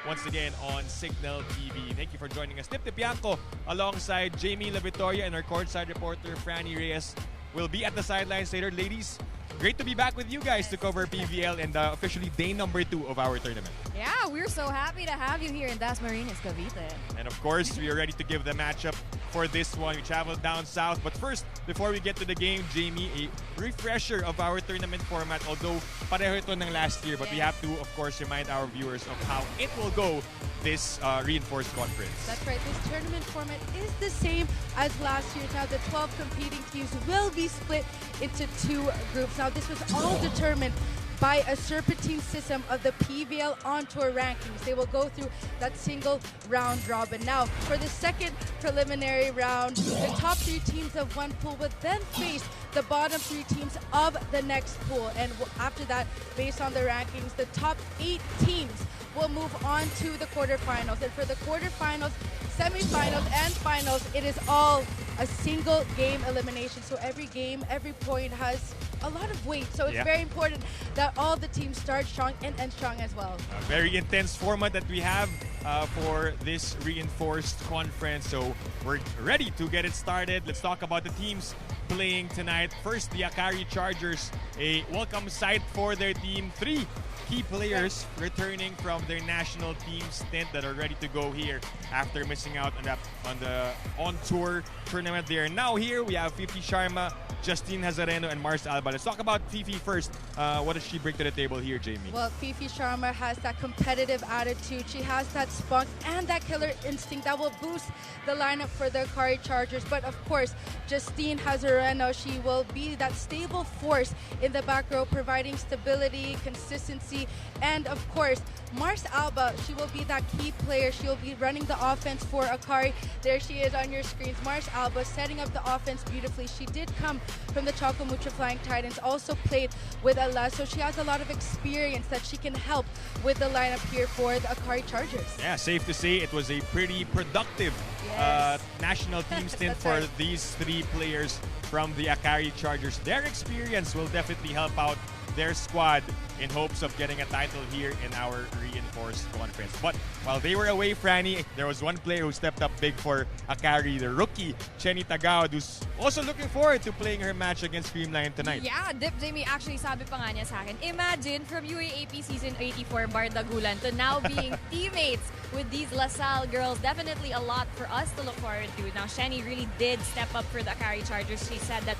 once again on Signal TV. Thank you for joining us. Tip Tipianco alongside Jamie La Victoria and our courtside reporter Franny Reyes will be at the sidelines later. Ladies, great to be back with you guys to cover PVL and officially day number 2 of our tournament. Yeah, we're so happy to have you here in Dasmariñas, Cavite. And of course, we are ready to give the matchup for this one. We traveled down south. But first, before we get to the game, Jamie, a refresher of our tournament format. Although pareho ito ng last year, but we have to, of course, remind our viewers of how it will go this reinforced conference. That's right. This tournament format is the same as last year. Now, the 12 competing teams will be split into 2 groups. Now, this was all determined by a serpentine system of the PVL on-tour rankings. They will go through that single round robin. Now, for the second preliminary round, the top 3 teams of one pool would then face the bottom 3 teams of the next pool. And after that, based on the rankings, the top 8 teams will move on to the quarterfinals. And for the quarterfinals, semifinals, and finals, it is all a single game elimination. So every game, every point has a lot of weight. So it's very important that all the teams start strong and end strong as well. A very intense format that we have for this reinforced conference. So we're ready to get it started. Let's talk about the teams playing tonight. First, the Akari Chargers, a welcome sight for their team. 3 key players returning from their national team stint that are ready to go here after missing out on the on-tour tournament. They are now here. We have Fifi Sharma, Justine Hazareno, and Mars Alba. Let's talk about Fifi first. What does she bring to the table here, Jamie? Well, Fifi Sharma has that competitive attitude. She has that spunk and that killer instinct that will boost the lineup for the Akari Chargers. But of course, Justine Hazareno, she will be that stable force in the back row, providing stability, consistency, and of course, Mars Alba, she will be that key player. She'll be running the offense for Akari. There she is on your screens. Mars Alba setting up the offense beautifully. She did come from the Choco Mucho Flying Titans, also played with Ella, so she has a lot of experience that she can help with the lineup here for the Akari Chargers. Yeah, safe to say it was a pretty productive national team stint for these 3 players from the Akari Chargers. Their experience will definitely help out their squad in hopes of getting a title here in our reinforced conference. But while they were away, Franny, there was one player who stepped up big for Akari, the rookie, Chenny Tagaod, who's also looking forward to playing her match against Creamline tonight. Yeah, Dip Jamie, actually sabi pa nga niya sa akin, imagine from UAAP Season 84 Bardagulan to now being teammates with these LaSalle girls. Definitely a lot for us to look forward to. Now, Chenny really did step up for the Akari Chargers. She said that,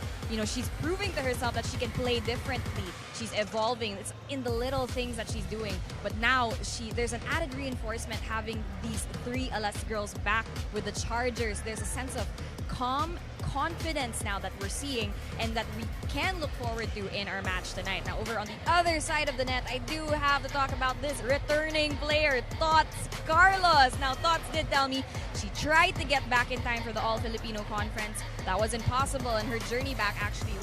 she's proving to herself that she can play differently. She's evolving. It's in the little things that she's doing. But now, there's an added reinforcement having these 3 LS girls back with the Chargers. There's a sense of calm confidence now that we're seeing and that we can look forward to in our match tonight. Now, over on the other side of the net, I do have to talk about this returning player, Tots Carlos. Now, Tots did tell me she tried to get back in time for the All-Filipino Conference. That was impossible, and her journey back actually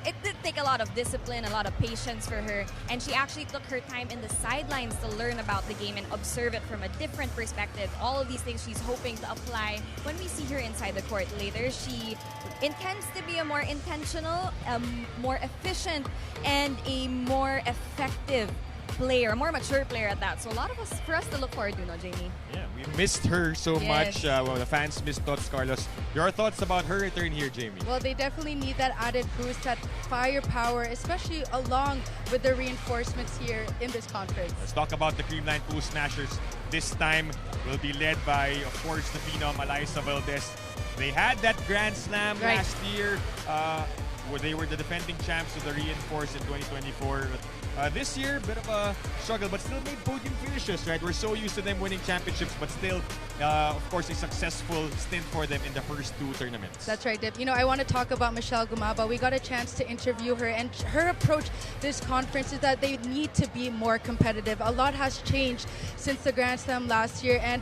it did take a lot of discipline, a lot of patience for her, and she actually took her time in the sidelines to learn about the game and observe it from a different perspective. All of these things she's hoping to apply when we see her inside the court later. She intends to be a more intentional, more efficient, and a more effective player, a more mature player at that. So a lot for us to look forward to, no, Jamie? Yeah, we missed her so much. The fans missed Tots Carlos. Your thoughts about her return here, Jamie? Well, they definitely need that added boost, that firepower, especially along with the reinforcements here in this conference. Let's talk about the Creamline Cool Smashers. This time will be led by, of course, the Phenom, Alyssa Valdez. They had that Grand Slam last year, where they were the defending champs of the reinforced in 2024. This year, bit of a struggle, but still made podium finishes, right? We're so used to them winning championships, but still, of course, a successful stint for them in the first 2 tournaments. That's right, Dip. I want to talk about Michelle Gumaba. We got a chance to interview her, and her approach this conference is that they need to be more competitive. A lot has changed since the Grand Slam last year, and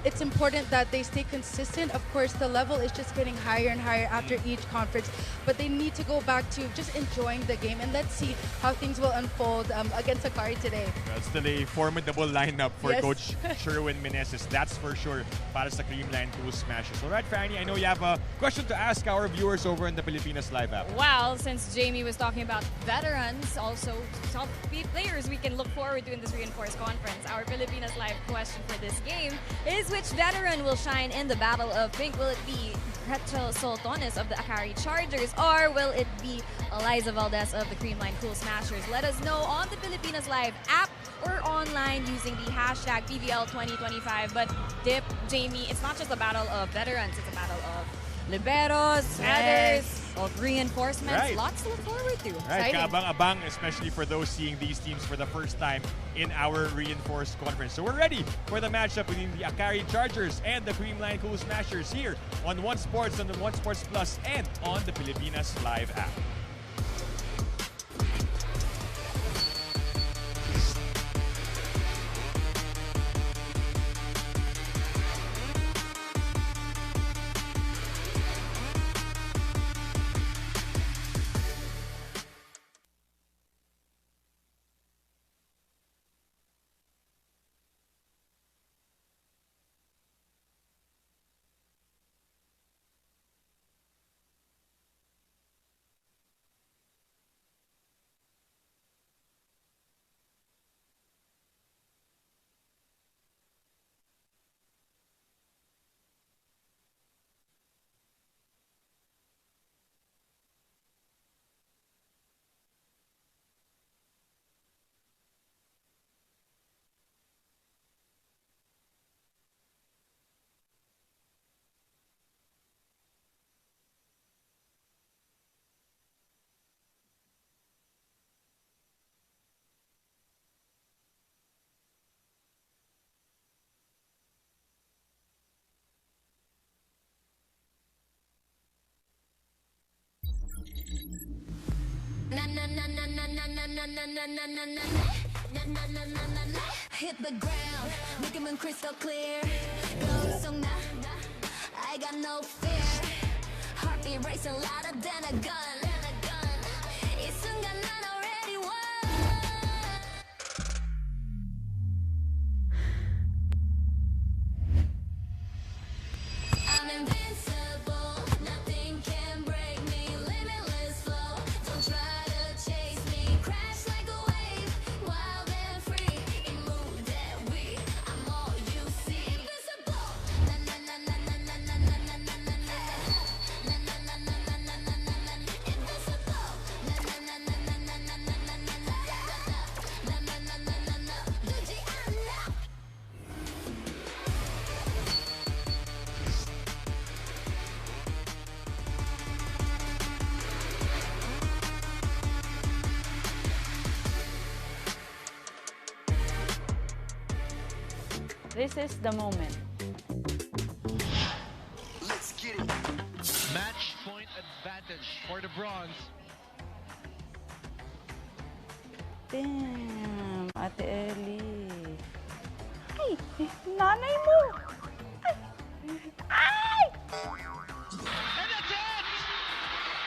it's important that they stay consistent. Of course, the level is just getting higher and higher after each conference, but they need to go back to just enjoying the game, and let's see how things will unfold hold against Akari today. Well, still a formidable lineup for Yes. Coach Sherwin Meneses. That's for sure para sa Creamline Cool Smashers. Alright, Franny, I know you have a question to ask our viewers over in the Pilipinas Live app. Well, since Jamie was talking about veterans, also top players we can look forward to in this reinforced conference, our Pilipinas Live question for this game is, which veteran will shine in the Battle of Pink? Will it be Rachel Soltones of the Akari Chargers, or will it be Eliza Valdez of the Creamline Cool Smashers? Let us know on the Pilipinas Live app or online using the hashtag PVL2025. But Dip, Jamie, it's not just a battle of veterans, it's a battle of liberos, headers, of reinforcements. Right. Lots to look forward to. Right, Exciting. kaabang-abang, especially for those seeing these teams for the first time in our reinforced conference. So we're ready for the matchup between the Akari Chargers and the Creamline Cool Smashers here on One Sports, on the One Sports Plus, and on the Pilipinas Live app. Hit the ground, make them crystal clear. Go so now, I got no fear. Heartbeat racing louder than a gun. 이 순간 난 already won. I'm invincible, nothing can break me. Limitless flow, don't try to chase me. Crash like a wave, wild and free. In mood that we, I'm all you see. Invisible, na na na na na na na na na na na na. Na na na na na na na na na. Invisible, na na na na na na na na na na na. Na na na na na na. Gucci, I'm not. This is the moment. Let's get it. Match point advantage for the bronze. Damn, Ate Ellie. Ay, nanay mo! Ay! And that's it!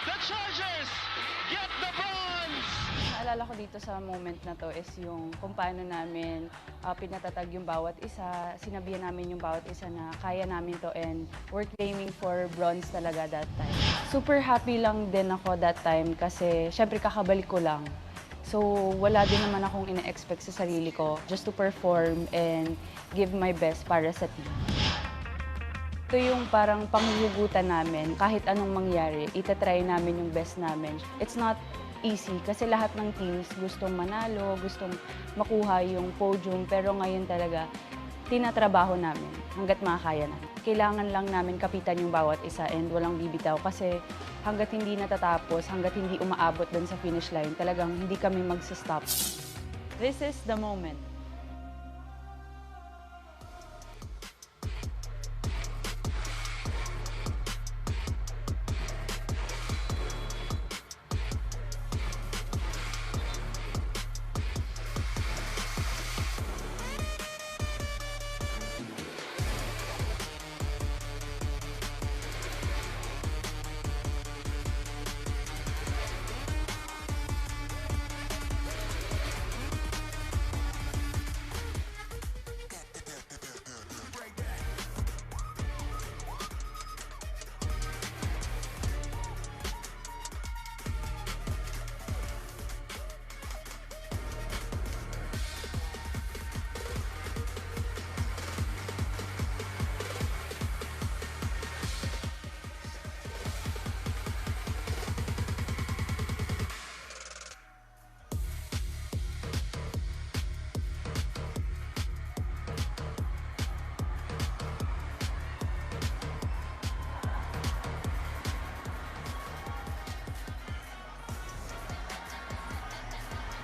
The Chargers get the bronze! Naalala ko dito sa moment na to is yung kung paano namin pinatatag yung bawat isa, sinabihan namin yung bawat isa na kaya namin to, and we're claiming for bronze talaga that time. Super happy lang din ako that time kasi syempre kakabalik ko lang. So wala din naman akong ina-expect sa sarili ko, just to perform and give my best para sa team. Ito yung parang panghuhugutan namin, kahit anong mangyari, itatry namin yung best namin. It's not easy kasi lahat ng teams gustong manalo, gustong makuha yung podium, pero ngayon talaga tinatrabaho namin hanggat makakaya namin. Kailangan lang namin kapitan yung bawat isa and walang bibitaw kasi hanggat hindi natatapos, hanggat hindi umaabot dun sa finish line, talagang hindi kami magsa-stop. This is the moment.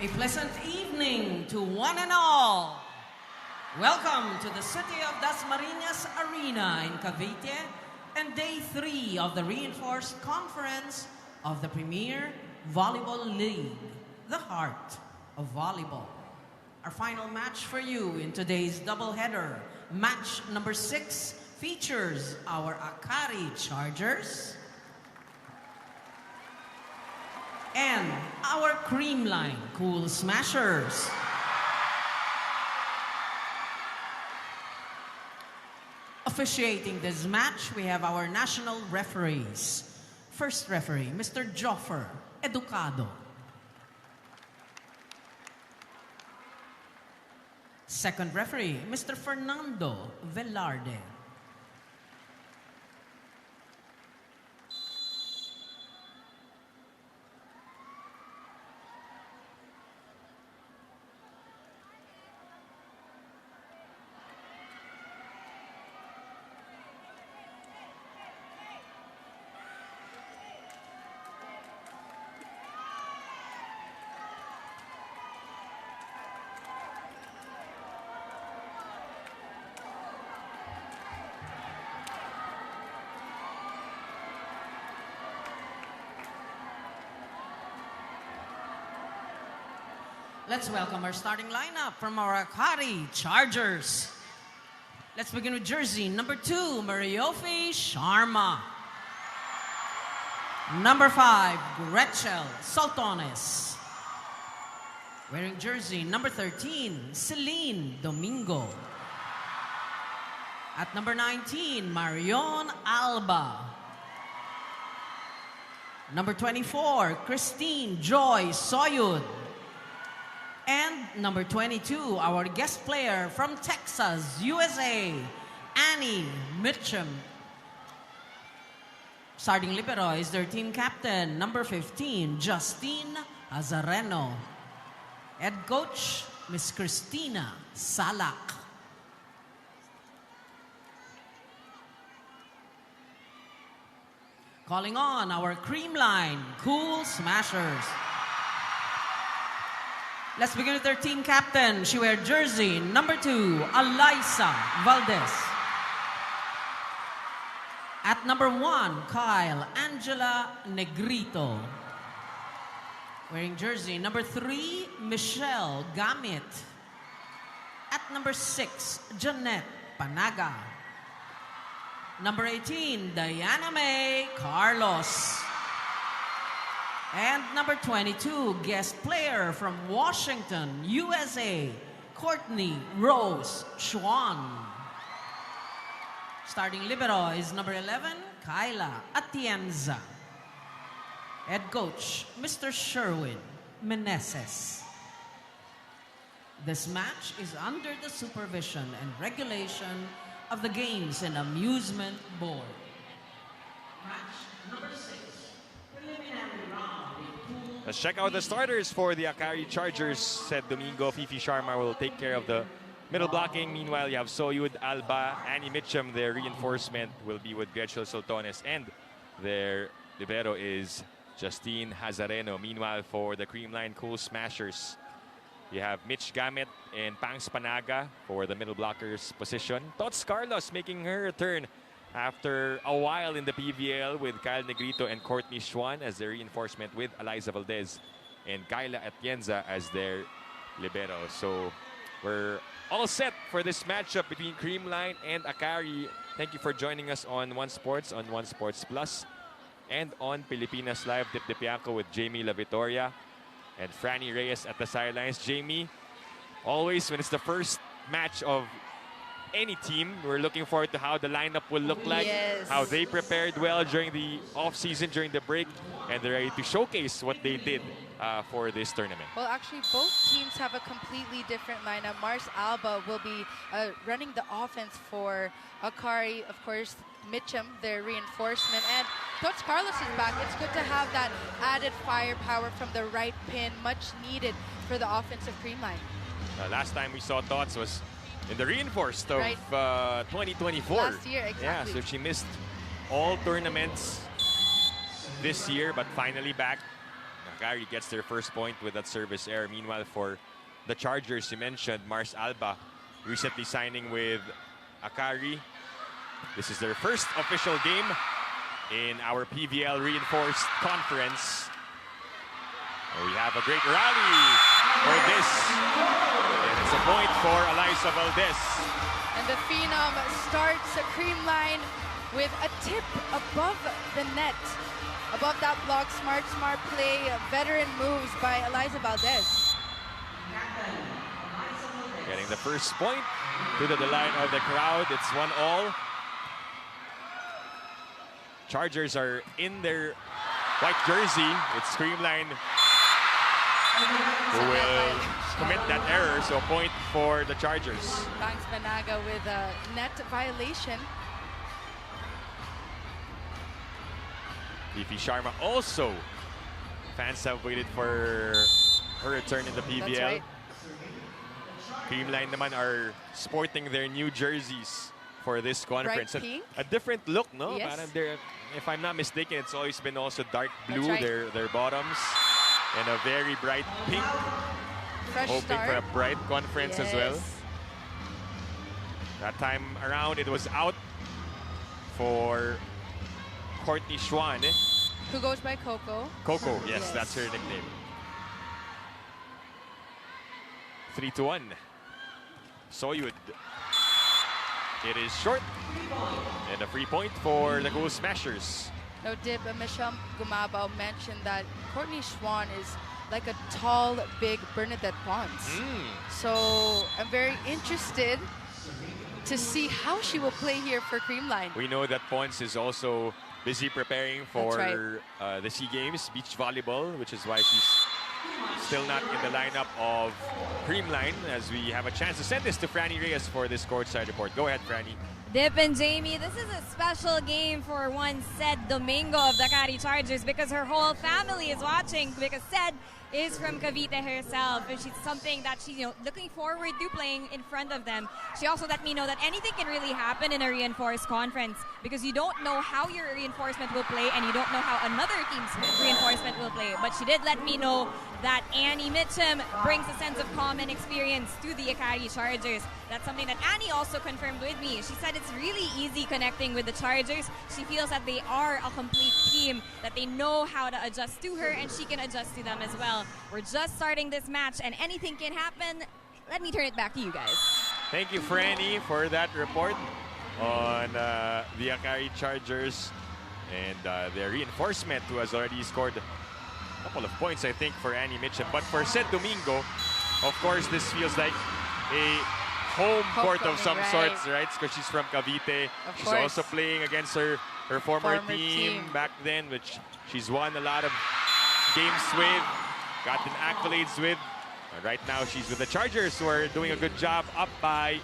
A pleasant evening to one and all. Welcome to the city of Dasmariñas Arena in Cavite and day 3 of the reinforced conference of the Premier Volleyball League, the heart of volleyball. Our final match for you in today's doubleheader, match number 6, features our Akari Chargers and our Creamline Cool Smashers. Officiating this match, we have our national referees. First referee, Mr. Joffer Educado. Second referee, Mr. Fernando Velarde. Let's welcome our starting lineup from our Akari Chargers. Let's begin with jersey number 2, Mariofi Sharma. Number 5, Gretchel Saltones. Wearing jersey number 13, Celine Domingo. At number 19, Marion Alba. Number 24, Christine Joy Soyud. And number 22, our guest player from Texas, USA, Annie Mitchum. Starting libero is their team captain, number 15, Justine Azareno. Head coach, Miss Christina Salak. Calling on our Creamline Cool Smashers. Let's begin with their team captain. She wears jersey number 2, Alyssa Valdez. At number 1, Kyle Angela Negrito. Wearing jersey number 3, Michelle Gamit. At number 6, Jeanette Panaga. Number 18, Diana May Carlos. And number 22, guest player from Washington, USA, Courtney Rose Schwan. Starting libero is number 11, Kyla Atienza. Head coach, Mr. Sherwin Meneses. This match is under the supervision and regulation of the Games and Amusement Board. Match number 6, preliminary round. Let's check out the starters for the Akari Chargers. Said Domingo, Fifi Sharma will take care of the middle blocking. Meanwhile, you have Soyud, Alba, Annie Mitchum. Their reinforcement will be with Gretchel Soltones. And their libero is Justine Hazareno. Meanwhile, for the Creamline Cool Smashers, you have Mitch Gamit and Pangs Panaga for the middle blockers position. Tots Carlos making her return after a while in the PVL with Kyle Negrito and Courtney Schwan as their reinforcement, with Eliza Valdez and Kyla Atienza as their libero. So we're all set for this matchup between Creamline and Akari. Thank you for joining us on One Sports, on One Sports Plus, and on Pilipinas Live. Dip Dipiaco with Jamie La Victoria and Franny Reyes at the sidelines. Jamie, always when it's the first match of any team, we're looking forward to how the lineup will look like, Yes. how they prepared well during the off-season, during the break, and they're ready to showcase what they did for this tournament. Well, actually, both teams have a completely different lineup. Mars Alba will be running the offense for Akari, of course, Mitchum, their reinforcement, and Tots Carlos is back. It's good to have that added firepower from the right pin, much needed for the offensive Creamline. Last time we saw Tots was in the reinforced of 2024. Last year, exactly. Yeah, so she missed all tournaments this year, but finally back. Akari gets their first point with that service error. Meanwhile, for the Chargers, you mentioned Mars Alba recently signing with Akari. This is their first official game in our PVL Reinforced Conference. And we have a great rally for this. And it's a point for Eliza Valdez. And the Phenom starts a Creamline with a tip above the net. Above that block, smart play, veteran moves by Eliza Valdez. Getting the first point to the delight of the crowd. It's 1-1. Chargers are in their white jersey. It's Creamline who will commit that error, so point for the Chargers. Banks Banaga with a net violation. Fifi Sharma also. Fans have waited for her return in the PVL. That's right. Creamline naman are sporting their new jerseys for this conference. Bright pink. A different look, no? Yes. Parang if I'm not mistaken, it's always been also dark That's blue, right. their bottoms. And a very bright pink. Fresh Hoping start. for a bright conference as well. Yes. That time around, it was out for Courtney Schwan. Who goes by Coco. Coco, yes, that's her nickname. 3-1. Soyud. It is short. And a free point for the Cool Smashers. No dip, Michelle Gumabao mentioned that Courtney Schwan is like a tall, big Bernadette Pons. So I'm very interested to see how she will play here for Creamline. We know that Pons is also busy preparing for That's the SEA Games, beach volleyball, which is why she's still not in the lineup of Creamline, as we have a chance to send this to Franny Reyes for this courtside report. Go ahead, Franny. Dip and Jamie, this is a special game for one Sed Domingo of the Akari Chargers because her whole family is watching, because Sed is from Cavite herself, and she's something that she's looking forward to playing in front of them. She also let me know that anything can really happen in a reinforced conference because you don't know how your reinforcement will play and you don't know how another team's reinforcement will play. But she did let me know that Annie Mitchum brings a sense of calm and experience to the Akari Chargers. That's something that Annie also confirmed with me. She said it's really easy connecting with the Chargers. She feels that they are a complete team, that they know how to adjust to her, and she can adjust to them as well. We're just starting this match, and anything can happen. Let me turn it back to you guys. Thank you, Franny, for that report on the Akari Chargers and their reinforcement, who has already scored a couple of points, I think, for Annie Mitchum. But for Sed Domingo, of course, this feels like a home court of some sorts, right? Because she's from Cavite. She's course. also playing against her former team back then, which she's won a lot of games with, gotten accolades with. And right now, she's with the Chargers, who are doing a good job, up by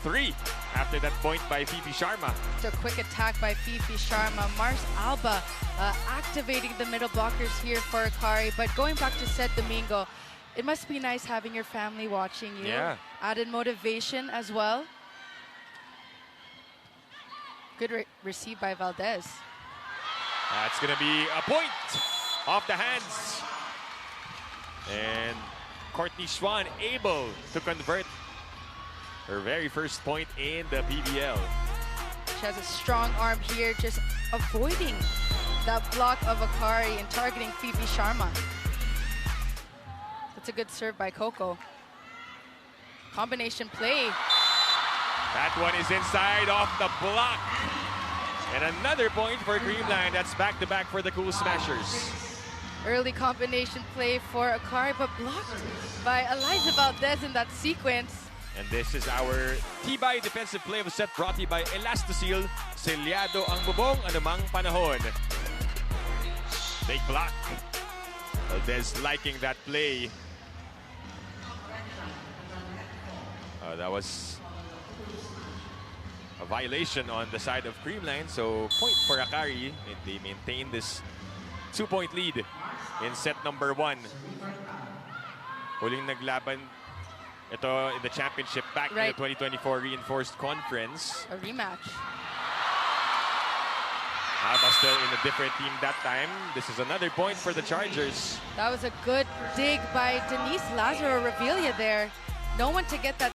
3 after that point by Fifi Sharma. It's a quick attack by Fifi Sharma. Mars Alba activating the middle blockers here for Akari. But going back to Sed Domingo, it must be nice having your family watching you. Yeah. Added motivation as well. Good receive by Valdez. That's going to be a point off the hands. And Courtney Schwan able to convert her very first point in the PVL. She has a strong arm here, just avoiding that block of Akari and targeting Fifi Sharma. That's a good serve by Coco. Combination play. That one is inside off the block. And another point for Creamline. That's back-to-back for the Cool Smashers. Early combination play for Akari, but blocked by Eliza Valdez in that sequence. And this is our Tibay defensive play of the set, brought to you by Elastosil. Selyado ang bubong anumang panahon. Big block. Valdez liking that play. That was a violation on the side of Creamline, so point for Akari. They maintain this 2-point lead in set number 1. Huling naglaban ito in the championship back in the 2024 Reinforced Conference. A rematch. Alba still in a different team that time. This is another point for the Chargers. That was a good dig by Denise Lazaro Revilla there. No one to get that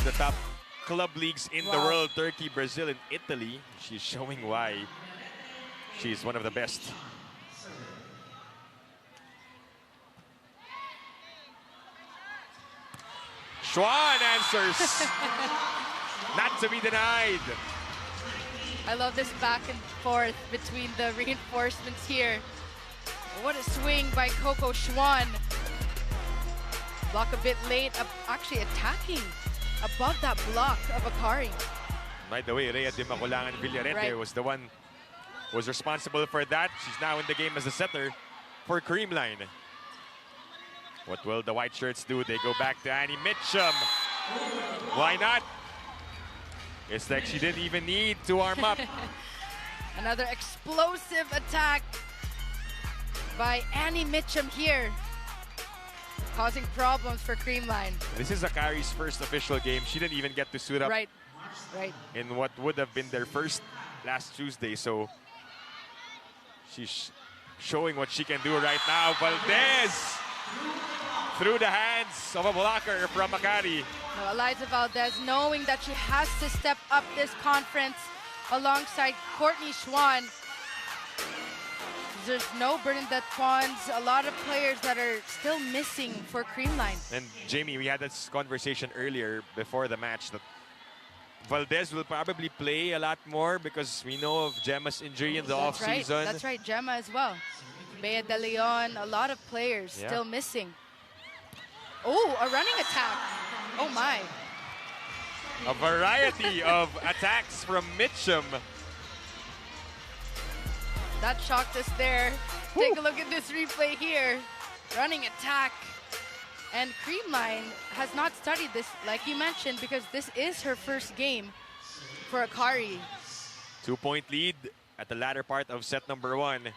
of the top club leagues in the Wow. world, Turkey, Brazil, and Italy. She's showing why she's one of the best. Schwan answers. Not to be denied. I love this back and forth between the reinforcements here. What a swing by Coco Schwan. Block a bit late, actually attacking above that block of Akari. By the way, Rhea Di Maculangan Villarete Right. was responsible for that. She's now in the game as a setter for Creamline. What will the white shirts do? They go back to Annie Mitchum. Why not? It's like she didn't even need to arm up. Another explosive attack by Annie Mitchum here, causing problems for Creamline. This is Akari's first official game. She didn't even get to suit up Right. in what would have been their first last Tuesday. So she's showing what she can do right now. Valdez through the hands of a blocker from Akari. Now, Eliza Valdez, knowing that she has to step up this conference alongside Courtney Schwan. There's no Bernadette Twans, a lot of players that are still missing for Creamline. And Jamie, we had this conversation earlier before the match that Valdez will probably play a lot more because we know of Gemma's injury in the offseason. That's right, Gemma as well. Bea De Leon, a lot of players Yeah. still missing. Oh, a running attack. Oh my. A variety of attacks from Mitchum. That shocked us there. Take a look at this replay here. Running attack. And Creamline has not studied this, like you mentioned, because this is her first game for Akari. 2-point lead at the latter part of set number 1.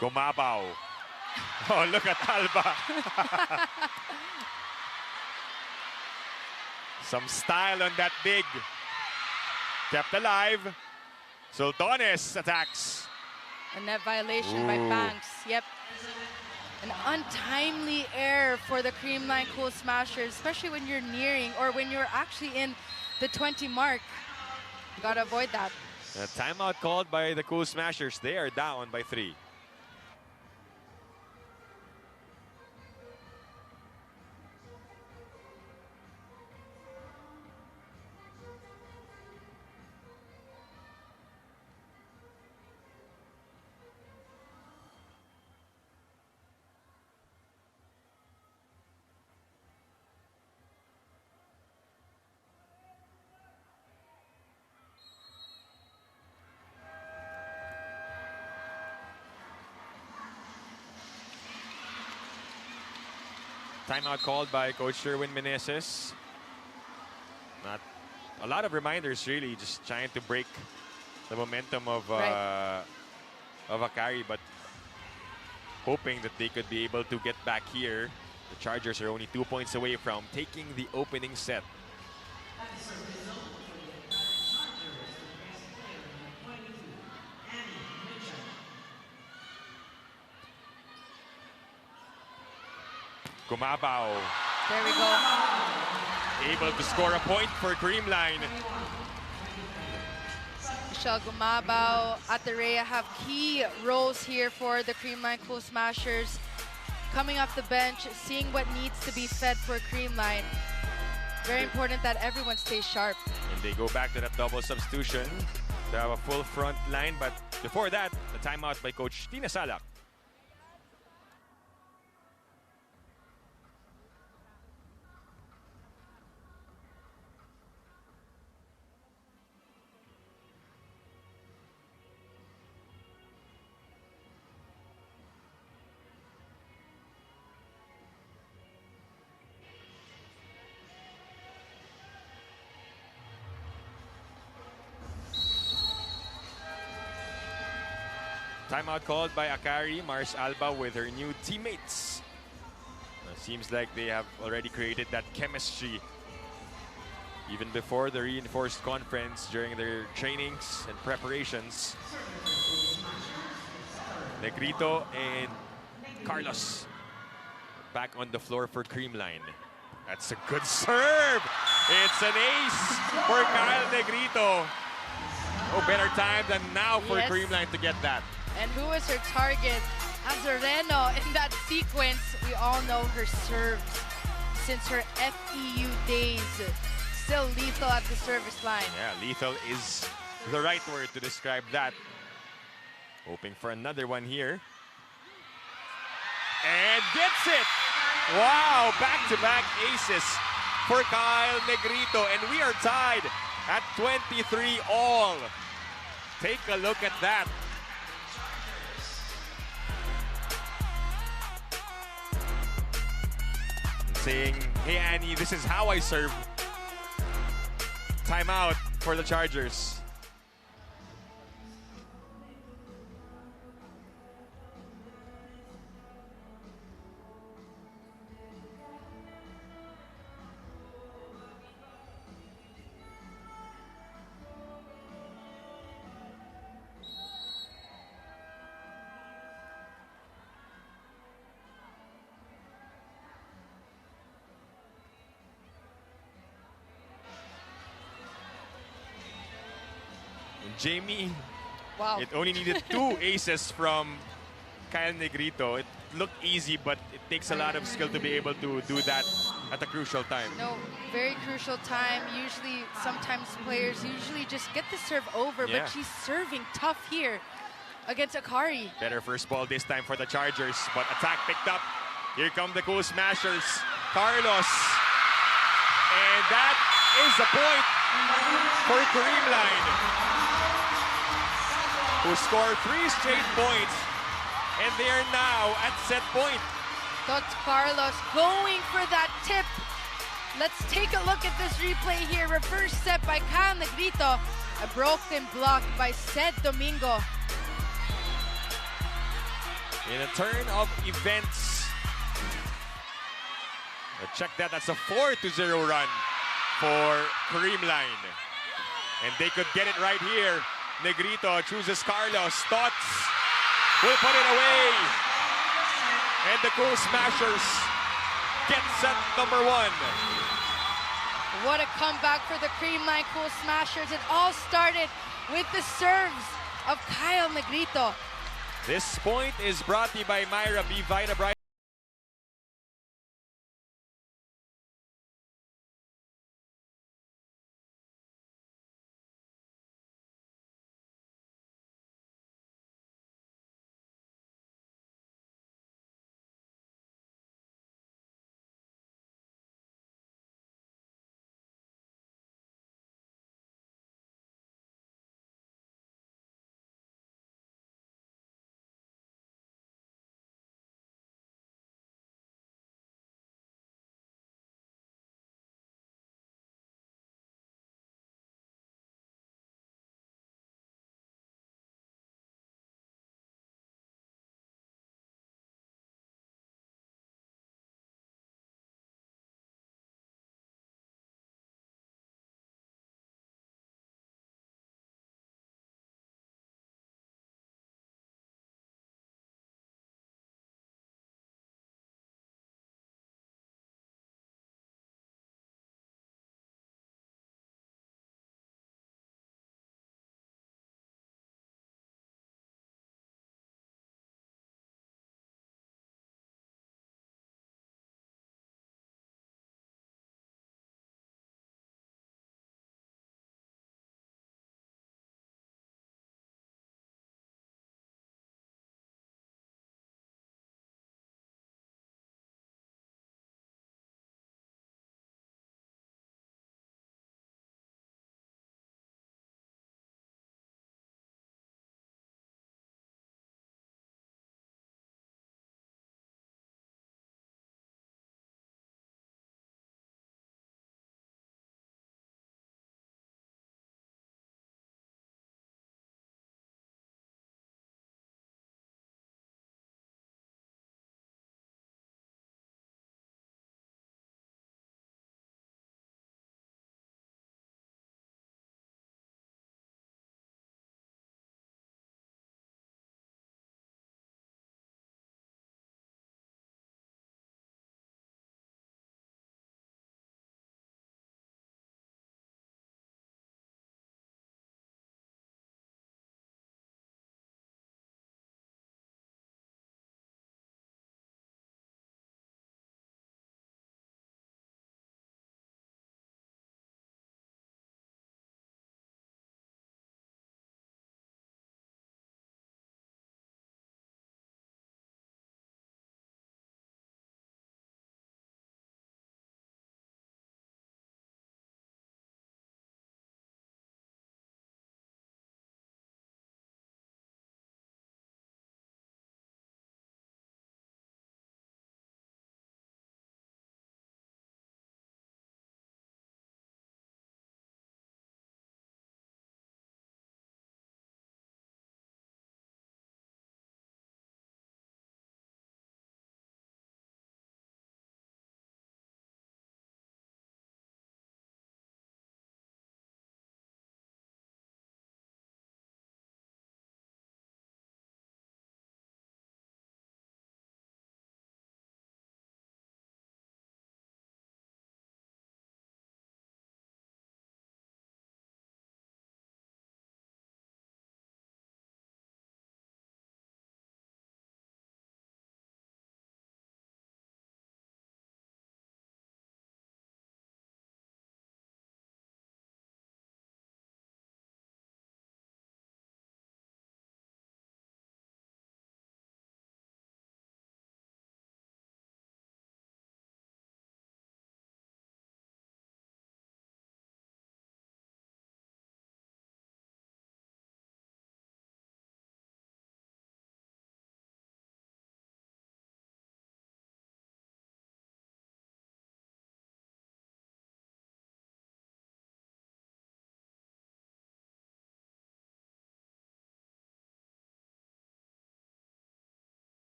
Gumabaw. Oh, look at Alba. Some style on that dig. Kept alive. Sultanes attacks. A net violation by Ooh. Banks. Yep. An untimely error for the Creamline Cool Smashers, especially when you're nearing or when you're actually in the 20 mark. Gotta avoid that. A timeout called by the Cool Smashers. They are down by 3. Timeout called by Coach Sherwin Meneses. Not a lot of reminders, really, just trying to break the momentum of Akari, but hoping that they could be able to get back here. The Chargers are only 2 points away from taking the opening set. Gumabaw There we go. able to score a point for Creamline. Michelle Gumabaw, Aterea have key roles here for the Creamline Cool Smashers. Coming off the bench, seeing what needs to be fed for Creamline. Very important that everyone stays sharp. And they go back to that double substitution to have a full front line. But before that, the timeout by Coach Tina Salak. Timeout called by Akari, Mars Alba with her new teammates. Seems like they have already created that chemistry even before the reinforced conference during their trainings and preparations. Negrito and Carlos back on the floor for Creamline. That's a good serve. It's an ace for Kyle Negrito. Oh, better time than now for Yes. Creamline to get that. And who is her target? Azareno. In that sequence, we all know her serves since her FEU days. Still lethal at the service line. Yeah, lethal is the right word to describe that. Hoping for another one here. And gets it! Wow, back-to-back aces for Kyle Negrito. And we are tied at 23 all. Take a look at that. Saying, hey Annie, this is how I serve. Timeout for the Chargers. Jamie, Wow. it only needed 2 aces from Kyle Negrito. It looked easy, but it takes a lot of skill to be able to do that at a crucial time. No, very crucial time. Usually, sometimes players usually just get the serve over, Yeah. but she's serving tough here against Akari. Better first ball this time for the Chargers, but attack picked up. Here come the Cool Smashers. Carlos. And that is a point for Creamline, who scored 3 straight points, and they are now at set point. That's Carlos going for that tip. Let's take a look at this replay here. Reverse set by Kyle Negrito. A broken block by Seth Domingo. In a turn of events, check that, that's a 4-0 run for Creamline. And they could get it right here. Negrito chooses Carlos. Stotts will put it away. And the Cool Smashers get set number 1. What a comeback for the Creamline Cool Smashers. It all started with the serves of Kyle Negrito. This point is brought to you by Myra B. Vita Bright.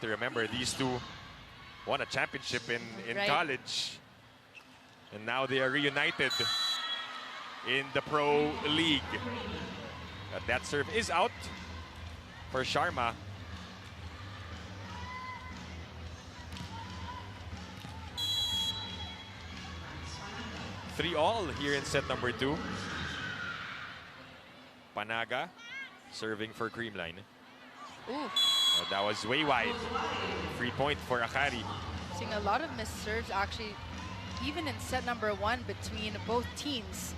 To remember, these two won a championship in Right. college. And now they are reunited in the Pro League. But that serve is out for Sharma. Three all here in set number 2. Panaga serving for Creamline. Ooh, That was way wide. Free point for Akari. seeing a lot of missed serves actually, even in set number 1 between both teams.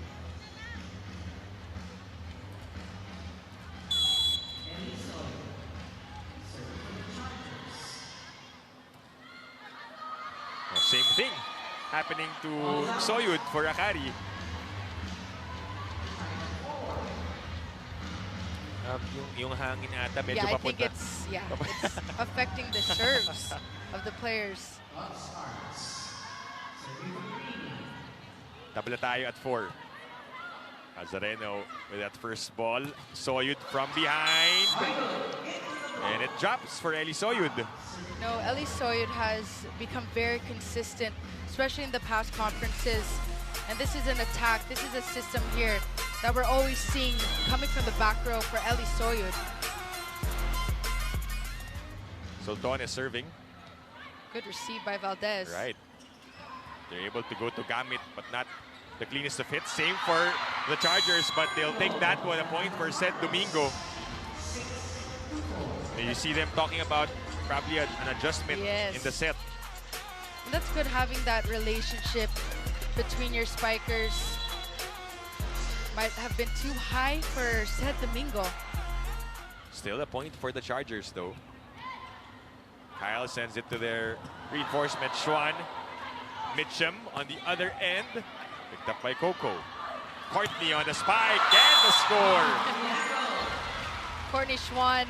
Same thing happening to Soyud for Akari. Yung hangin ata medyo Yeah, I think papunta. it's affecting the serves of the players. Tabla tayo at 4. Azareno with that first ball. Soyud from behind. And it drops for Eli Soyud. No, Eli Soyud has become very consistent, especially in the past conferences. And this is an attack. This is a system here that we're always seeing coming from the back row for Eli Soyud. Sultan is serving. Good receive by Valdez. Right. They're able to go to Gamit, but not the cleanest of hits. Same for the Chargers, but they'll take that one, a point for Seth Domingo. And you see them talking about probably an adjustment Yes. in the set. And that's good having that relationship between your spikers. Might have been too high for Seth Domingo. Still a point for the Chargers, though. Kyle sends it to their reinforcement, Schwan. Mitchum on the other end. Picked up by Coco. Courtney on the spike and the score. Courtney Schwan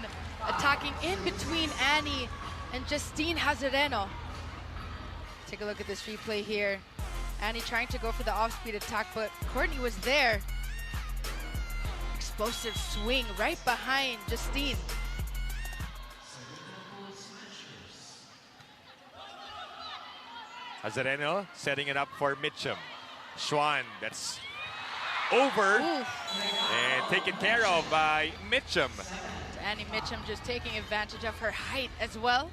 attacking in between Annie and Justine Hazareno. Take a look at this replay here. Annie trying to go for the off-speed attack, but Courtney was there. Explosive swing right behind Justine. Azareno setting it up for Mitchum. Schwan, that's over Oof. and taken care of by Mitchum. Annie Mitchum just taking advantage of her height as well.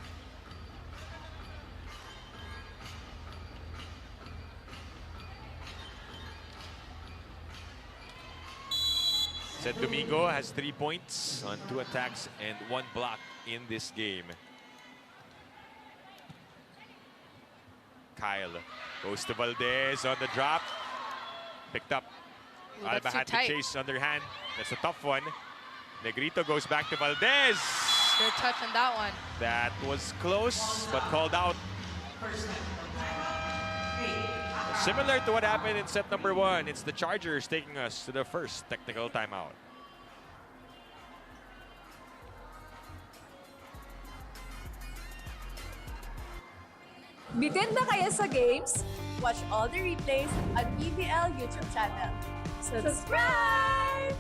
Seth Domingo has 3 points on 2 attacks and 1 block in this game. Kyle goes to Valdez on the drop. Picked up. Ooh, that's Alba too had to tight. chase underhand. That's a tough one. Negrito goes back to Valdez. Good touch on that one. That was close, but called out. Similar to what happened in set number 1, it's the Chargers taking us to the first technical timeout. Bitin na kayo sa games? Watch all the replays at PVL YouTube channel. Subscribe!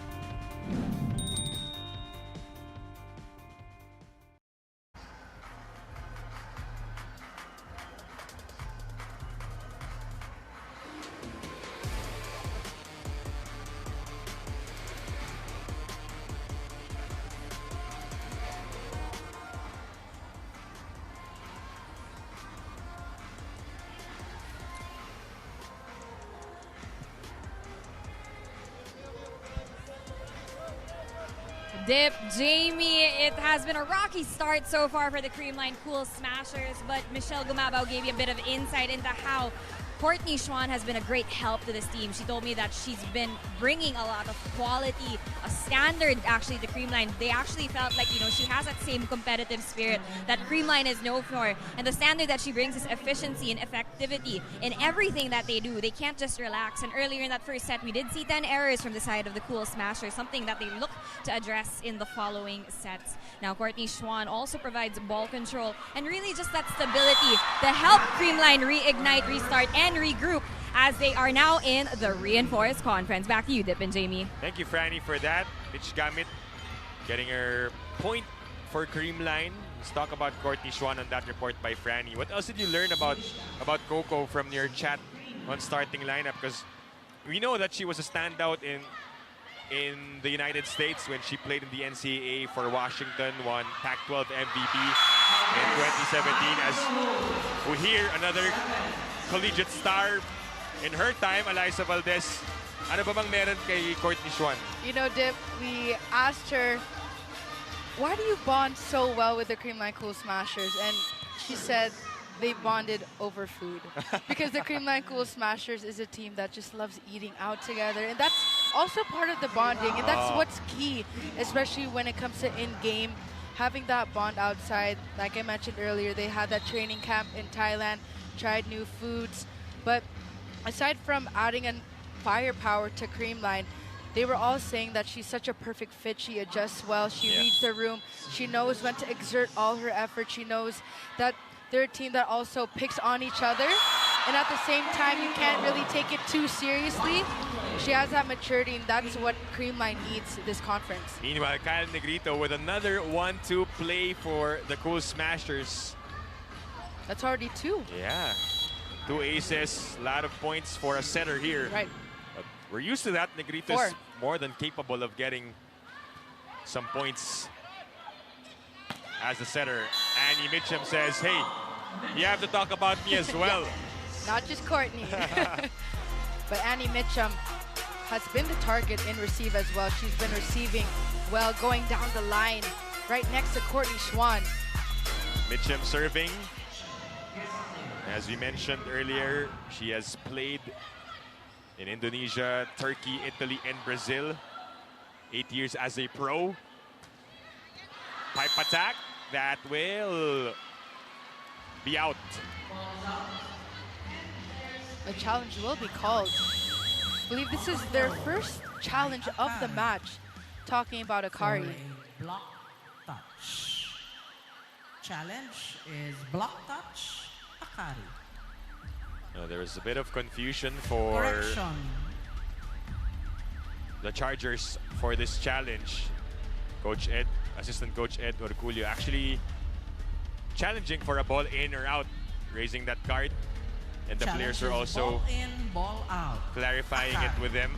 Dip, Jamie, it has been a rocky start so far for the Creamline Cool Smashers, but Michelle Gumabao gave you a bit of insight into how Courtney Schwan has been a great help to this team. She told me that she's been bringing a lot of quality, a standard actually to Creamline. They actually felt like, she has that same competitive spirit that Creamline is known for. And the standard that she brings is efficiency and effectivity in everything that they do. They can't just relax. And earlier in that first set, we did see 10 errors from the side of the Cool Smashers, something that they look to address in the following sets. Now, Courtney Schwan also provides ball control and really just that stability to help Creamline reignite, restart, and regroup as they are now in the Reinforced Conference. Back to you, Dip and Jamie. Thank you, Franny, for that. Mitch Gamit getting her point for Creamline. Let's talk about Courtney Schwan on that report by Franny. What else did you learn about Coco from your chat on starting lineup? Because we know that she was a standout in the United States when she played in the NCAA for Washington, won Pac-12 MVP in 2017. As we hear another collegiate star in her time, Eliza Valdez. Ano ba bang meron kay Courtney Schwan? You know, Dip, we asked her, why do you bond so well with the Creamline Cool Smashers? And she said they bonded over food. Because the Creamline Cool Smashers is a team that just loves eating out together. And that's also part of the bonding. And that's what's key, especially when it comes to in-game. Having that bond outside, like I mentioned earlier, they had that training camp in Thailand, tried new foods. But aside from adding an firepower to Creamline, they were all saying that she's such a perfect fit. She adjusts well. She reads the room. She knows when to exert all her effort. She knows that they're a team that also picks on each other. And at the same time, you can't really take it too seriously. She has that maturity, and that's what Creamline needs this conference. Meanwhile, Kyle Negrito with another 1-2 play for the Cool Smashers. That's already 2. Yeah. 2 aces, a lot of points for a setter here. Right. But we're used to that. Negrito is more than capable of getting some points as a setter. Annie Mitchum says, hey, you have to talk about me as well. Not just Courtney. But Annie Mitchum has been the target in receive as well. She's been receiving well, going down the line, right next to Courtney Schwan. Mitchum serving. As we mentioned earlier, she has played in Indonesia, Turkey, Italy, and Brazil. 8 years as a pro. Pipe attack, that will be out. A challenge will be called. I believe this is their first challenge of the match. Talking about Akari. For a block touch. Challenge is block touch, Akari. There was a bit of confusion for Correction. the Chargers for this challenge. Assistant Coach Ed Orculio actually challenging for a ball in or out, raising that card. And the players were also ball in, ball out. clarifying it with them.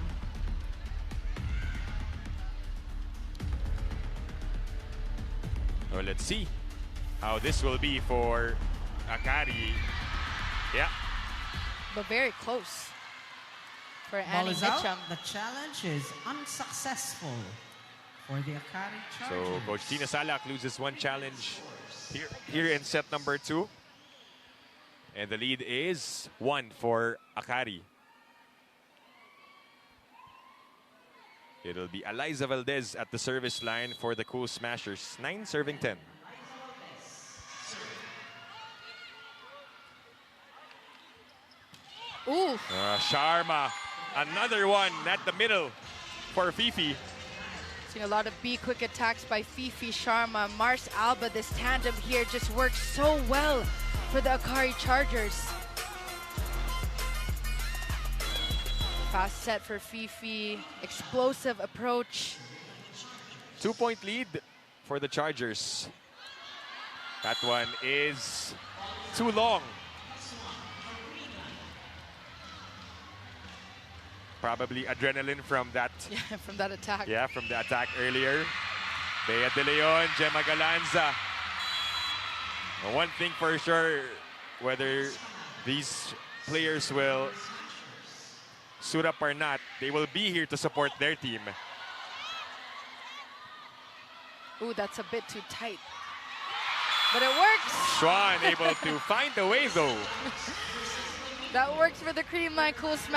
So let's see how this will be for Akari. Yeah. But very close for Ball Annie is out. Mitchum. The challenge is unsuccessful for the Akari Chargers. So Coach Tina Salak loses one challenge here in set number 2. And the lead is 1 for Akari. It'll be Eliza Valdez at the service line for the Cool Smashers. 9 serving 10. Ooh. Sharma, another one at the middle for Fifi. Seen a lot of quick attacks by Fifi Sharma. Mars Alba, this tandem here just works so well for the Akari Chargers. Fast set for Fifi, explosive approach. 2-point lead for the Chargers. That one is too long. Probably adrenaline from that. Yeah, from that attack. Yeah, from the attack earlier. Bea De Leon, Gemma Galanza. One thing for sure, whether these players will suit up or not, they will be here to support their team. Ooh, that's a bit too tight. But it works. Schwan able to find a way though. That works for the Creamline Cool Smashers.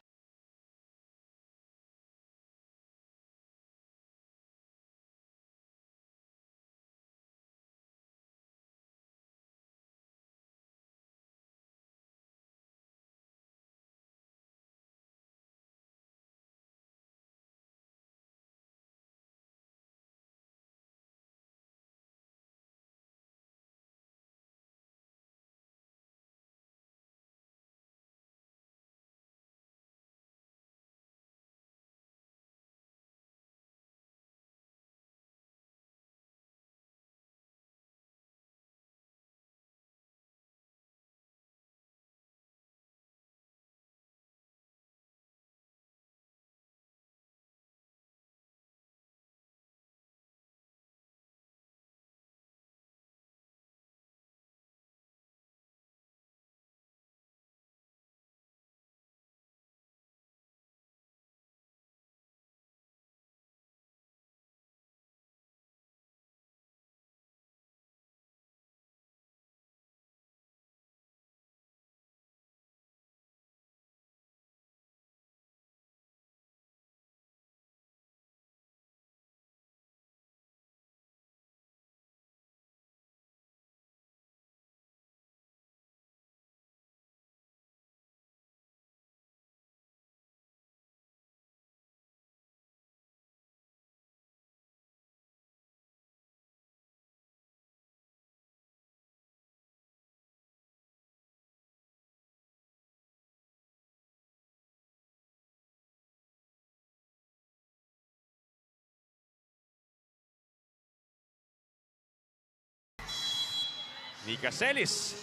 Nika Celis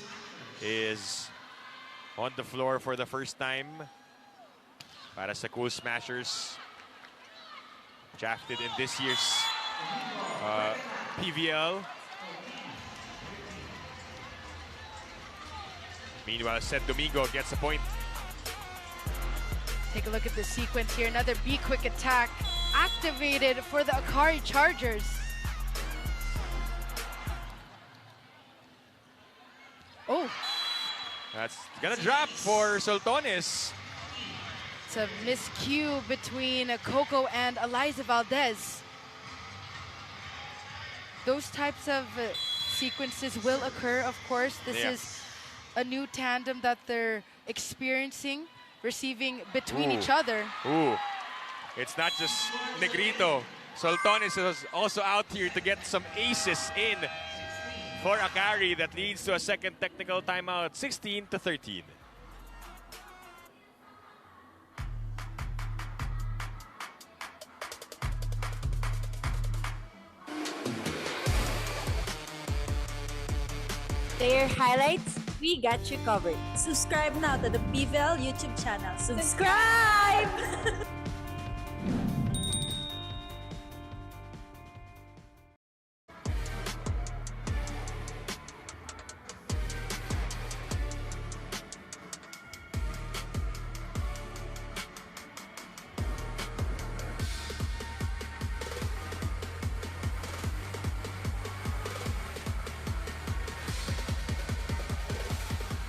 is on the floor for the first time para sa Cool Smashers. Drafted in this year's PVL. Meanwhile, Seth Domingo gets a point. Take a look at the sequence here. Another B-Quick attack activated for the Akari Chargers. Oh, That's gonna drop for Soltones. it's a miscue between Coco and Eliza Valdez. Those types of sequences will occur, of course. This Yeah. is a new tandem that they're experiencing, receiving between Ooh. each other. Ooh, it's not just Negrito. Soltones is also out here to get some aces in for Akari. That leads to a second technical timeout, 16-13. Player highlights, we got you covered. Subscribe now to the PVL YouTube channel. Subscribe!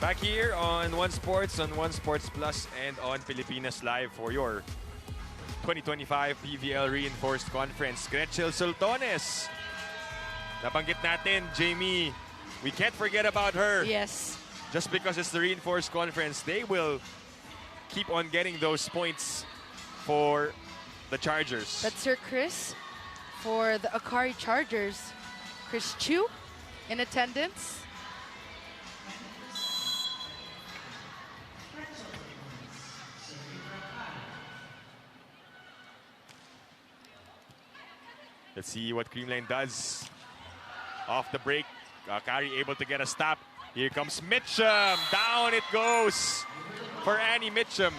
Back here on One Sports, on One Sports Plus, and on Pilipinas Live for your 2025 PVL Reinforced Conference. Gretchel Soltones. Nabanggit natin, Jamie. We can't forget about her. Yes. Just because it's the Reinforced Conference, they will keep on getting those points for the Chargers. That's Sir Chris for the Akari Chargers. Chris Chu in attendance. Let's see what Creamline does. Off the break, Akari able to get a stop. Here comes Mitchum. Down it goes for Annie Mitchum.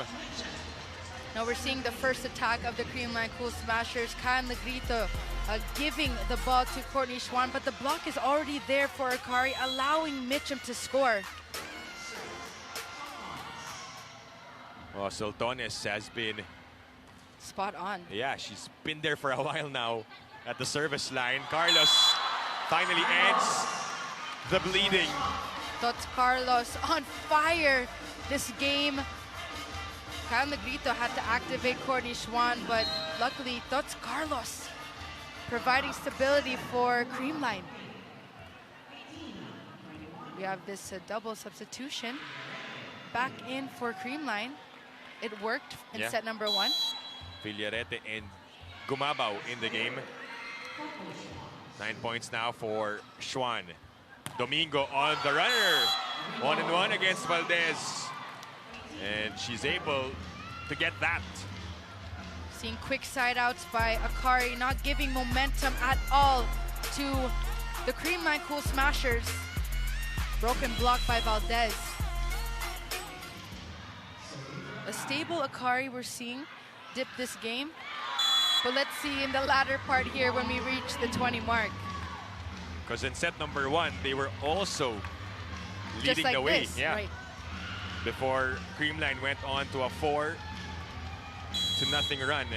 Now we're seeing the first attack of the Creamline Cool Smashers. Kyle Negrito giving the ball to Courtney Schwan, but the block is already there for Akari, allowing Mitchum to score. Well, Soltones has been, Spot on. yeah, she's been there for a while now at the service line. Carlos finally ends the bleeding. Tots Carlos on fire this game. Kyle Negrito had to activate Courtney Schwan, but luckily Tots Carlos providing stability for Creamline. We have this double substitution back in for Creamline. It worked in Yeah. set number 1. Villarete and Gumabaw in the game. 9 points now for Schwan. Domingo on the runner. 1-1 against Valdez. And she's able to get that. Seeing quick side outs by Akari, not giving momentum at all to the Creamline Cool Smashers. Broken block by Valdez. A stable Akari we're seeing dip this game. But let's see in the latter part here when we reach the 20 mark. Because in set number 1, they were also Just leading like the way. this, Yeah. right. Before Creamline went on to a 4-0 run.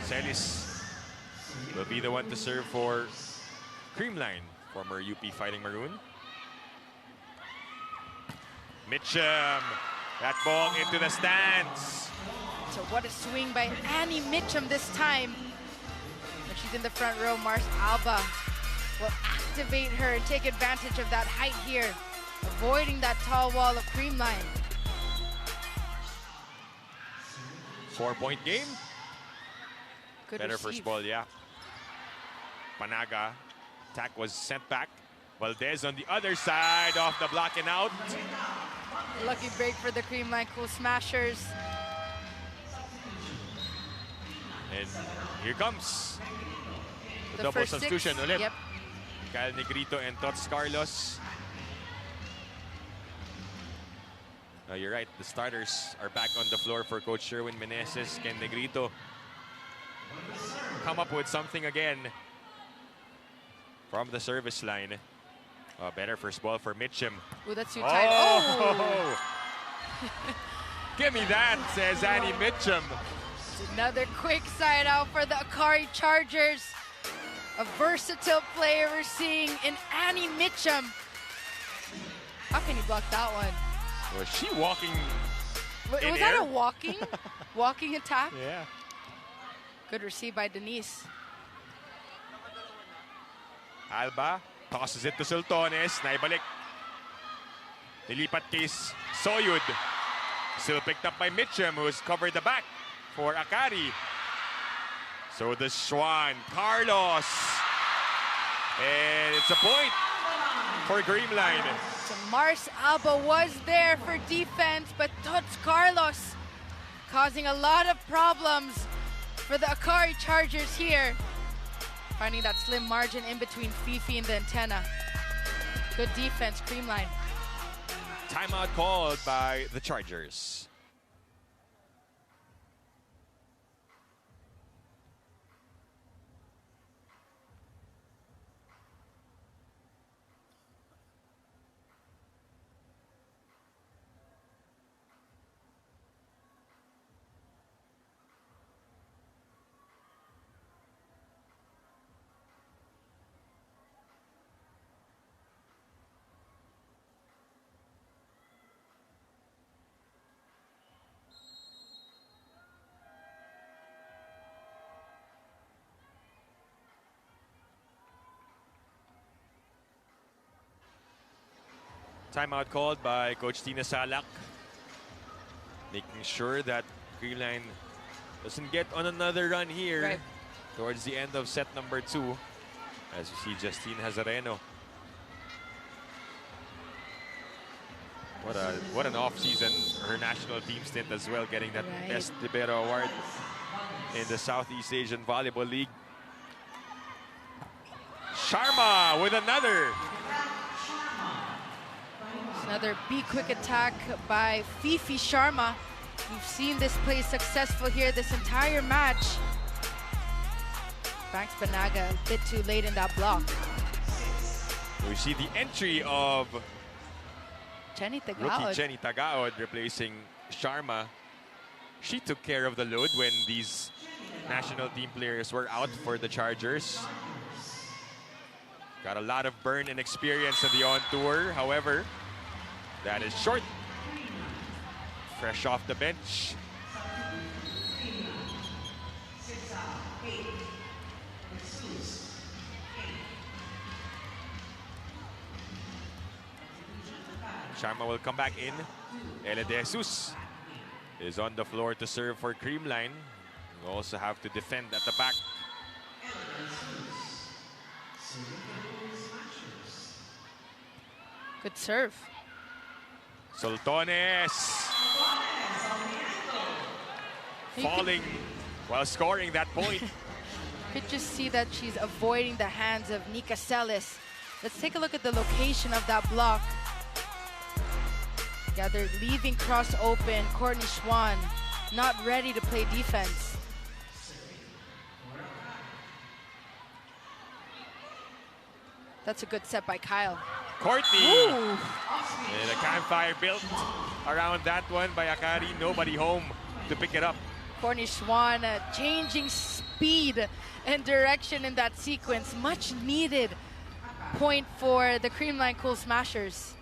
Celis will be the one to serve for Creamline, former UP Fighting Maroon. Mitchum, that ball into the stands. So what a swing by Annie Mitchum this time. When she's in the front row, Mars Alba will activate her and take advantage of that height here, avoiding that tall wall of Creamline. 4-point game. Good Better receive. first ball, yeah. Panaga. Attack was sent back. Valdez on the other side, off the block and out. Lucky break for the Creamline Cool Smashers. And here comes the The double first substitution six. ulit. Yep. Kyle Negrito and Tots Carlos. You're right. The starters are back on the floor for Coach Sherwin Meneses. Ken Negrito come up with something again from the service line. Better first ball for Mitchum. Ooh, that's too tight. Oh! Give me that, says Annie Mitchum. Another quick side out for the Akari Chargers. A versatile player we're seeing in Annie Mitchum. How can you block that one? Was she walking Was in that air? a walking attack? Yeah. Good receive by Denise. Alba tosses it to Sultones. Naibalik. Nilipat kay Soyud. Still picked up by Mitchum, who's covered the back for Akari. So the Schwan, Carlos. And it's a point for Creamline. So Mars Alba was there for defense, but Tots Carlos causing a lot of problems for the Akari Chargers here. Finding that slim margin in between Fifi and the antenna. Good defense, Creamline. Timeout called by the Chargers. Timeout called by Coach Tina Salak. Making sure that Creamline doesn't get on another run here Right. towards the end of set number 2. As you see Justine Hazareno. What an off-season. Her national team stint as well, getting that Right. Best Libero Award in the Southeast Asian Volleyball League. Sharma with another. Another be-quick attack by Fifi Sharma. We've seen this play successful here this entire match. Banks Banaga a bit too late in that block. We see the entry of Jenny rookie Tagaod. Jenny Tagaod replacing Sharma. She took care of the load when these national team players were out for the Chargers. Got a lot of burn and experience on the on-tour. However, that is short. Fresh off the bench. Sharma will come back in. Ele De Jesus is on the floor to serve for Creamline. We also have to defend at the back. Good serve. Sultones falling while scoring that point. Could just see that she's avoiding the hands of Nika Celis. Let's take a look at the location of that block. Yeah, they're leaving cross open. Courtney Schwan not ready to play defense. That's a good set by Kyle. Courtney. Ooh. And a campfire built around that one by Akari. Nobody home to pick it up. Courtney Schwan changing speed and direction in that sequence. Much needed point for the Creamline Cool Smashers.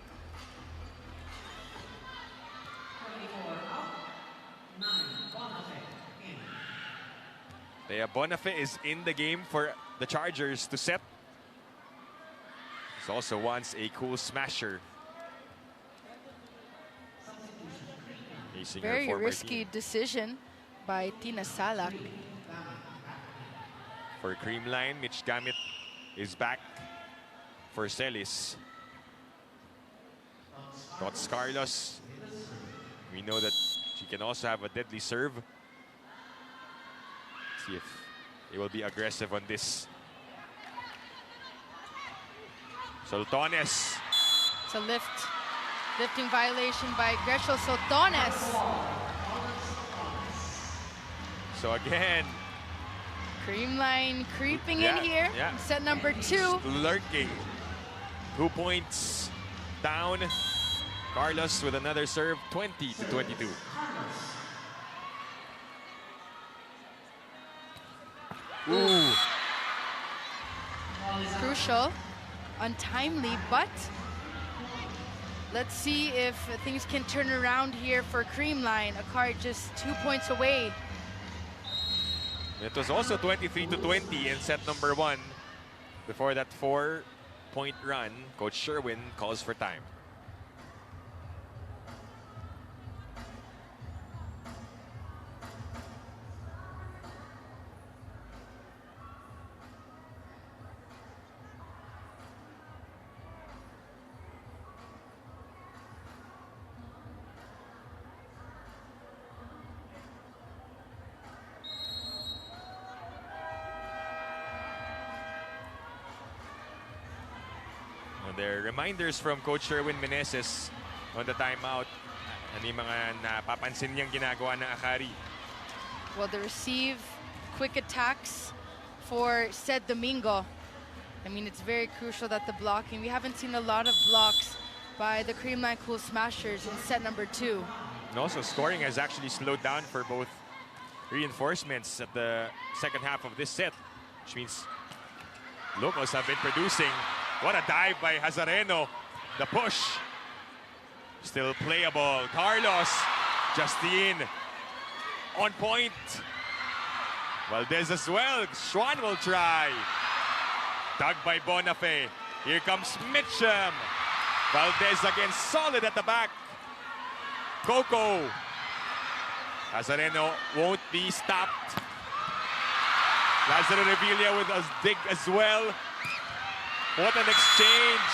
Bea Bonifay is in the game for the Chargers to set. He's also once a cool smasher. Facing her Very former risky team. decision by Tina Salak. For Creamline, Mitch Gamit is back for Celis. Tots Carlos. We know that she can also have a deadly serve. Let's see if they will be aggressive on this. Sultones. It's a lift. Lifting violation by Grecho Sotones. So again, Creamline creeping Yeah, in here. yeah. Set number 2. just lurking. 2 points down. Carlos with another serve, 20-22. Ooh. Crucial, untimely, but let's see if things can turn around here for Creamline. Akari just 2 points away. It was also 23-20 in set number 1. Before that 4-point run, Coach Sherwin calls for time. There are reminders from Coach Sherwin Meneses on the timeout. Ano yung mga napapansin niyang ginagawa ng Akari? Well, the receive, quick attacks for Sed Domingo. I mean, it's very crucial that the blocking, we haven't seen a lot of blocks by the Creamline Cool Smashers in set number 2. And also, scoring has actually slowed down for both reinforcements at the second half of this set, which means locals have been producing. What a dive by Hazareno. The push. Still playable. Carlos. Justine. On point. Valdez as well. Schwan will try. Dug by Bonafé. Here comes Mitchum. Valdez again solid at the back. Coco. Hazareno won't be stopped. Lazaro Revilla with a dig as well. What an exchange.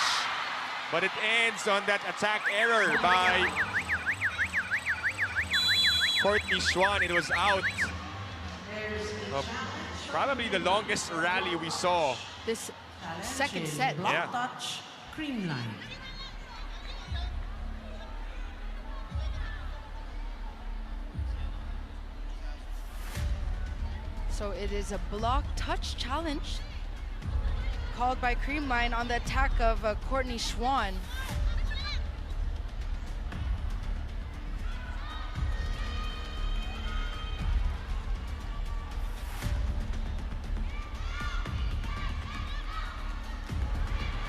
But it ends on that attack error by Courtney Schwan. It was out. Probably the longest rally we saw. This second set. Block Yeah. touch, Creamline. So it is a block touch challenge called by Creamline on the attack of Courtney Schwan.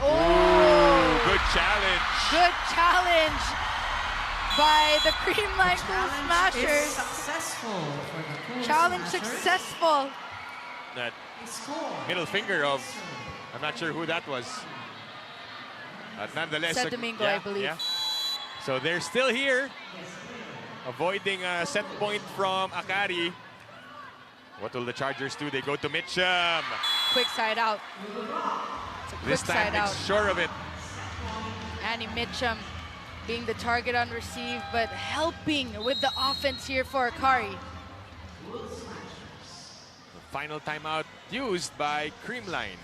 Ooh, good challenge. Good challenge by the Creamline Cool Challenge is Smashers. successful for the Cool Challenge Smashers. successful. That They score. middle finger of, I'm not sure who that was. Nonetheless, Sed Domingo, I believe. So they're still here, avoiding a set point from Akari. What will the Chargers do? They go to Mitchum. Quick side out. It's a quick This time side out. it's sure of it. Annie Mitchum being the target on receive, but helping with the offense here for Akari. The final timeout used by Creamline.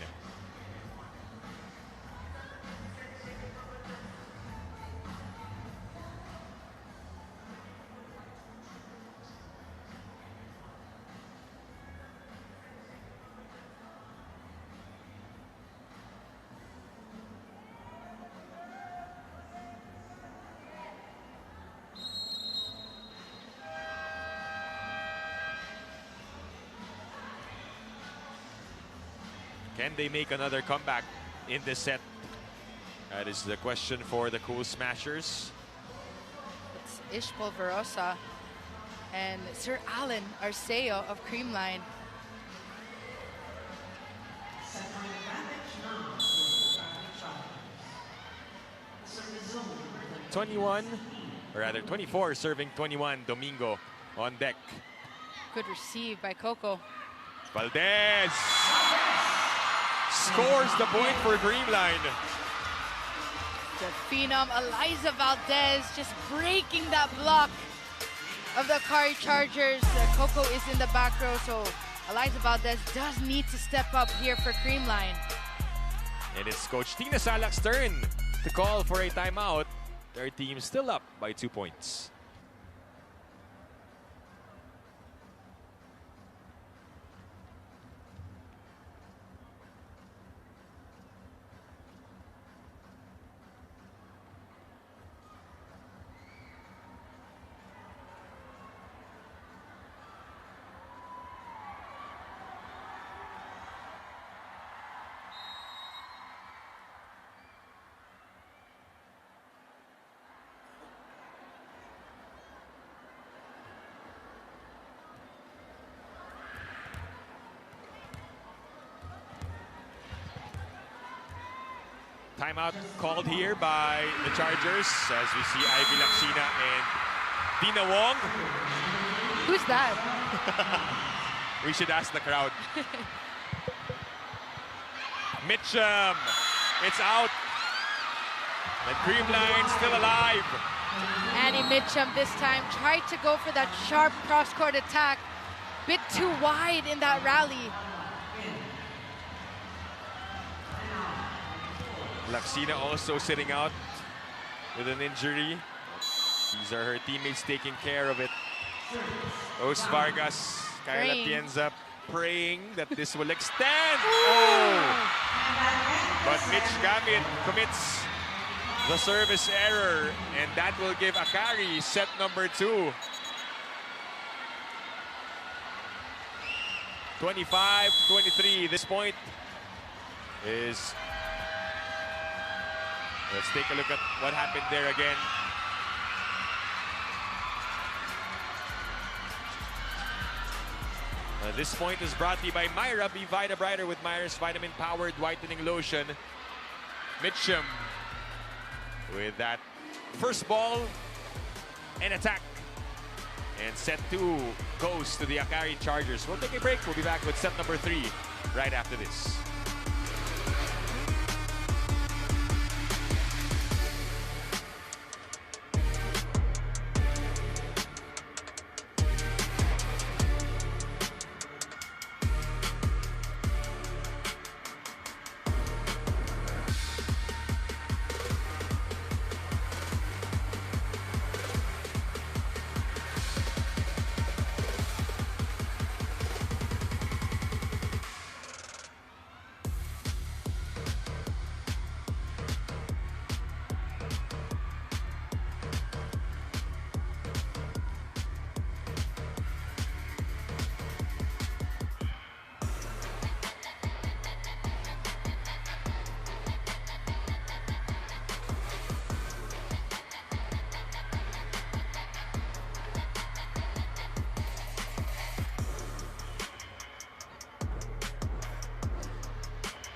Can they make another comeback in this set? That is the question for the Cool Smashers. It's Ish Polverosa and Sir Alan Arceo of Creamline. 21, or rather 24, serving 21, Domingo on deck. Good receive by Coco. Valdez scores the point for Creamline. The phenom Eliza Valdez just breaking that block of the Akari Chargers. Coco is in the back row, so Eliza Valdez does need to step up here for Creamline. And it's Coach Tina Salak's turn to call for a timeout. Their team still up by 2 points. Timeout called here by the Chargers as we see Ivy Laksina and Dina Wong. Who's that? We should ask the crowd. Mitchum, it's out. And Creamline still alive. Annie Mitchum this time tried to go for that sharp cross-court attack. Bit too wide in that rally. Laksina also sitting out with an injury. These are her teammates taking care of it. Os Vargas, Kyle Atienza praying that this will extend. Oh! But Mitch Gamit commits the service error, and that will give Akari set number 2. 25-23. This point is... Let's take a look at what happened there again. This point is brought to you by Myra. Be Vita Brighter with Myra's vitamin-powered whitening lotion. Mitchum with that first ball and attack. And set 2 goes to the Akari Chargers. We'll take a break. We'll be back with set number 3 right after this.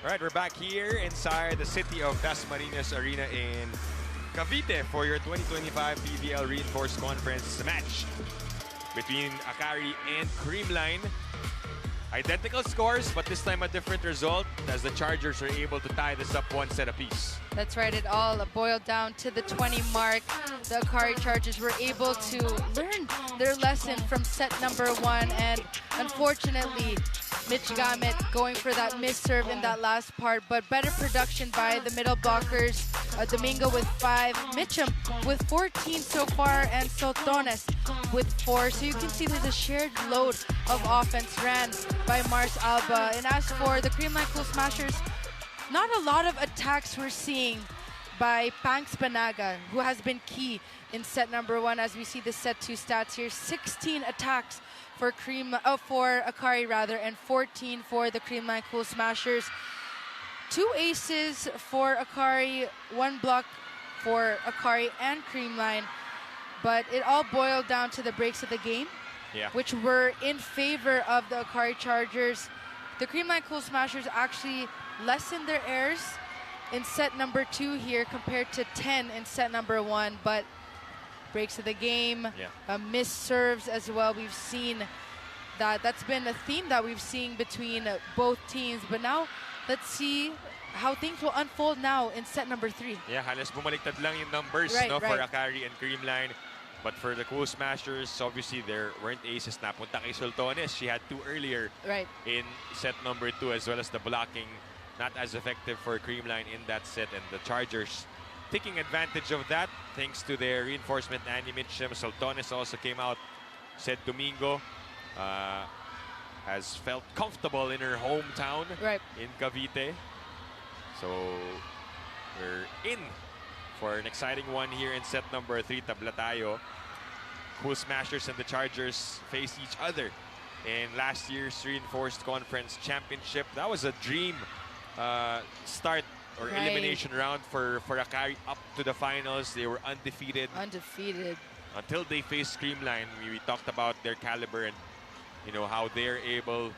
All right, we're back here inside the city of Dasmariñas Arena in Cavite for your 2025 PVL Reinforced Conference match between Akari and Creamline. Identical scores, but this time a different result as the Chargers are able to tie this up 1 set apiece. That's right, it all boiled down to the 20 mark. The Akari Chargers were able to learn their lesson from set number 1, and unfortunately, Mitch Gamit going for that missed serve in that last part, but better production by the middle blockers. Domingo with 5, Mitchum with 14 so far, and Sotones with 4. So you can see there's a shared load of offense ran by Mars Alba. And as for the Creamline Cool Smashers, not a lot of attacks we're seeing by Pangs Banaga, who has been key in set number 1. As we see the set 2 stats here, 16 attacks for Akari rather, and 14 for the Creamline Cool Smashers. 2 aces for Akari, 1 block for Akari and Creamline, but it all boiled down to the breaks of the game, which were in favor of the Akari Chargers. The Creamline Cool Smashers actually lessened their errors in set number 2 here compared to 10 in set number 1, but breaks of the game, missed serves as well. We've seen that's been a theme that we've seen between both teams, but now let's see how things will unfold now in set number 3. Yeah, halos bumaliktad lang yung numbers for Akari and Creamline. But for the Cool Smashers, obviously there weren't aces na. Punta kay Sultones, she had 2 earlier in set number 2, as well as the blocking not as effective for Creamline in that set. And the Chargers taking advantage of that thanks to their reinforcement. Annie Mitchum, Soltones also came out, said Domingo has felt comfortable in her hometown in Cavite. So we're in for an exciting one here in set number 3. Tabla tayo. Cool Smashers and the Chargers face each other in last year's Reinforced Conference Championship. That was a dream start or elimination round for Akari up to the finals. They were undefeated. Until they faced Creamline. We talked about their caliber and how they're able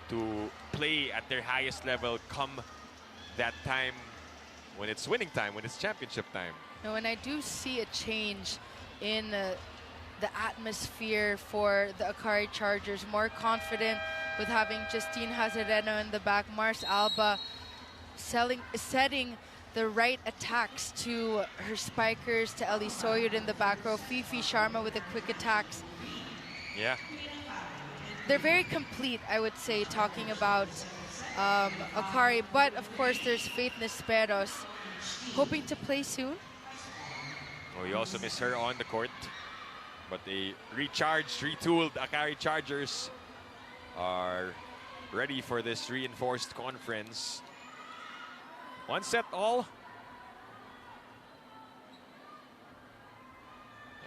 to play at their highest level come that time when it's winning time, when it's championship time. No, and I do see a change in the atmosphere for the Akari Chargers. More confident with having Justine Hazareno in the back, Mars Alba setting the right attacks to her spikers, to Ellie Soyud in the back row, Fifi Sharma with the quick attacks. Yeah. They're very complete, I would say, talking about Akari. But, of course, there's Faith Nesperos, hoping to play soon. Oh, we also miss her on the court. But the recharged, retooled Akari Chargers are ready for this Reinforced Conference. 1 set all.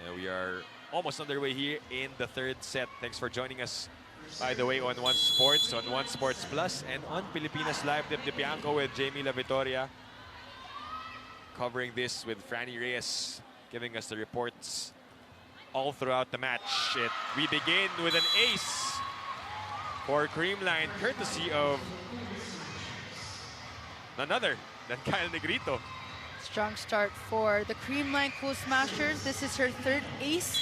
And we are almost underway here in the 3rd set. Thanks for joining us, by the way, on One Sports, on One Sports Plus, and on Pilipinas Live. Dip Dipianco with Jamie La Vittoria. Covering this with Franny Reyes, giving us the reports all throughout the match. We begin with an ace for Creamline, courtesy of none other than Kyle Negrito. Strong start for the Creamline Cool Smashers. This is her 3rd ace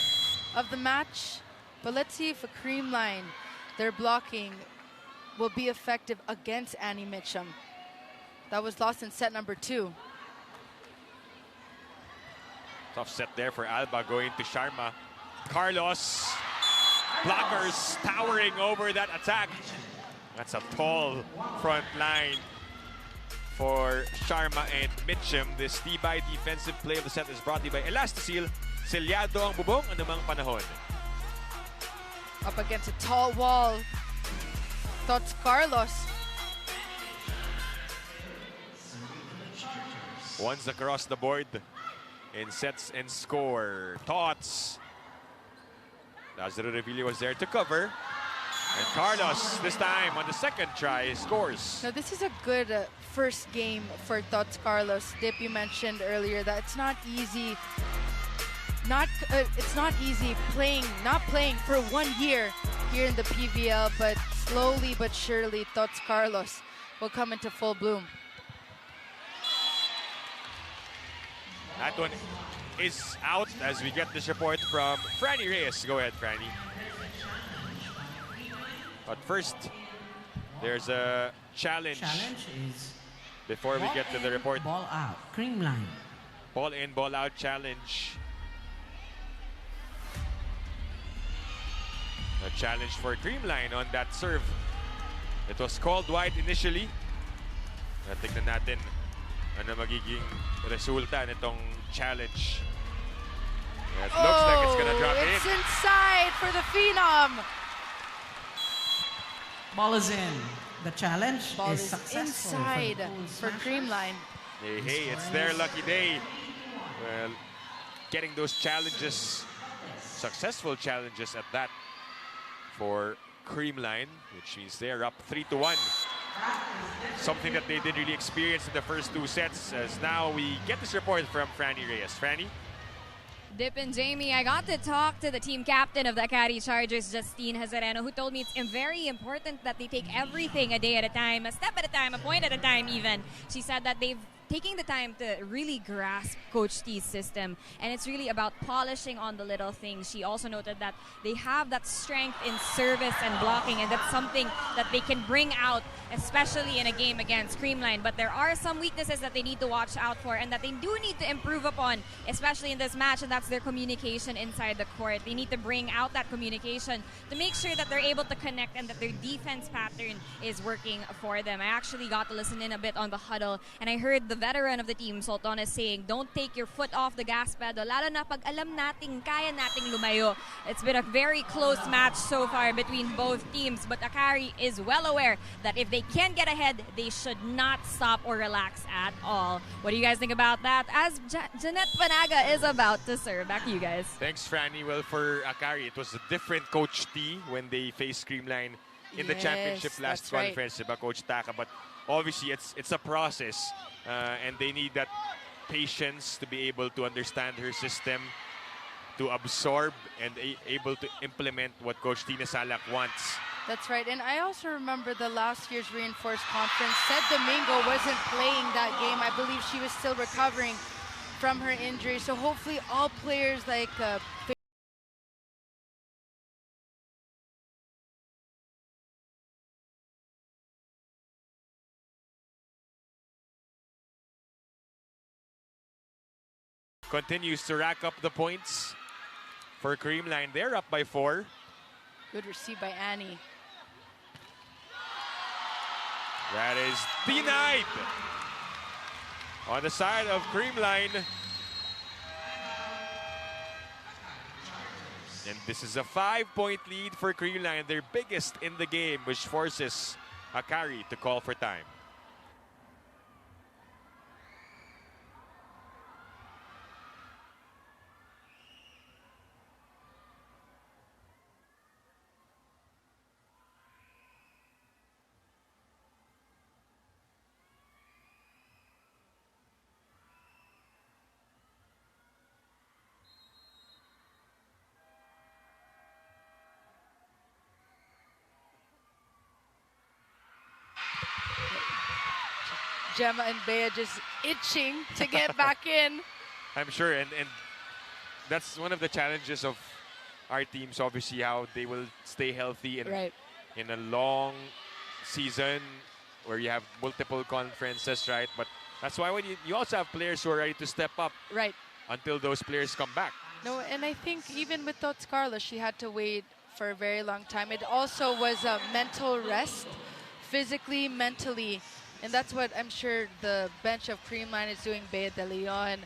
of the match. But let's see if a Creamline, their blocking, will be effective against Annie Mitchum. That was lost in set number 2. Tough set there for Alba, going to Sharma. Carlos, blockers towering over that attack. That's a tall front line for Sharma and Mitchum. This Tibay defensive play of the set is brought to you by Elastoseal. Selyado ang bubong anumang panahon. Up against a tall wall. That's Carlos. Ones across the board in sets and score. Tots. Lazaro Revilla was there to cover. And Carlos, this time on the 2nd try, scores. Now this is a good first game for Tots Carlos. Dip, you mentioned earlier that it's not easy. It's not easy not playing for 1 year here in the PVL, but slowly but surely Tots Carlos will come into full bloom. That one is out as we get this report from Franny Reyes. Go ahead, Franny. But first, there's a challenge. Challenge is before we get to the report. Ball out. Creamline. Ball in, ball out challenge. A challenge for Creamline on that serve. It was called wide initially. Tignan natin ano magiging resulta nitong challenge. It looks like it's gonna drop in. It's inside for the Phenom. Ball is in. The challenge Ball is is successful inside for for Creamline. Hey, it's their lucky day. Well, getting those challenges, successful challenges at that, for Creamline, which means they're up 3-1. Something that they didn't really experience in the first 2 sets, as now we get this report from Franny Reyes. Franny? Dip and Jamie, I got to talk to the team captain of the Akari Chargers, Justine Hazareno, who told me it's very important that they take everything a day at a time, a step at a time, a point at a time even. She said that they've taking the time to really grasp Coach T's system, and it's really about polishing on the little things. She also noted that they have that strength in service and blocking, and that's something that they can bring out, especially in a game against Creamline. But there are some weaknesses that they need to watch out for and that they do need to improve upon, especially in this match, and that's their communication inside the court. They need to bring out that communication to make sure that they're able to connect and that their defense pattern is working for them. I actually got to listen in a bit on the huddle, and I heard the veteran of the team, Sultan, is saying, don't take your foot off the gas pedal, lalo na pag alam nating kaya nating lumayo. It's been a very close match so far between both teams, but Akari is well aware that if they can get ahead, they should not stop or relax at all. What do you guys think about that? As Jeanette Panaga is about to serve. Back to you guys. Thanks, Franny. Well, for Akari, it was a different Coach T when they faced Creamline in the championship last conference, by Coach Taka. But obviously, it's a process, and they need that patience to be able to understand her system, to absorb and able to implement what Coach Tina Salak wants. That's right. And I also remember the last year's Reinforced Conference. Said Domingo wasn't playing that game. I believe she was still recovering from her injury. So hopefully all players like continues to rack up the points for Creamline. They're up by 4. good receive by Annie. That is denied on the side of Creamline. And this is a 5-point lead for Creamline, their biggest in the game, which forces Akari to call for time. Gemma and Bea just itching to get back in. I'm sure, and that's one of the challenges of our teams, obviously, how they will stay healthy in a long season where you have multiple conferences, right? But that's why when you also have players who are ready to step up until those players come back. No, and I think even with Tots Carla, she had to wait for a very long time. It also was a mental rest, physically, mentally. And that's what I'm sure the bench of Creamline is doing. Bea De Leon,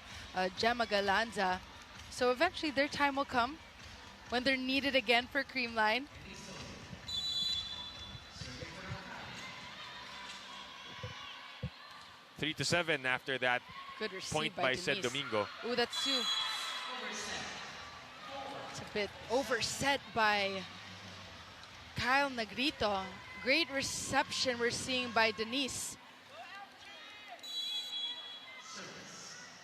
Gemma Galanza. So eventually their time will come when they're needed again for Creamline. Three to 7 after that Good receive point by Said Denise. Domingo. Ooh, that's 2. It's a bit overset by Kyle Negrito. Great reception we're seeing by Denise.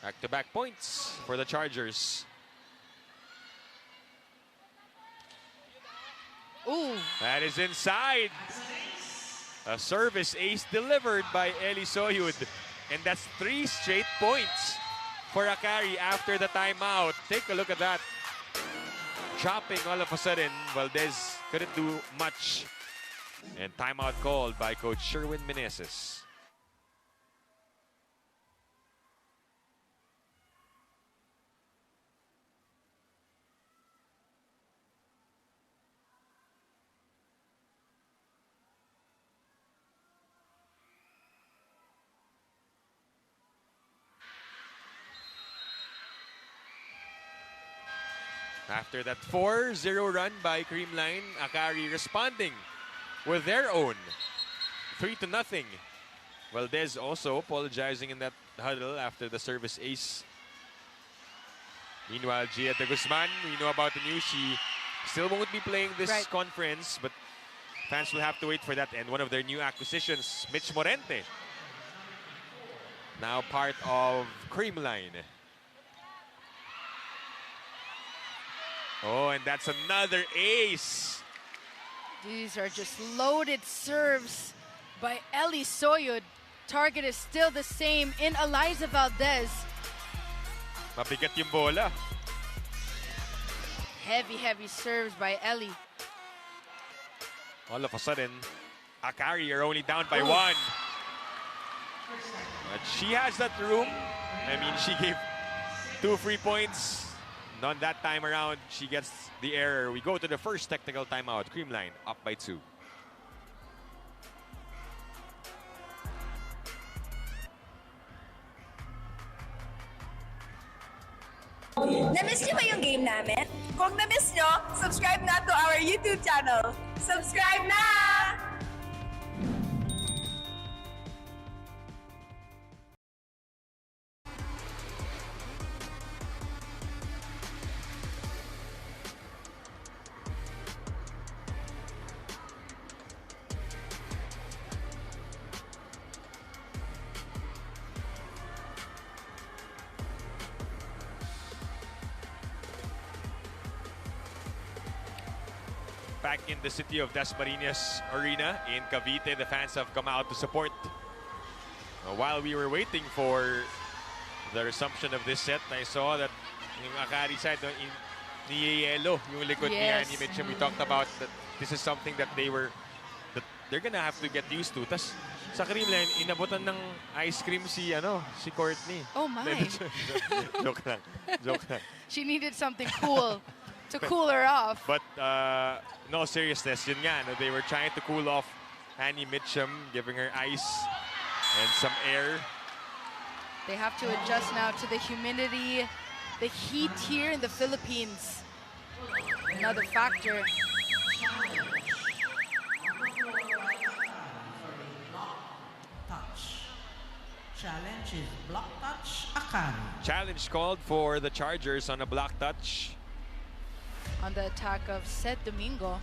Back-to-back points for the Chargers. Ooh. That is inside. A service ace delivered by Eli Soyud. And that's 3 straight points for Akari after the timeout. Take a look at that. Dropping all of a sudden. Valdez couldn't do much. And timeout called by Coach Sherwin Meneses. After that 4-0 run by Creamline, Akari responding with their own 3-0. Valdez also apologizing in that huddle after the service ace. Meanwhile, Gia de Guzman, we know about the news. She still won't be playing this conference, but fans will have to wait for that. And one of their new acquisitions, Mitch Morente, now part of Creamline. Oh, and that's another ace. These are just loaded serves by Eli Soyud. Target is still the same in Eliza Valdez. Mabigat yung bola. Heavy, heavy serves by Eli. All of a sudden, Akari are only down by 1. But she has that room. I mean, she gave 2 free points. Not that time around, she gets the error. We go to the first technical timeout. Creamline up by 2. Na-miss niyo ba yung game namin? Kung na-miss niyo, subscribe na to our YouTube channel. Subscribe na! Back in the city of Dasmariñas Arena in Cavite, the fans have come out to support. While we were waiting for the resumption of this set, I saw that yung Akari side, niyeyelo yung likod ni Annie Mitchum. We talked about that this is something that they're gonna have to get used to. Tas sa Creamline, inabutan ng ice cream si Courtney. Oh my. Joke lang. Joke lang. She needed something cool to cool her off. But no seriousness, yun nga, they were trying to cool off Annie Mitchum, giving her ice and some air. They have to adjust now to the humidity, the heat here in the Philippines. Another factor. Touch. Challenge is block touch, Akari. Challenge called for the Chargers on a block touch. On the attack of Seth Domingo.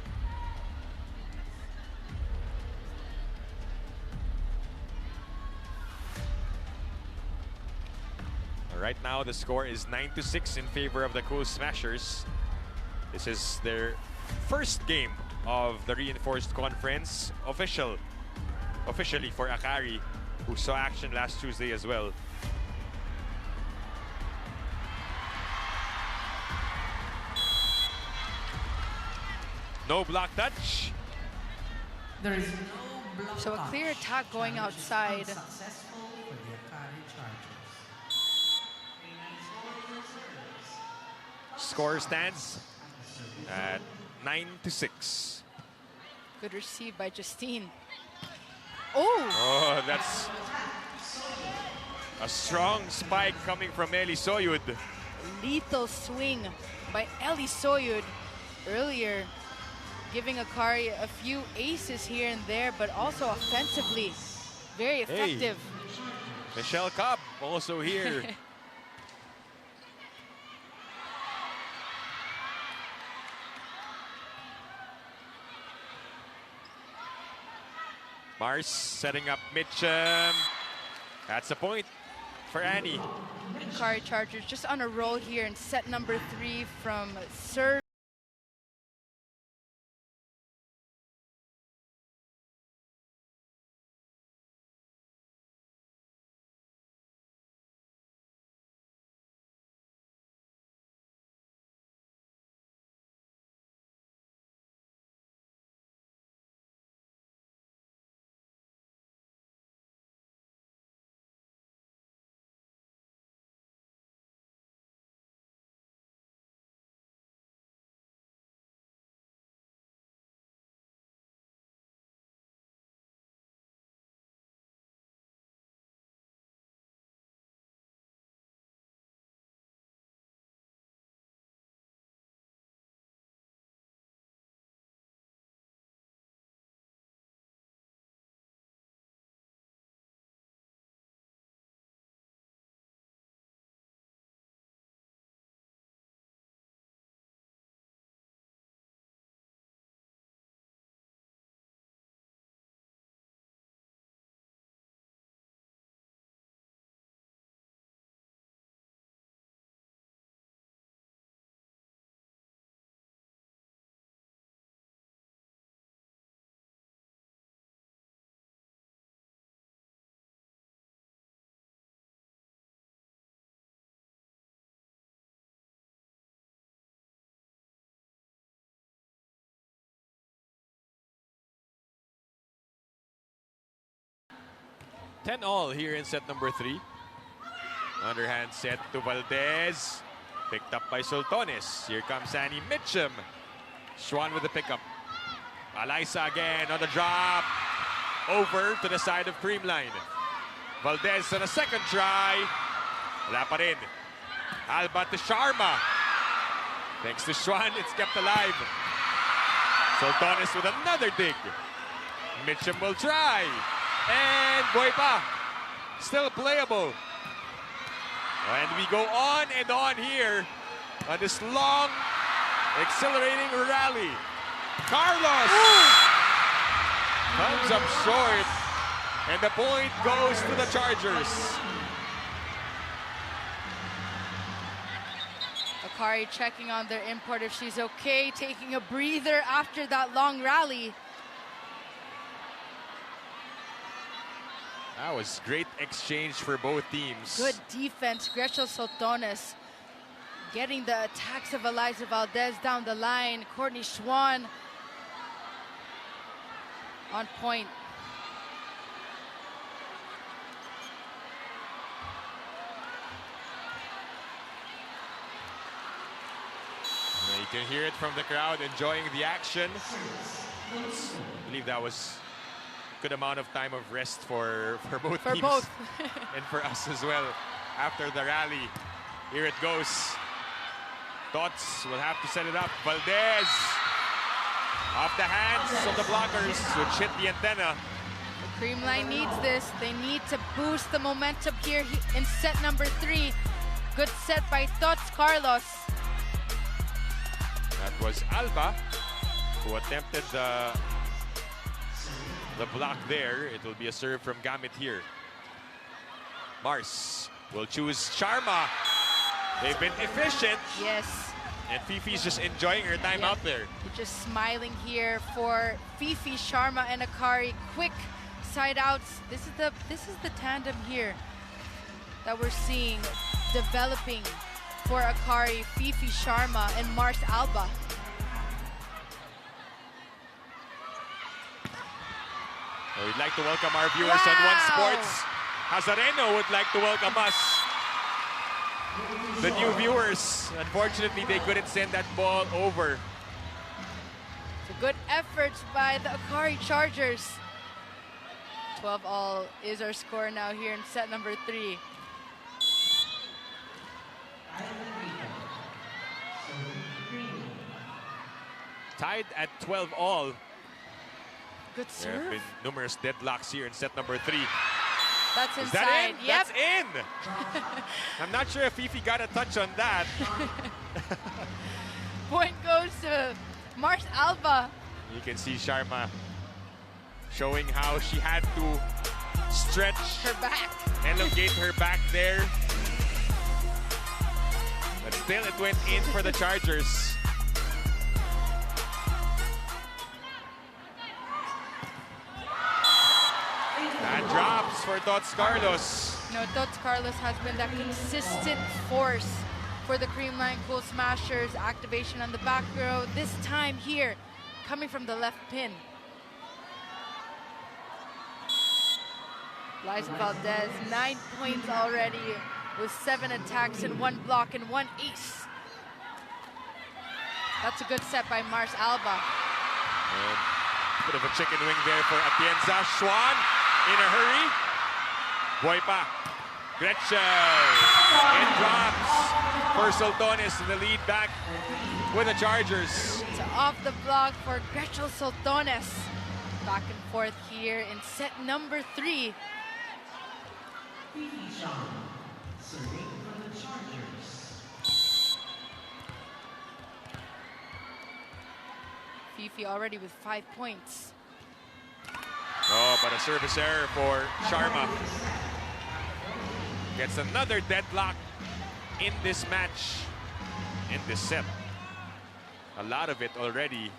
Right now, the score is 9-6 in favor of the Cool Smashers. This is their first game of the reinforced conference, officially for Akari, who saw action last Tuesday as well. No block touch. There is no block So a touch. clear attack going Challenge is outside. unsuccessful for the Akari Chargers. Score stands at 9-6. Good receive by Justine. Oh! Oh, that's a strong spike coming from Eli Soyud. Lethal swing by Ellie Soyud earlier, giving Akari a few aces here and there, but also offensively very effective. Michelle Cobb also here. Mars setting up Mitchum. That's a point for Annie. Akari Chargers just on a roll here in set number 3 from serve. Ten all here in set number 3. Underhand set to Valdez. Picked up by Sultones. Here comes Annie Mitchum. Schwan with the pickup. Alyssa again on the drop. Over to the side of Creamline. Valdez on a second try. Wala pa rin. Alba to Sharma. Thanks to Schwan, it's kept alive. Sultanes with another dig. Mitchum will try. And Boypa, still playable. And we go on and on here on this long, accelerating rally. Carlos comes up short, and the point goes to the Chargers. Akari checking on their import if she's okay, taking a breather after that long rally. That was great exchange for both teams. Good defense, Gretchen Sultanes getting the attacks of Eliza Valdez down the line. Courtney Schwan on point. You can hear it from the crowd enjoying the action. I believe that was a good amount of time of rest for both teams. And for us as well after the rally. Here it goes. Tots will have to set it up. Valdez off the hands of the blockers, which hit the antenna. The Creamline needs this. They need to boost the momentum here in set number 3. Good set by Tots Carlos. That was Alba who attempted the block there. It will be a serve from Gamit here. Mars will choose Sharma. They've been efficient. Yes. And Fifi's just enjoying her time out there. Just smiling here for Fifi, Sharma, and Akari. Quick side outs. This is the tandem here that we're seeing developing for Akari, Fifi, Sharma, and Mars Alba. We'd like to welcome our viewers on One Sports. Hazareno would like to welcome us. The new viewers, unfortunately, they couldn't send that ball over. It's a good effort by the Akari Chargers. 12-all is our score now here in set number 3. Tied at 12-all. Good There have serve. been numerous deadlocks here in set number 3. That's inside. Is that in? Yep. That's in! I'm not sure if Fifi got a touch on that. Point goes to Mars Alba. You can see Sharma showing how she had to stretch her back, elongate her back there. But still, it went in for the Chargers. That drops for Tots Carlos. No, Tots Carlos has been that consistent force for the Creamline Cool Smashers. Activation on the back row. This time here, coming from the left pin. Liza Valdez, 9 points already with 7 attacks and 1 block and 1 ace. That's a good set by Mars Alba. And bit of a chicken wing there for Atienza. Schwan in a hurry. Boypa. Gretchen. It drops for Sultanes in the lead back with the Chargers. It's off the block for Gretchen Sultanes. Back and forth here in set number 3. Fifi already with 5 points. Oh, but a service error for Sharma. Gets another deadlock in this match, in this set. A lot of it already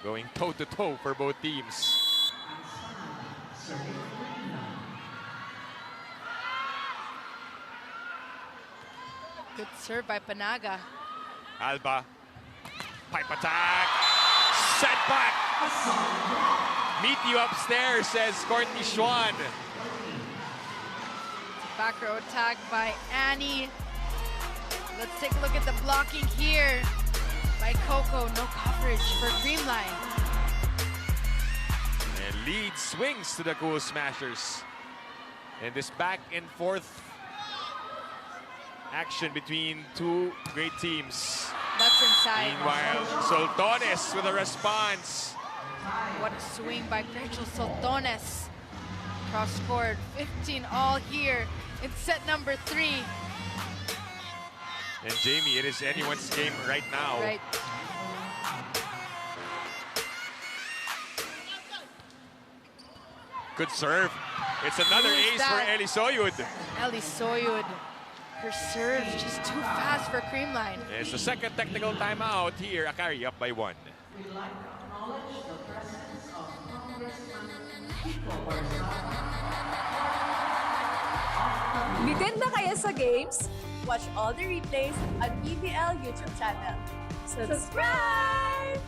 going toe-to-toe for both teams. Good serve by Panaga. Alba. Pipe attack. Setback. Meet you upstairs, says Courtney Schwan. Back row attack by Annie. Let's take a look at the blocking here by Coco. No coverage for Creamline. And lead swings to the Cool Smashers. And this back and forth action between two great teams. That's inside. Meanwhile, Soltones with a response. What a swing by Rachel Soltones. Cross scored 15 all here in set number 3. And Jamie, it is anyone's game right now. Right. Good serve. It's another Who's ace that? for Eli Soyud. Ellie Soyud. Her serve's just too fast for Creamline. It's the second technical timeout here. Akari up by 1. Bitin na kayo sa games? Watch all the replays on PVL YouTube channel. Subscribe!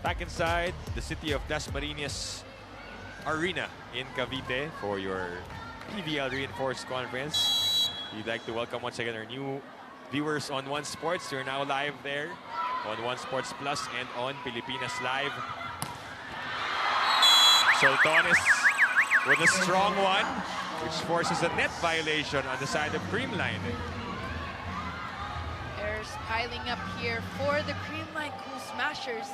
Back inside the city of Dasmariñas Arena in Cavite for your PVL Reinforced Conference. We'd like to welcome once again our new viewers on One Sports. You're now live there on One Sports Plus and on Pilipinas Live. Soltones with a strong one, which forces a net violation on the side of Creamline. Errors piling up here for the Creamline Cool Smashers.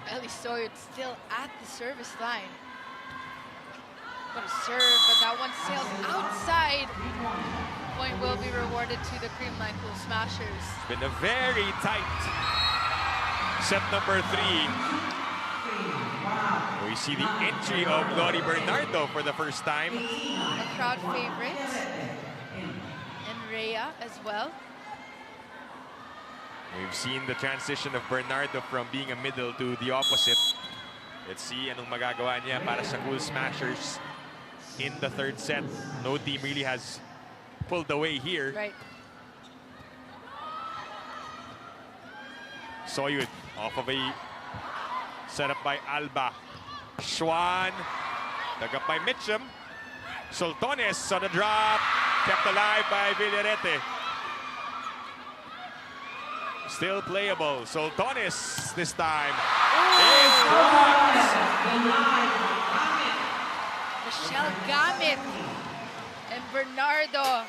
Ellie Soyud still at the service line. Gonna serve, but that one sails outside. Point will be rewarded to the Creamline Cool Smashers. It's been a very tight set number 3. We see the entry of Lori Bernardo for the first time. A crowd favorite. And Rhea as well. We've seen the transition of Bernardo from being a middle to the opposite. Let's see anong magagawa niya para sa Cool Smashers in the third set. No team really has pulled away here. Right. Soyud off of a setup by Alba. Schwan, dug up by Mitchum. Soltones on the drop, kept alive by Villarete. Still playable. Soltones this time. Is blocked. Michelle Gamit and Bernardo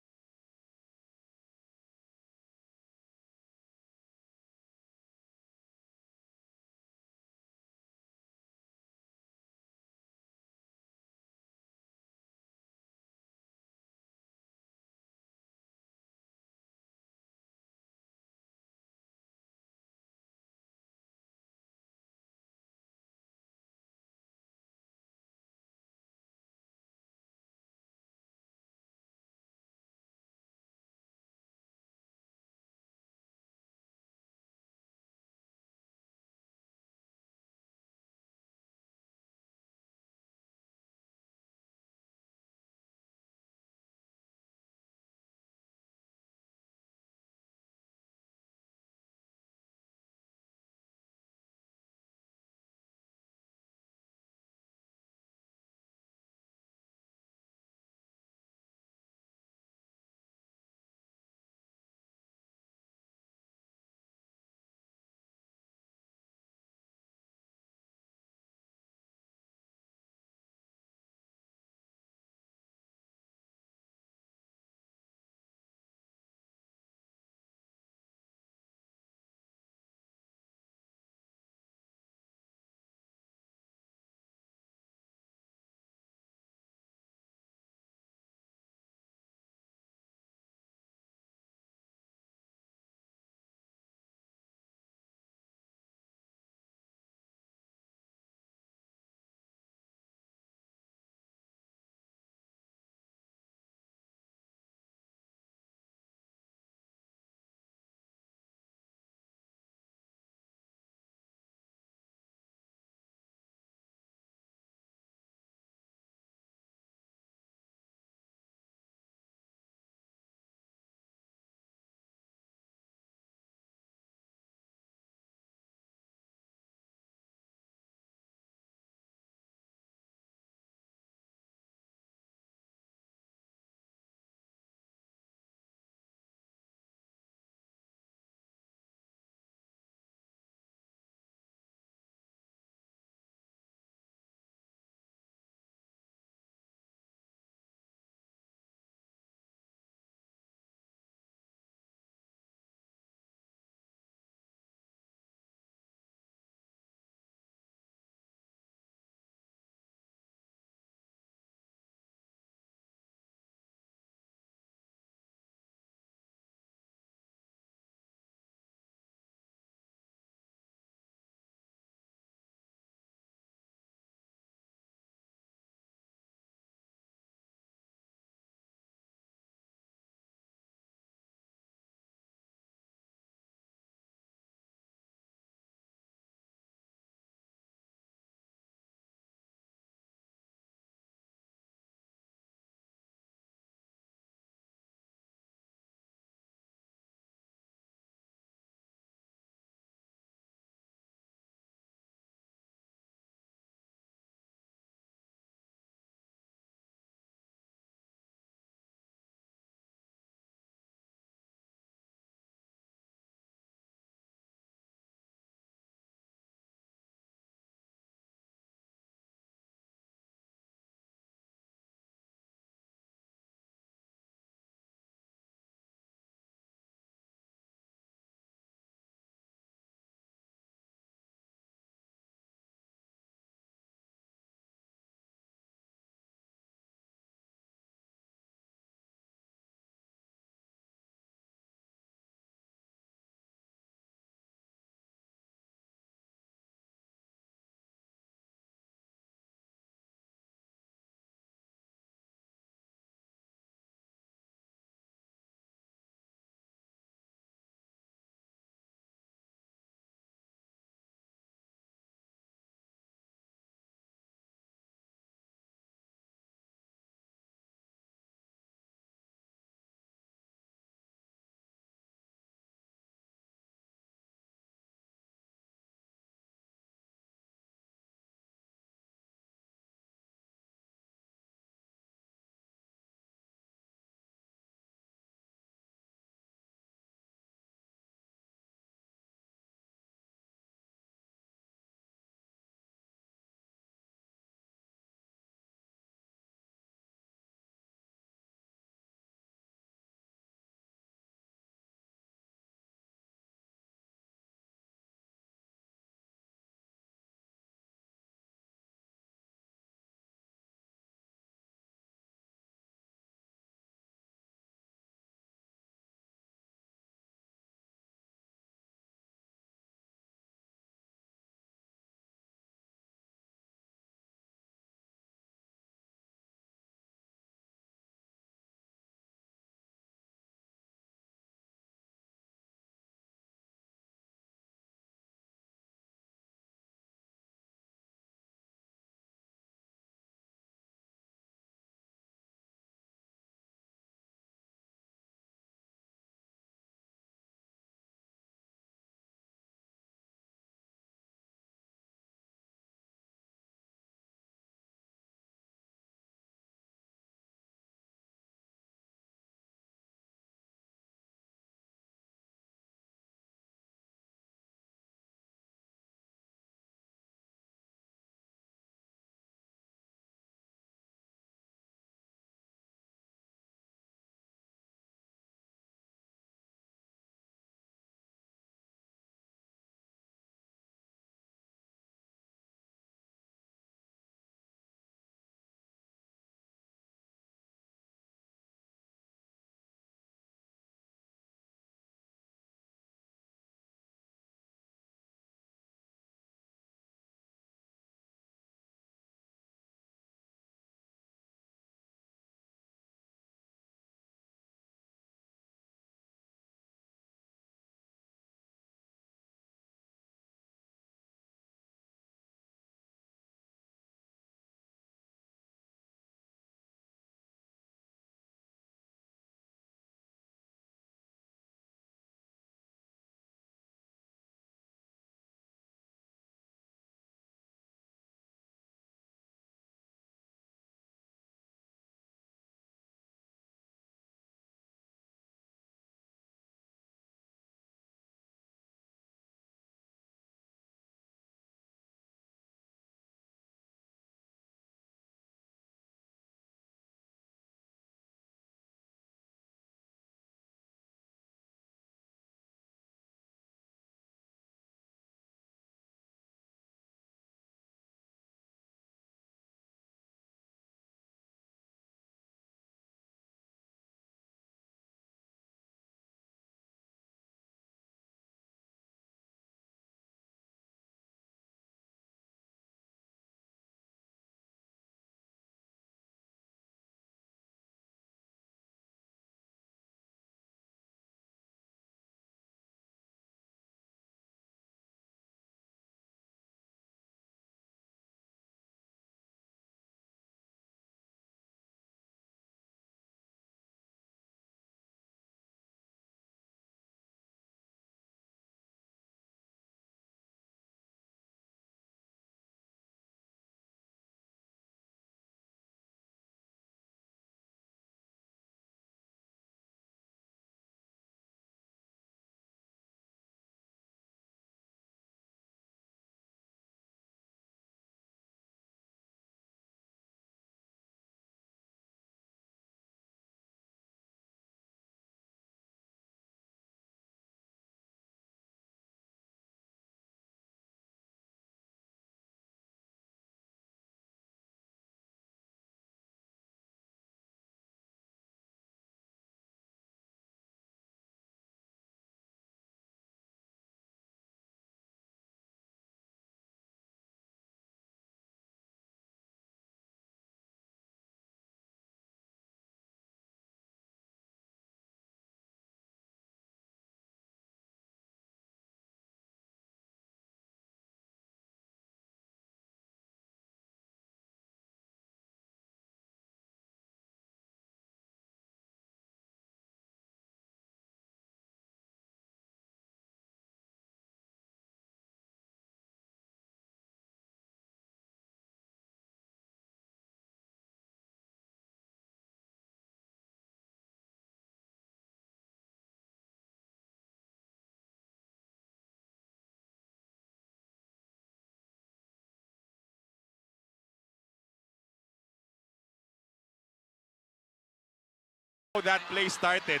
that play started.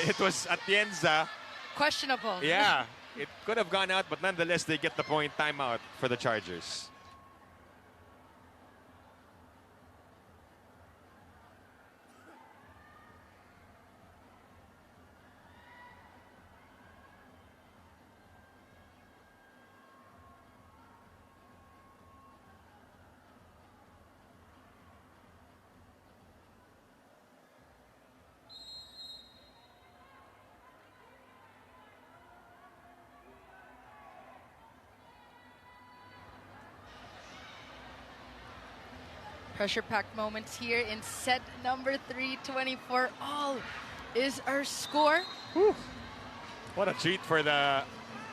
It was Atienza. Questionable. Yeah, it could have gone out, but nonetheless, they get the point. Timeout for the Chargers. Pressure-packed moments here in set number 3, 24 all is our score. Whew. What a treat for the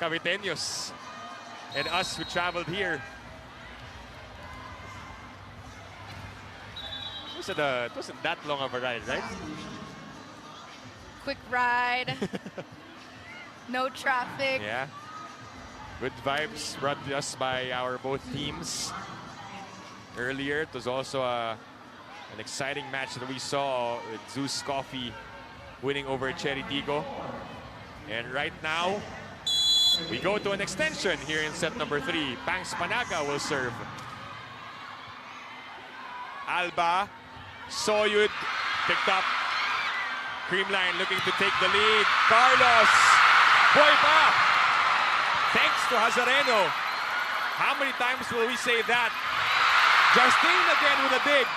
Caviteños and us who traveled here. It wasn't that long of a ride, right? Quick ride. No traffic. Yeah. Good vibes brought to us by our both teams. Earlier, it was also an exciting match that we saw with Zeus Coffee winning over Cherry Tigo. And right now, we go to an extension here in set number 3. Pangs Panaga will serve. Alba, Soyud picked up. Creamline looking to take the lead. Carlos, boy pa! Thanks to Hazareno. How many times will we say that? Justine again with a dig.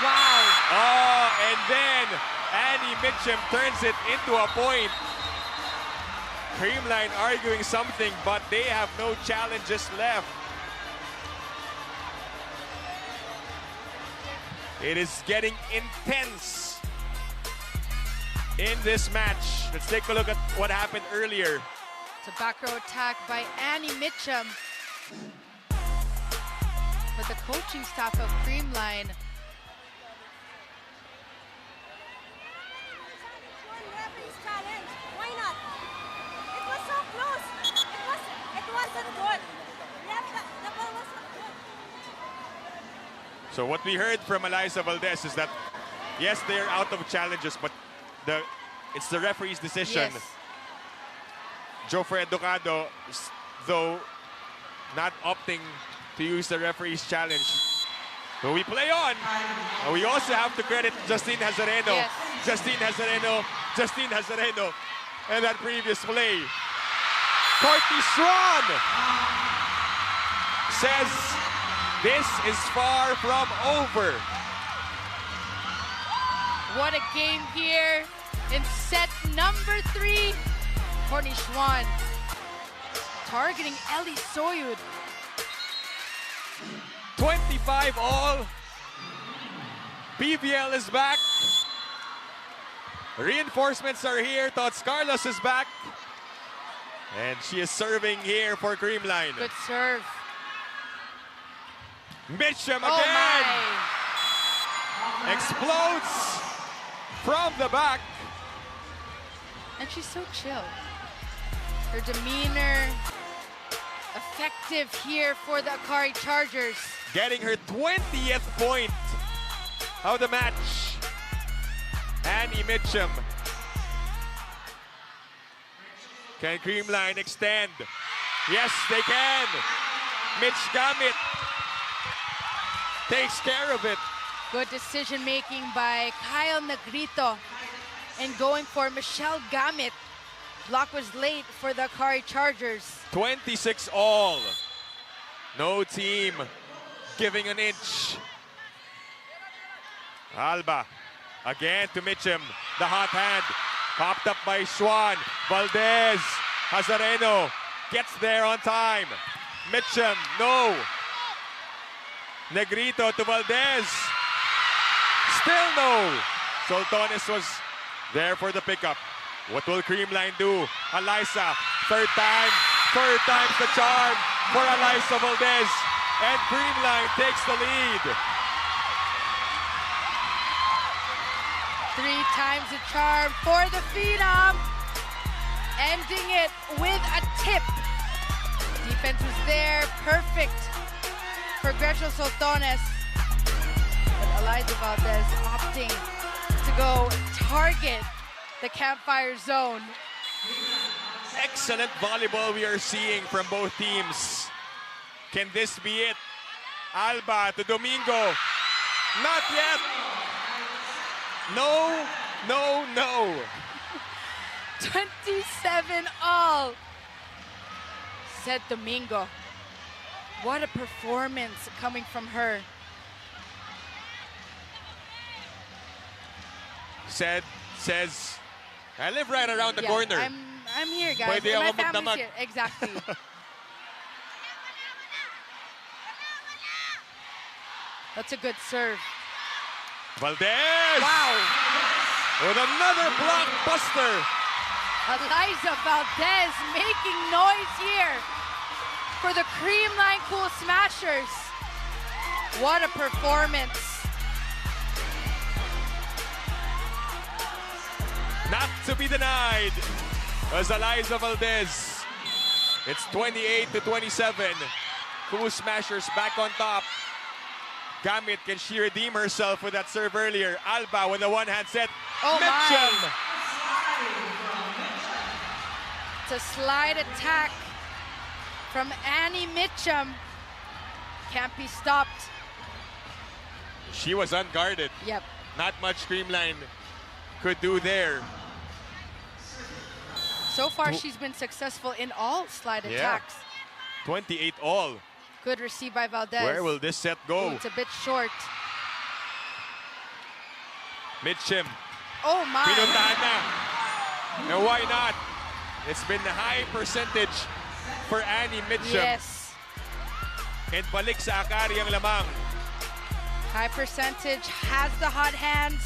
Wow. Oh, and then Annie Mitchum turns it into a point. Creamline arguing something, but they have no challenges left. It is getting intense in this match. Let's take a look at what happened earlier. It's a back row attack by Annie Mitchum. But the coaching staff of Creamline Why not? It was so close. It wasn't good. The ball wasn't good. So what we heard from Eliza Valdez is that, yes, they're out of challenges, but it's the referee's decision. Yes. Joffrey Educado, though not opting to use the referee's challenge. So we play on. And we also have to credit Justine Hazareno. Yes. Justine Hazareno. And that previous play. Courtney Schwan says this is far from over. What a game here in set number 3. Courtney Schwan targeting Ellie Soyud. 25 all. PVL is back. Reinforcements are here. Tots Carlos is back. And she is serving here for Creamline. Good serve. Mitchum again. Oh my. Explodes from the back. And she's so chill. Her demeanor, effective here for the Akari Chargers. Getting her 20th point of the match. Annie Mitchum. Can Creamline extend? Yes, they can. Mitch Gamit takes care of it. Good decision making by Kyle Negrito and going for Michelle Gamit. Block was late for the Akari Chargers. 26 all. No team giving an inch. Alba again to Mitchum. The hot hand popped up by Schwan. Valdez. Hazareno gets there on time. Mitchum, no. Negrito to Valdez. Still no. Soltones was there for the pickup. What will Creamline do? Eliza, third time's the charm for Eliza Valdez. And Creamline takes the lead. 3 times the charm for the Phenom. Ending it with a tip. Defense was there, perfect for Gretchen Soltones. But Eliza Valdez opting to go target the campfire zone. Excellent volleyball we are seeing from both teams. Can this be it? Alba to Domingo. Not yet. No, no, no. 27 all, said Domingo. What a performance coming from her. Says, I live right around the Yeah, corner. I'm here, guys. Pwede My ako family's magdamag. here. Exactly. That's a good serve. Valdez! Wow. With another blockbuster. Eliza Valdez making noise here for the Creamline Cool Smashers. What a performance. Not to be denied was Eliza Valdez. It's 28-27. Cool Smashers back on top. Gamit, can she redeem herself with that serve earlier? Alba with a one-hand set. Oh Mitchum. my. It's a slide attack from Annie Mitchum. Can't be stopped. She was unguarded. Yep. Not much Creamline could do there. So far, she's been successful in all slide attacks. 28 all. Good receive by Valdez. Where will this set go? Ooh, it's a bit short. Mitchum. Oh my. Pinuntahan na. And why not? It's been a high percentage for Annie Mitchum. Yes. And balik sa Akari ang lamang. High percentage, has the hot hands.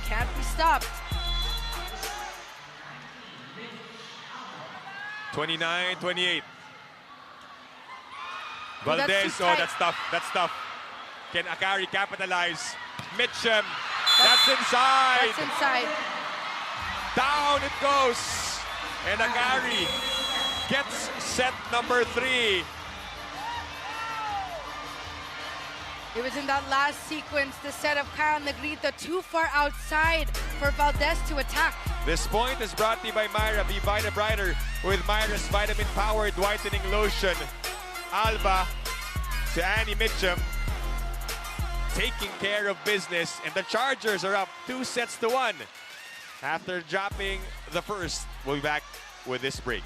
Can't be stopped. 29-28. Oh, that's Valdez, too oh, tight. that's tough. That's tough. Can Akari capitalize? Mitchum, that's inside. That's inside. Down it goes. And Akari gets set number 3. It was in that last sequence, the set of Kyle Negrito too far outside for Valdez to attack. This point is brought to you by Myra. Be Vita Brighter with Myra's vitamin-powered whitening lotion. Alba to Annie Mitchum, taking care of business, and the Chargers are up 2-1 after dropping the first. We'll be back with this break.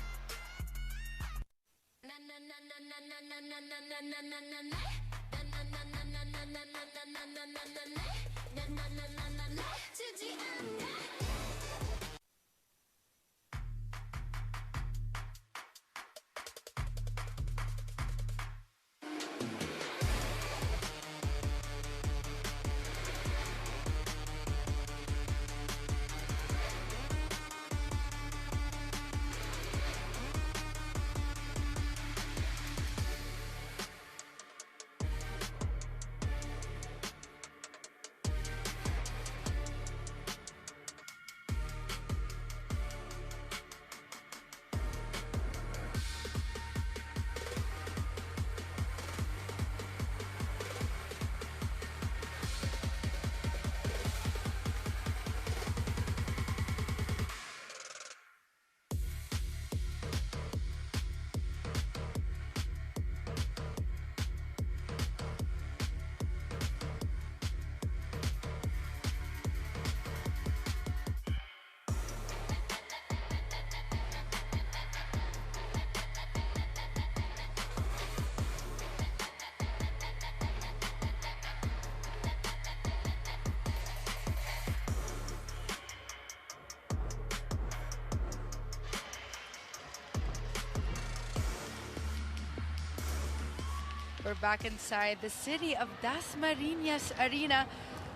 We're back inside the city of Dasmariñas Arena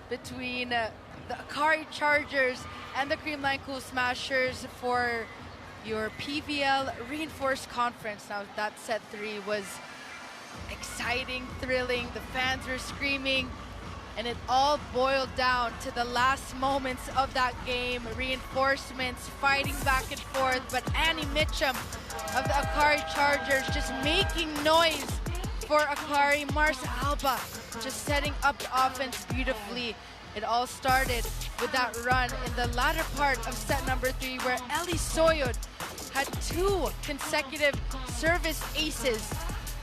between the Akari Chargers and the Creamline Cool Smashers for your PVL Reinforced Conference. Now that set 3 was exciting, thrilling, the fans were screaming, and it all boiled down to the last moments of that game. Reinforcements fighting back and forth, but Annie Mitchum of the Akari Chargers just making noise for Akari. Mars Alba just setting up the offense beautifully. It all started with that run in the latter part of set number 3 where Ellie Soyod had 2 consecutive service aces.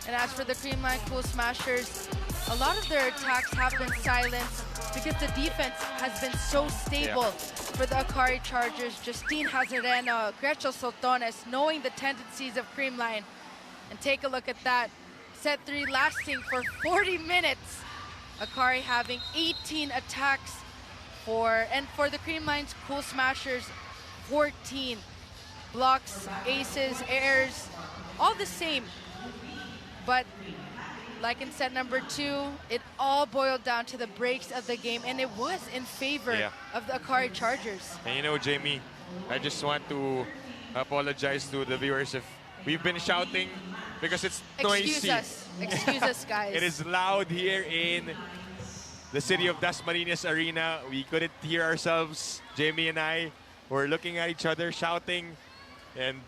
And as for the Creamline Cool Smashers, a lot of their attacks have been silenced because the defense has been so stable for the Akari Chargers. Justine Hazarena, Gretchen Soltones, knowing the tendencies of Creamline. And take a look at that. Set 3 lasting for 40 minutes. Akari having 18 attacks for the Creamline's Cool Smashers, 14 blocks, aces, airs, all the same. But like in set number 2, it all boiled down to the breaks of the game, and it was in favor of the Akari Chargers. And you know, Jamie, I just want to apologize to the viewers if we've been shouting because it's noisy. Excuse us, guys. It is loud here in the city of Dasmariñas Arena. We couldn't hear ourselves. Jamie and I were looking at each other, shouting, and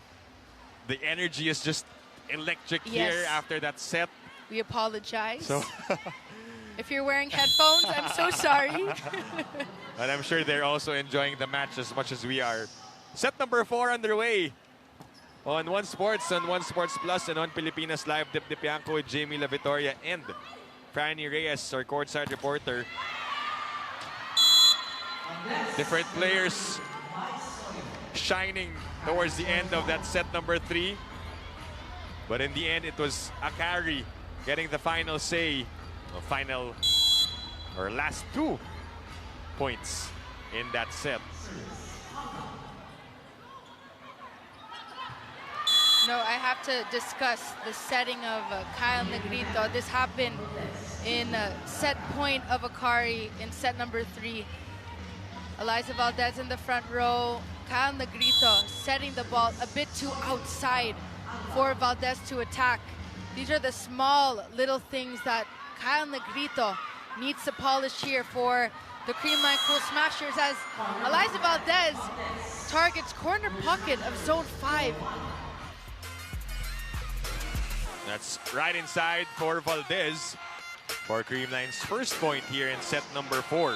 the energy is just electric here after that set. We apologize. So if you're wearing headphones, I'm so sorry. and I'm sure they're also enjoying the match as much as we are. Set number 4 underway on One Sports, on One Sports Plus, and on Pilipinas Live. Dip Dipianco with Jamie La Victoria and Franny Reyes, our courtside reporter. Different players shining towards the end of that set number 3. But in the end, it was Akari getting the final say, last 2 points in that set. No, I have to discuss the setting of Kyle Negrito. This happened in set point of Akari in set number 3. Eliza Valdez in the front row. Kyle Negrito setting the ball a bit too outside for Valdez to attack. These are the small little things that Kyle Negrito needs to polish here for the Creamline Cool Smashers as Eliza Valdez targets corner pocket of zone 5. That's right inside for Valdez for Creamline's first point here in set number 4.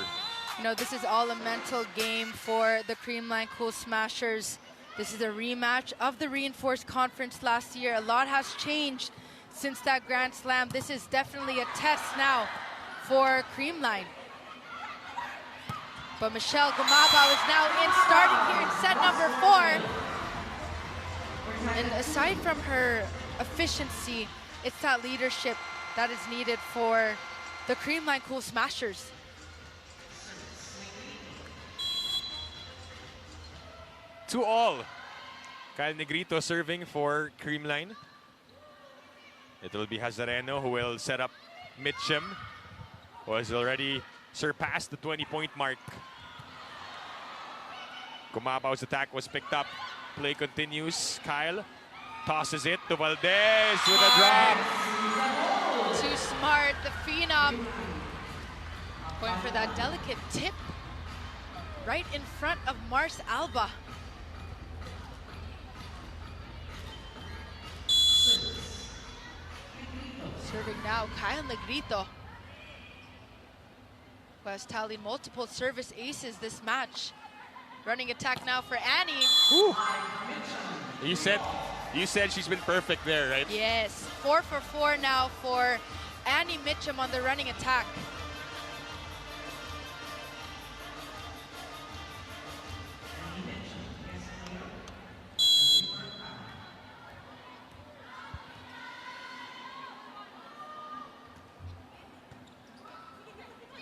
You know, this is all a mental game for the Creamline Cool Smashers. This is a rematch of the Reinforced Conference last year. A lot has changed since that Grand Slam. This is definitely a test now for Creamline. But Michelle Gumabao is now starting here in set number 4. And aside from her efficiency, it's that leadership that is needed for the Creamline Cool Smashers. To all. Kyle Negrito serving for Creamline. It will be Hazareno who will set up Mitchum, who has already surpassed the 20-point mark. Gumabao's attack was picked up. Play continues. Kyle tosses it to Valdez with a drop. Too smart, the Phenom. Going for that delicate tip right in front of Mars Alba. Serving now, Kyle Negrito, who has tallied multiple service aces this match. Running attack now for Annie. Ooh. You said she's been perfect there, right? Yes, 4 for 4 now for Annie Mitchum on the running attack.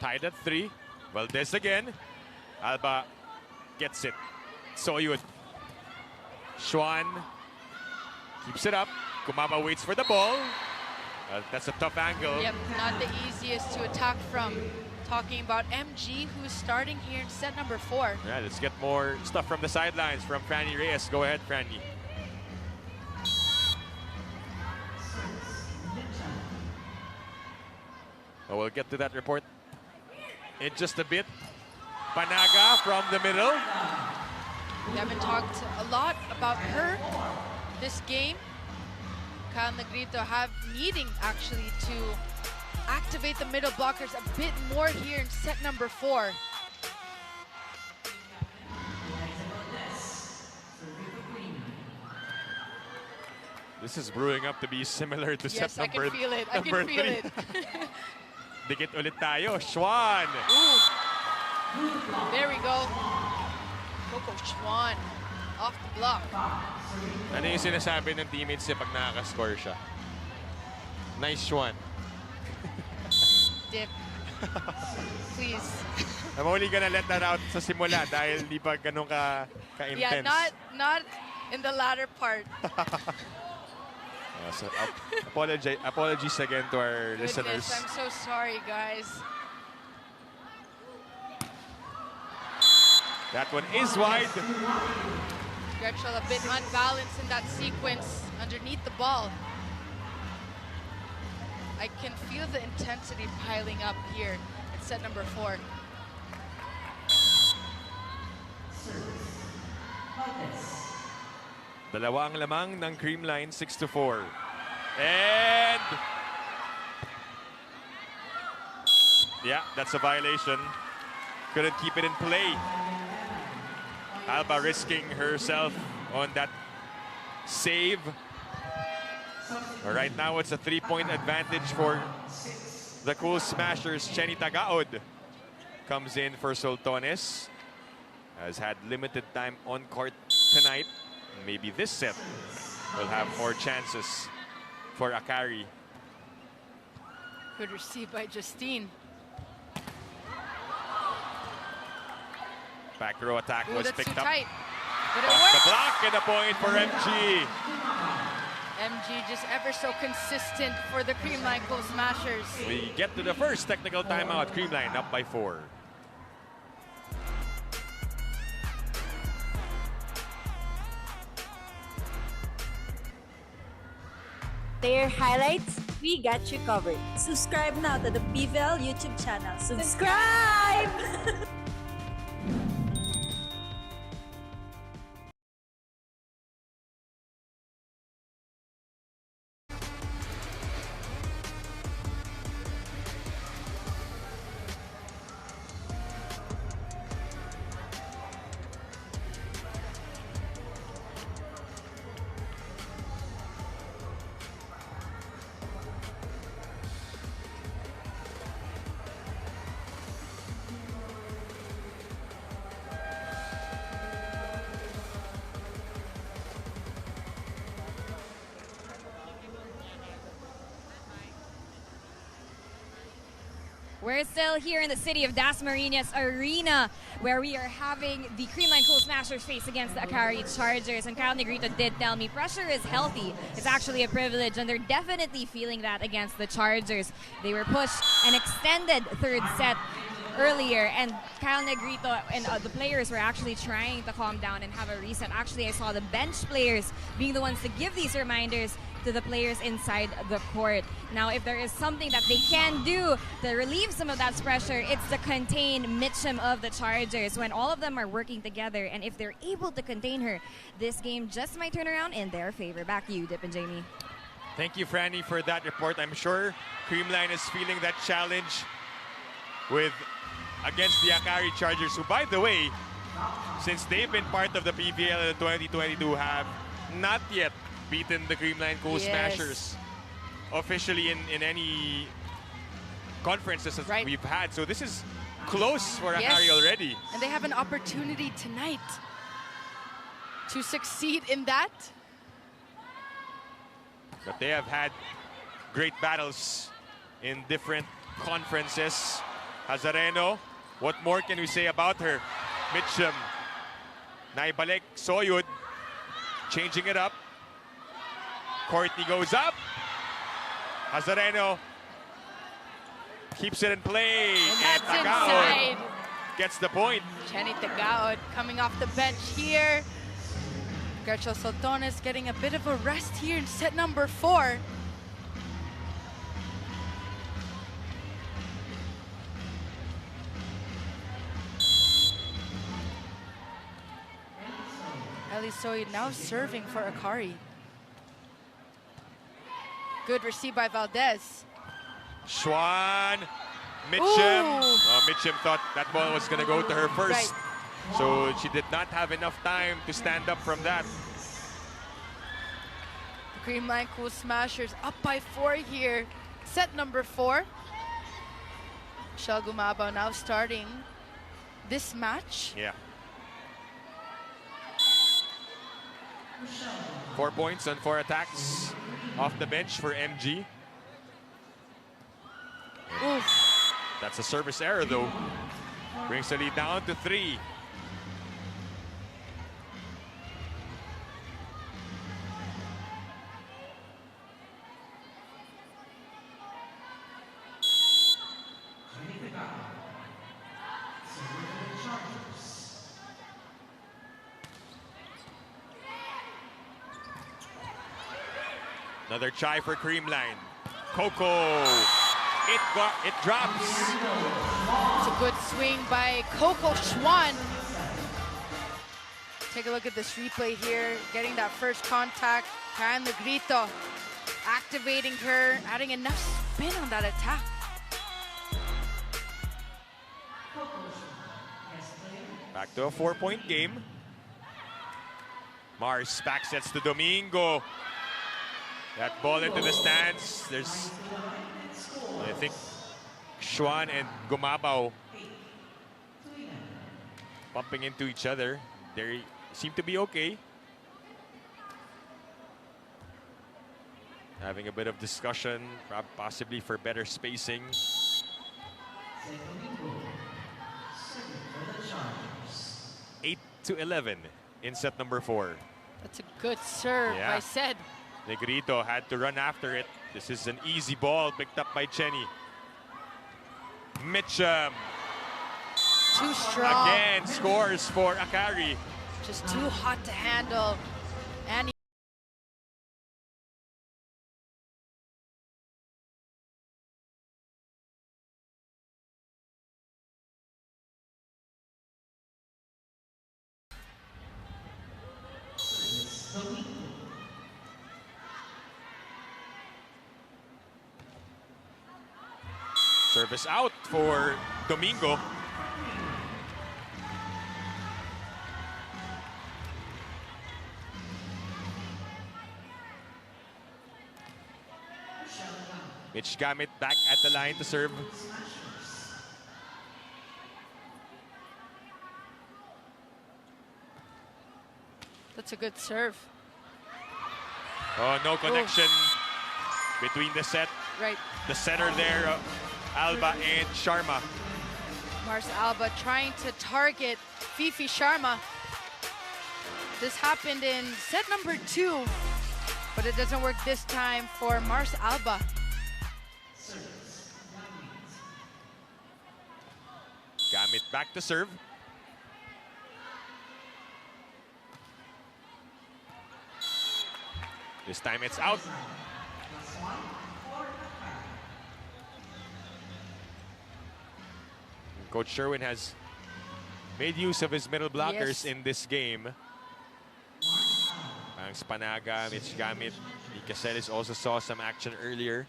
Tied at 3. Valdez again. Alba gets it. Soyud. Schwan keeps it up. Kumaba waits for the ball. That's a tough angle. Yep, not the easiest to attack from. Talking about MG, who's starting here in set number 4. Yeah, let's get more stuff from the sidelines from Franny Reyes. Go ahead, Franny. Oh, we'll get to that report in just a bit. Panaga from the middle. We haven't talked a lot about her this game. Kyle Negrito needing actually to activate the middle blockers a bit more here in set number 4. This is brewing up to be similar to Yes, set I number can feel it. I number can feel 3. it. Dikit ulit tayo. Schwan. Ooh. There we go. Coco Schwan off the block. Ano yung sinasabi ng teammates niya pag nakaka-score siya? Nice Schwan. Dip. Please. I'm only gonna let that out sa simula dahil di pa ganun ka-intense. Yeah, not in the latter part. So, apologies again to our listeners. I'm so sorry, guys. That one is wide. Gretschel a bit unbalanced in that sequence underneath the ball. I can feel the intensity piling up here at set number 4. Dalawa ang lamang ng Creamline, 6-4. And yeah, that's a violation. Couldn't keep it in play. Alba risking herself on that save. Right now, it's a 3-point advantage for the Cool Smashers. Chenny Tagaod comes in for Soltones. Has had limited time on court tonight. Maybe this set will have more chances for Akari. Good receive by Justine. Back row attack Ooh, was that's picked too up. tight. But it Off worked. the block and a point for MG. MG just ever so consistent for the Creamline Cool Smashers. We get to the first technical timeout. Creamline up by 4. Player highlights, we got you covered. Subscribe now to the PVL YouTube channel. Subscribe! We're still here in the city of Dasmariñas Arena, where we are having the Creamline Cool Smashers face against the Akari Chargers. And Kyle Negrito did tell me pressure is healthy. It's actually a privilege, and they're definitely feeling that against the Chargers. They were pushed an extended third set earlier, and Kyle Negrito and the players were actually trying to calm down and have a reset. Actually, I saw the bench players being the ones to give these reminders to the players inside the court. Now, if there is something that they can do to relieve some of that pressure, it's to contain Mitchum of the Chargers when all of them are working together. And if they're able to contain her, this game just might turn around in their favor. Back to you, Dip and Jamie. Thank you, Franny, for that report. I'm sure Creamline is feeling that challenge against the Akari Chargers, who, by the way, since they've been part of the PVL in 2022, have not yet beaten the Creamline Cool Smashers officially in any conferences that we've had. So this is close for Akari already. And they have an opportunity tonight to succeed in that. But they have had great battles in different conferences. Hazareno, what more can we say about her? Mitchum, naibalik, Soyud, changing it up. Courtney goes up. Hazareno keeps it in play. And that's inside. Gets the point. Chenny Tagaod coming off the bench here. Gretschel Soltones getting a bit of a rest here in set number 4. Elisoy now serving for Akari. Good receive by Valdez. Schwan, Mitchum. Ooh. Mitchum thought that ball was going to go to her first. Right. So she did not have enough time to stand up from that. Creamline Cool Smashers up by 4 here. Set number 4. Michelle Gumabao now starting this match. Yeah. 4 points on 4 attacks off the bench for MG. Oof. That's a service error though. Brings the lead down to 3. Another try for Creamline. Coco. It drops. It's a good swing by Coco Schwan. Take a look at this replay here. Getting that first contact. Karen Negrito activating her, adding enough spin on that attack. Back to a 4-point game. Mars back sets to Domingo. That ball into the stands. There's, I think, Schwan and Gumabao bumping into each other. They seem to be okay. Having a bit of discussion, possibly for better spacing. 8-11 in set number 4. That's a good serve, Yeah. I said. Negrito had to run after it. This is an easy ball picked up by Chenny. Mitchum Too strong. again scores for Akari. Just too hot to handle. And Service out for Domingo. Mitch Gamit back at the line to serve. that's a good serve. Oh, no connection between the set. Right. The center there, Alba and Sharma. Mars Alba trying to target Fifi Sharma. This happened in set number 2, but it doesn't work this time for Mars Alba. Gamit back to serve. This time it's out. Coach Sherwin has made use of his middle blockers in this game. Ang Spanaga, Mitch Gamit, Caceres also saw some action earlier.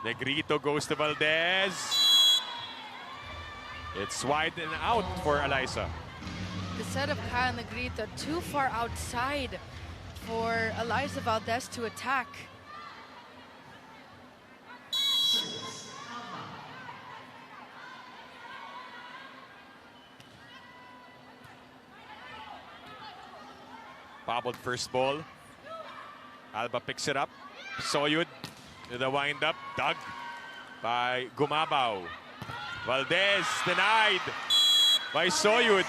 Negrito goes to Valdez. It's wide and out for Eliza. The set of Kyle Negrito too far outside for Eliza Valdez to attack. Bobbled first ball. Alba picks it up. Soyud to the wind-up. Dug by Gumabao. Valdez denied by Soyud.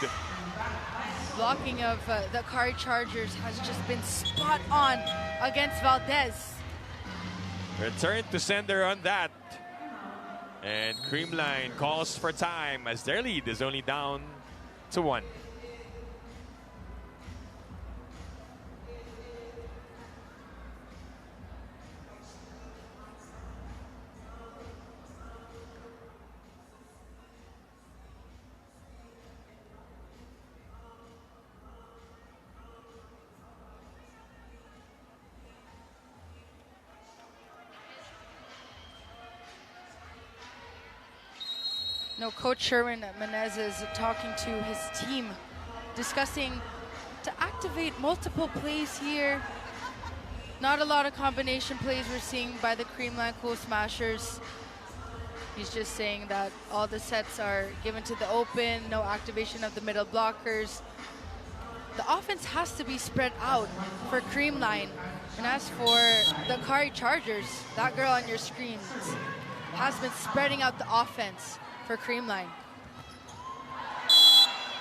Blocking of the Akari Chargers has just been spot on against Valdez. Return to sender on that. And Creamline calls for time as their lead is only down to 1. No, Coach Sherwin Menezes talking to his team, discussing to activate multiple plays here. Not a lot of combination plays we're seeing by the Creamline Cool Smashers. He's just saying that all the sets are given to the open, no activation of the middle blockers. The offense has to be spread out for Creamline. And as for the Akari Chargers, that girl on your screens has been spreading out the offense for Creamline.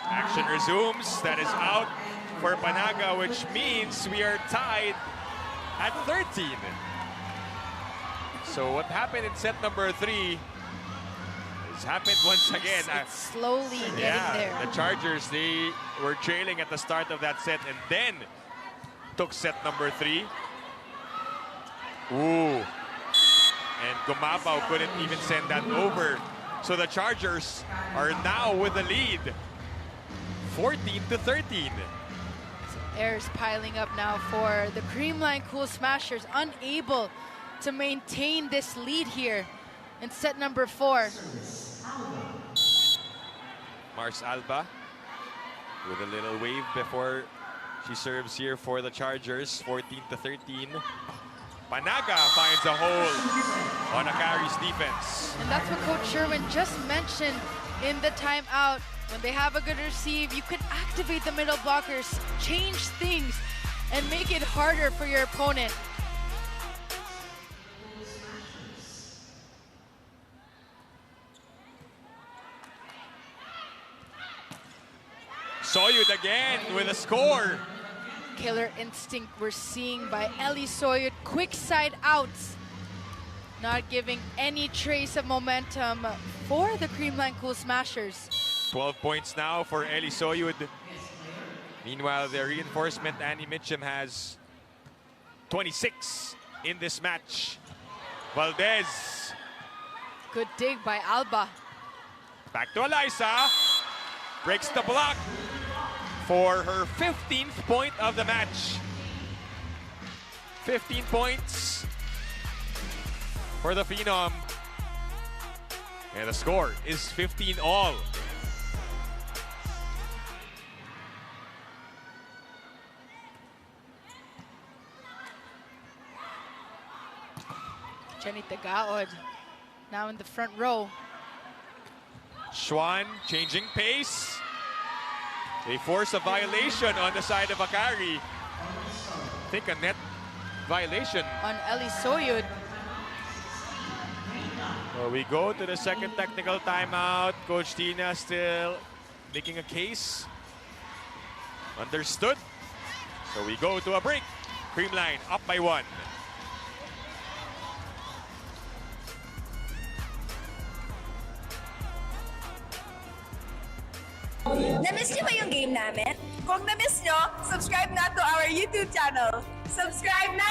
Action resumes. That is out for Panaga, which means we are tied at 13. So what happened in set number 3 has happened once again. It's slowly getting there. The Chargers, they were trailing at the start of that set and then took set number 3. Ooh. And Gumabaw couldn't even send that over. So the Chargers are now with the lead, 14-13. Errors piling up now for the Creamline Cool Smashers, unable to maintain this lead here in set number 4. Mars Alba with a little wave before she serves here for the Chargers, 14-13. Panaga finds a hole on Akari's defense. And that's what Coach Sherwin just mentioned in the timeout. When they have a good receive, you can activate the middle blockers, change things, and make it harder for your opponent. Soyud again with a score. Killer instinct we're seeing by Ellie Soyud. Quick side outs. Not giving any trace of momentum for the Creamline Cool Smashers. 12 points now for Ellie Soyud. Meanwhile, the reinforcement, Annie Mitchum, has 26 in this match. Valdez. Good dig by Alba. Back to Eliza. Breaks the block for her 15th point of the match. 15 points for the Phenom. And the score is 15-all. Jenny Tagaod now in the front row. Schwan changing pace. They force a violation on the side of Akari. I think a net violation. On Ellie Soyud. So we go to the second technical timeout. Coach Tina still making a case. Understood. So we go to a break. Creamline up by 1. Na-miss niyo ba yung game namin? Kung na-miss niyo, subscribe na to our YouTube channel. Subscribe na!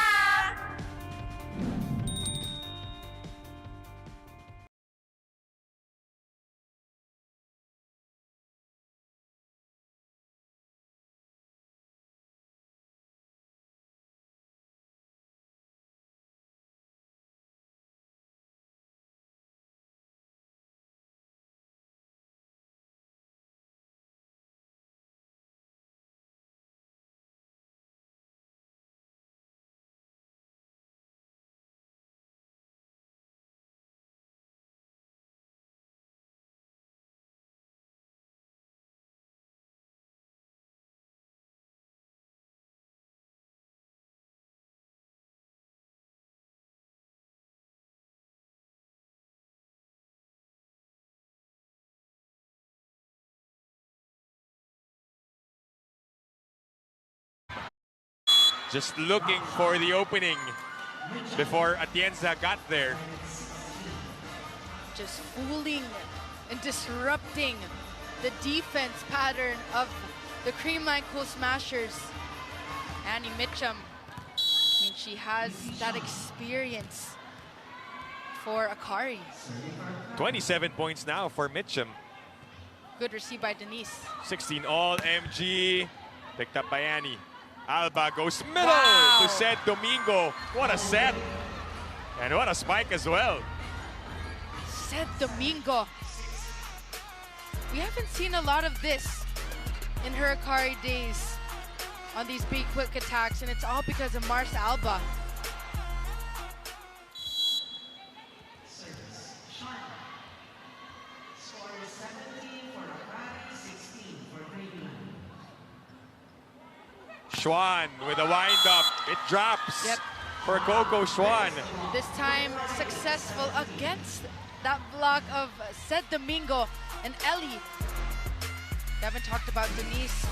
Just looking for the opening before Atienza got there. Just fooling and disrupting the defense pattern of the Creamline Cool Smashers. Annie Mitchum, I mean, she has that experience for Akari. 27 points now for Mitchum. Good receive by Denise. 16-all MG. Picked up by Annie. Alba goes middle Wow. to set Domingo. What a set. And what a spike as well. Said Domingo. We haven't seen a lot of this in her Akari days on these big quick attacks, and it's all because of Mars Alba. Score is 17 for Akari, 16 for Creamline. Schwan with a wind-up. It drops for Coco Schwan. This time successful against that block of Sed Domingo and Ellie. We haven't talked about Denise.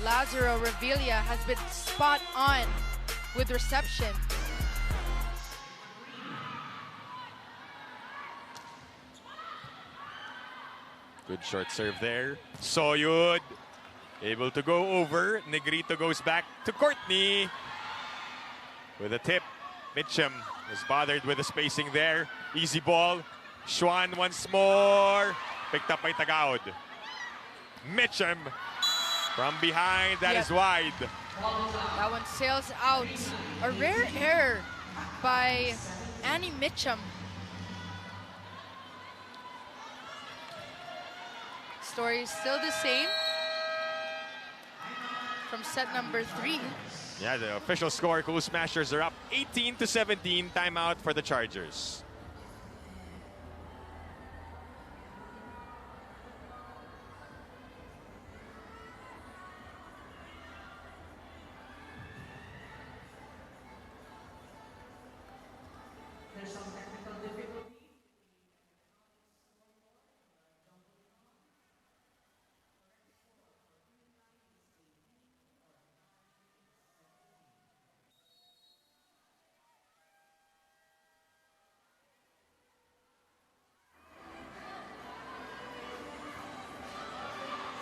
Lazaro Revilla has been spot on with reception. Good short serve there. Soyud able to go over. Negrito goes back to Courtney with a tip. Mitchum was bothered with the spacing there. Easy ball. Schwan once more. Picked up by Tagaod. Mitchum from behind. That is wide. That one sails out. A rare error by Annie Mitchum. Story is still the same from set number 3. Yeah, the official score, Cool Smashers are up 18-17. Timeout for the Chargers. There's some technical difficulty.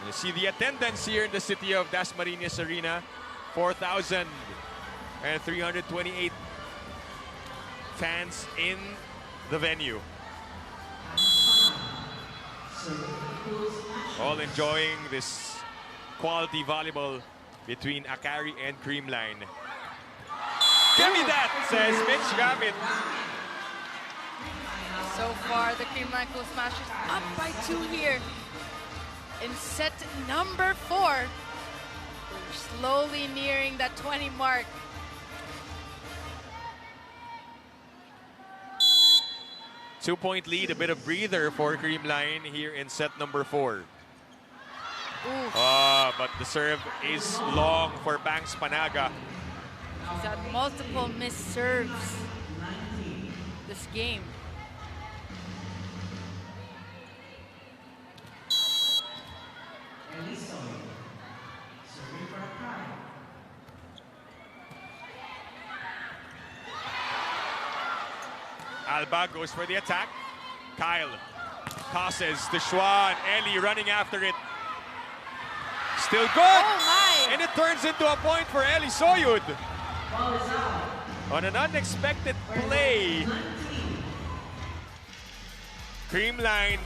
You see the attendance here in the city of Dasmariñas Arena. 4,328 fans in the venue. All enjoying this quality volleyball between Akari and Creamline. Give me that, says Mitch Gavin. So far, the Creamline Cool Smashers up by 2 here in set number 4. We're slowly nearing that 20 mark. Two-point lead, a bit of breather for Creamline here in set number 4. But the serve is long for Banks Panaga. He's had multiple missed serves this game. Alba goes for the attack. Kyle tosses to Schwan. Ellie running after it. Still good. Oh my! And it turns into a point for Ellie Soyud. On an unexpected play. Creamline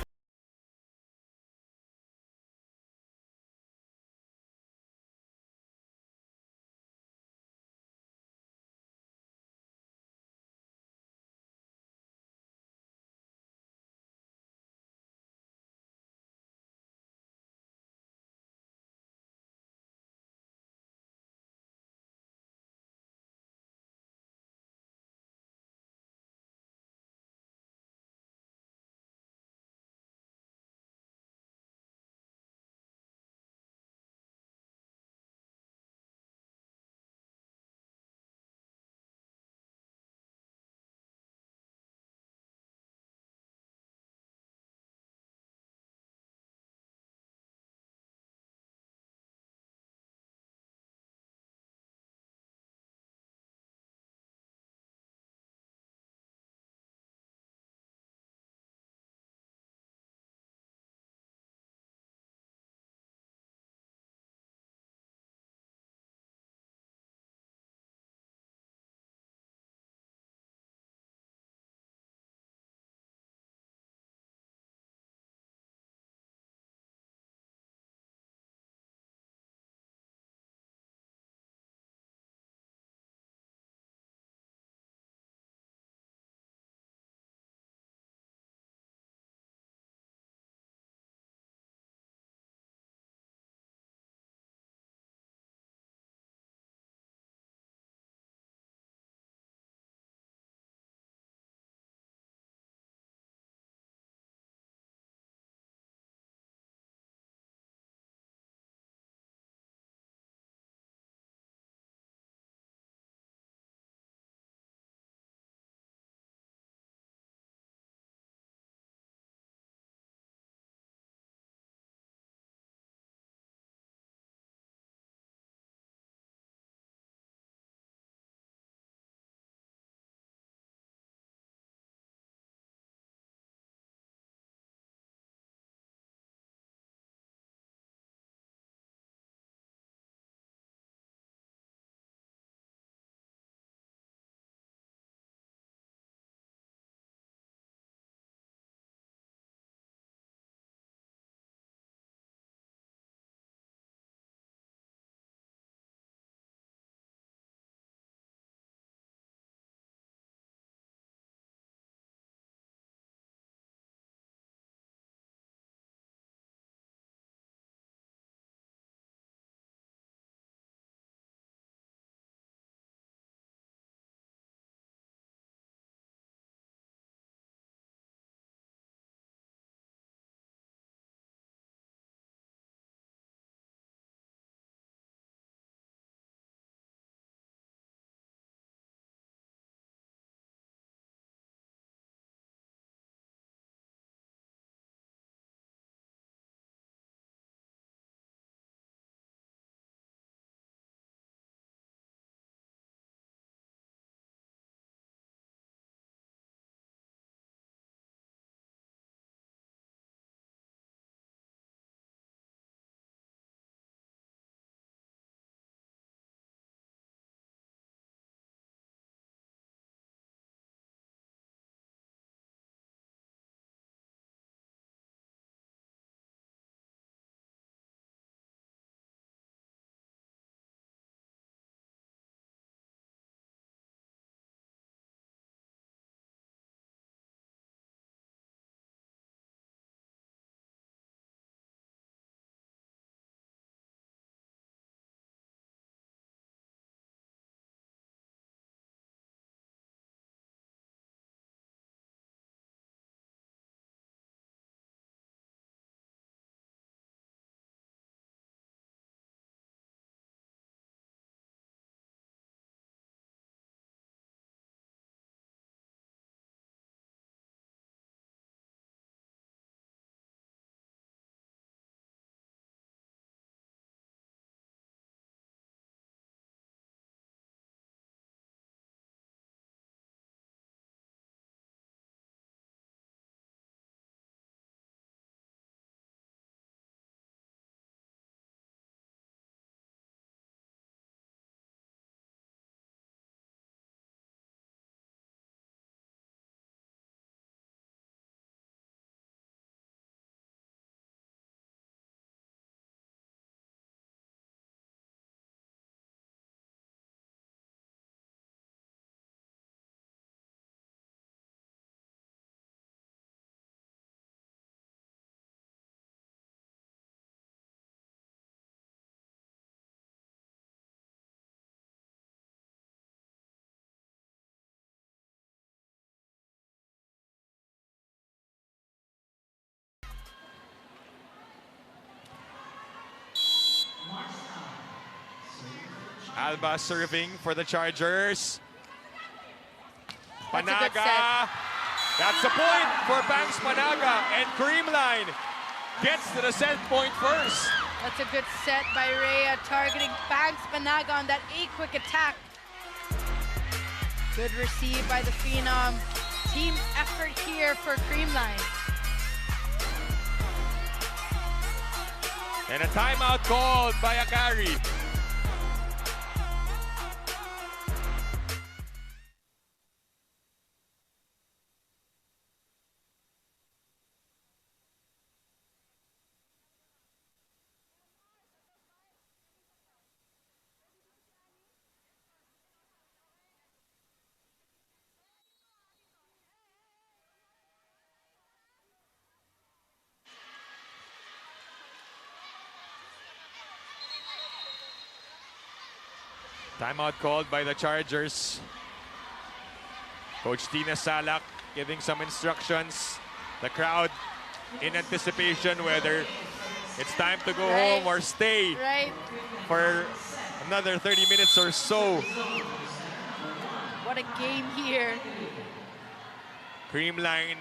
Alba serving for the Chargers. That's a good Panaga. That's the point for Banks Panaga. And Creamline gets to the set point first. That's a good set by Rhea, targeting Banks Panaga on that quick attack. Good receive by the Phenom. Team effort here for Creamline. And a timeout called by Akari. Timeout called by the Chargers. Coach Tina Salak giving some instructions. The crowd in anticipation whether it's time to go home or stay for another 30 minutes or so. What a game here. Creamline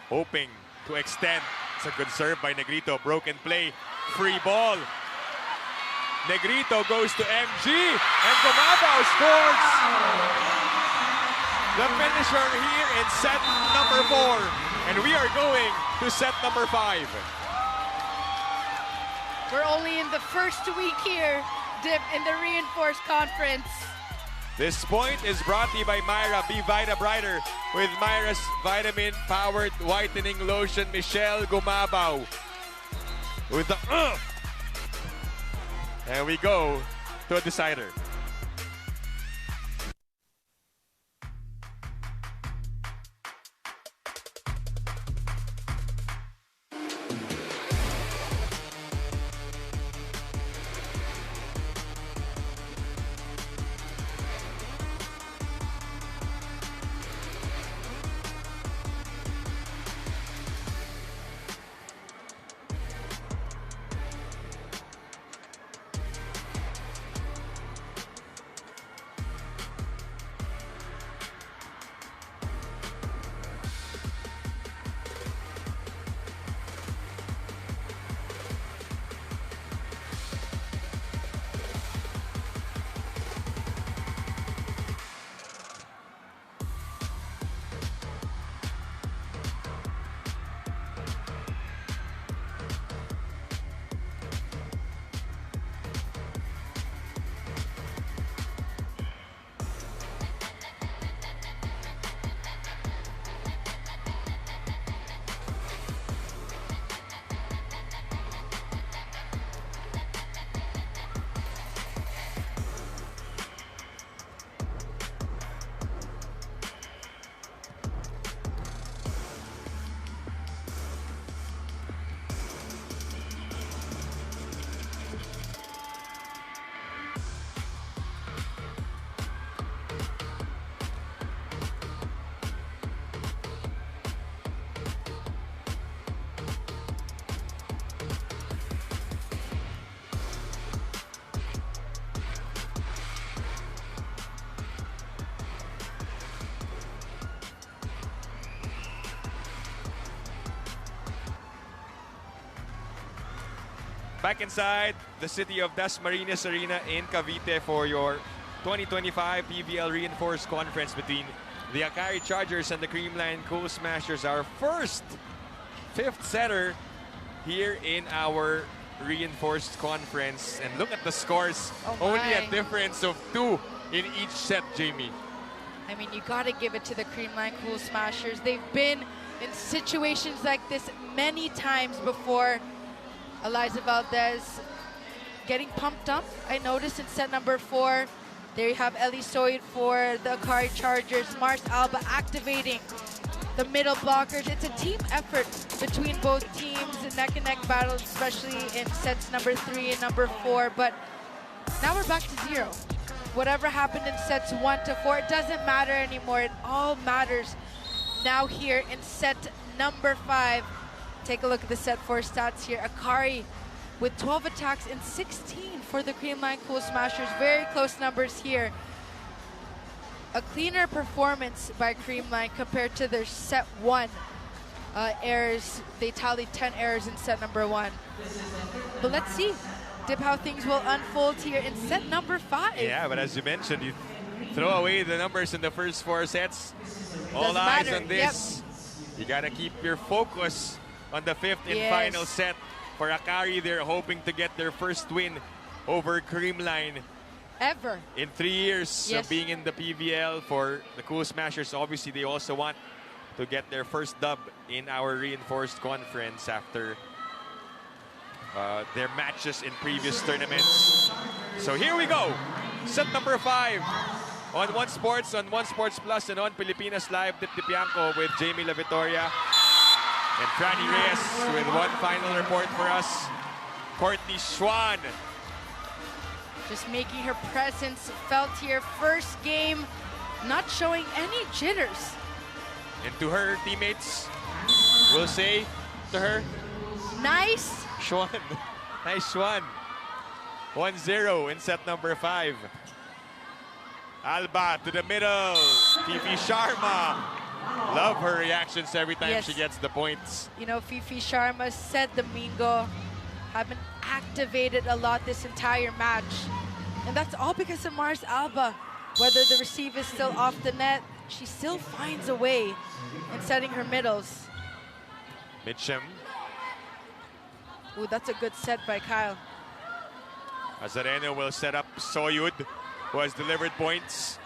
hoping to extend. It's a good serve by Negrito. Broken play. Free ball. Negrito goes to MG and Gumabao scores the finisher here in set number 4. And we are going to set number 5. We're only in the first week here, Dip, in the Reinforced Conference. This point is brought to you by Myra. Be Vita Brighter with Myra's vitamin-powered whitening lotion. Michelle Gumabao with the and we go to a decider. Back inside the city of Dasmariñas Arena in Cavite for your 2025 PVL Reinforced Conference between the Akari Chargers and the Creamline Cool Smashers. Our first fifth setter here in our Reinforced Conference. And look at the scores. Only a difference of 2 in each set, Jamie. I mean, you got to give it to the Creamline Cool Smashers. They've been in situations like this many times before. Eliza Valdez getting pumped up, I noticed, in set number 4. There you have Ellie Soid for the Akari Chargers. Mars Alba activating the middle blockers. It's a team effort between both teams, neck-and-neck battles, especially in sets number 3 and number 4. But now we're back to 0. Whatever happened in sets 1 to 4, it doesn't matter anymore. It all matters now here in set number 5. Take a look at the set 4 stats here. Akari with 12 attacks and 16 for the Creamline Cool Smashers. Very close numbers here. A cleaner performance by Creamline compared to their set 1 errors. They tallied 10 errors in set number 1. But let's see, Dip, how things will unfold here in set number 5. Yeah, but as you mentioned, you throw away the numbers in the first 4 sets. All Doesn't eyes matter. on this. You gotta keep your focus on the 5th and final set. For Akari, they're hoping to get their first win over Creamline Ever. in 3 years Yes. of being in the PVL. For the Cool Smashers, obviously they also want to get their first dub in our reinforced conference after their matches in previous tournaments. So here we go. Set number 5 on One Sports, on One Sports Plus, and on Pilipinas Live. Dip Dipianco with Jamie La Victoria and Franny Reyes with one final report for us. Courtney Schwan. Just making her presence felt here. First game, not showing any jitters. And to her teammates, we'll say to her, Nice. Schwan. Nice Schwan. 1-0 in set number 5. Alba to the middle. Fifi Sharma. Love her reactions every time Yes. she gets the points. You know, Fifi Sharma said Domingo have been activated a lot this entire match. And that's all because of Mars Alba. Whether the receive is still off the net, she still finds a way in setting her middles. Mitchum. Ooh, that's a good set by Kyle. Azareno will set up Soyud, who has delivered points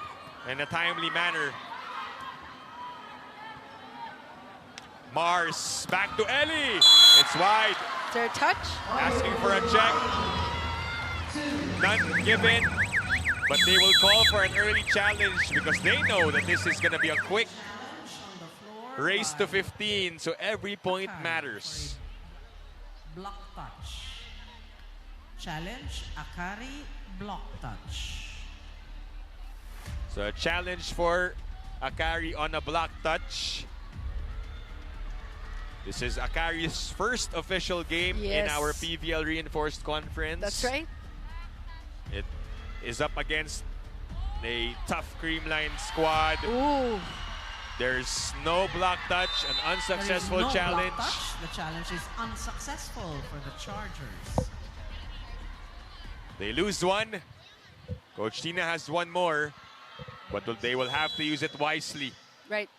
in a timely manner. Mars back to Ellie. It's wide. Is there a touch? Asking for a check. None given. But they will call for an early challenge because they know that this is going to be a quick race to 15. So every point matters. Block touch. Challenge, Akari, block touch. So a challenge for Akari on a block touch. This is Akari's first official game in our PVL Reinforced Conference. That's right. It is up against a tough Creamline squad. Ooh. There's no block touch, an unsuccessful There is no challenge. block touch. The challenge is unsuccessful for the Chargers. They lose one. Coach Tina has one more, but they will have to use it wisely. Right.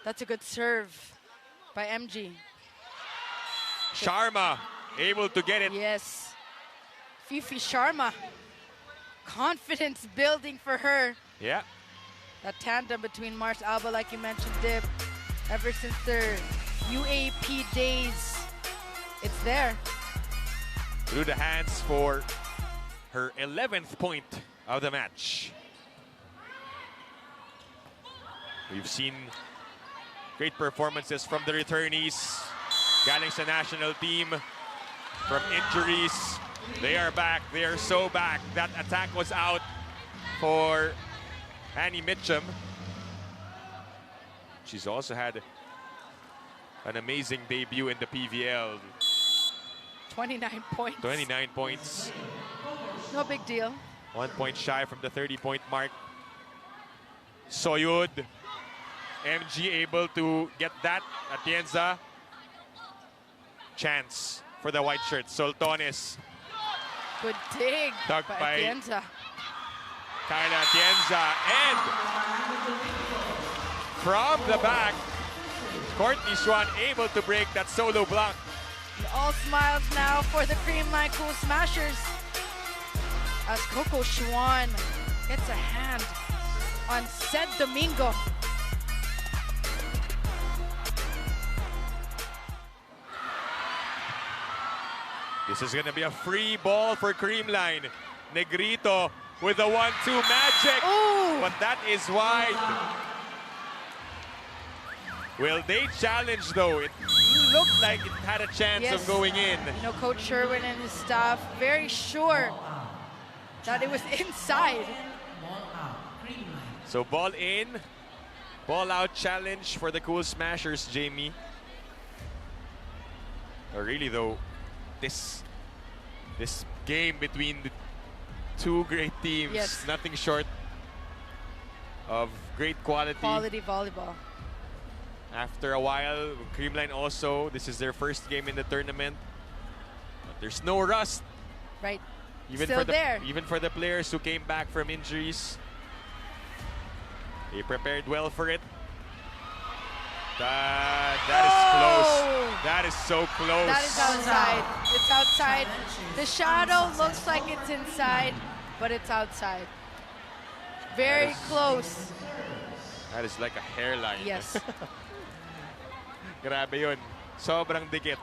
That's a good serve by MG. Sharma able to get it. Yes. Fifi Sharma. Confidence building for her. Yeah. That tandem between Mars Alba, like you mentioned, Dip, ever since their UAP days, it's there. Through the hands for her 11th point of the match. We've seen great performances from the returnees. Galing sa national team from injuries. They are back. They are so back. That attack was out for Annie Mitchum. She's also had an amazing debut in the PVL. 29 points. 29 points. No big deal. 1 point shy from the 30-point mark. Soyud. MG able to get that. Atienza. Chance for the white shirt. Soltones. Good dig Dug by by Atienza. Kyla Atienza. And from the back, Courtney Schwan able to break that solo block. All smiles now for the Creamline Cool Smashers as Coco Schwan gets a hand on Sed Domingo. This is going to be a free ball for Creamline. Negrito with a 1-2 magic. Ooh. But that is wide. Will they challenge though? It looked like it had a chance of going in. You know, Coach Sherwin and his staff very sure that it was inside. Ball out. Creamline. So ball in, ball out challenge for the Cool Smashers, Jamie. Really though, this game between the two great teams, Yes. nothing short of great quality. Quality volleyball. After a while, Creamline also, this is their first game in the tournament. But there's no rust. Right. Even Still for the there. even for the players who came back from injuries. They prepared well for it. That is close. That is so close. That is outside. It's outside. The shadow looks like it's inside, but it's outside. Very close. That is like a hairline. Yes. Grabe yun. Sobrang dikit.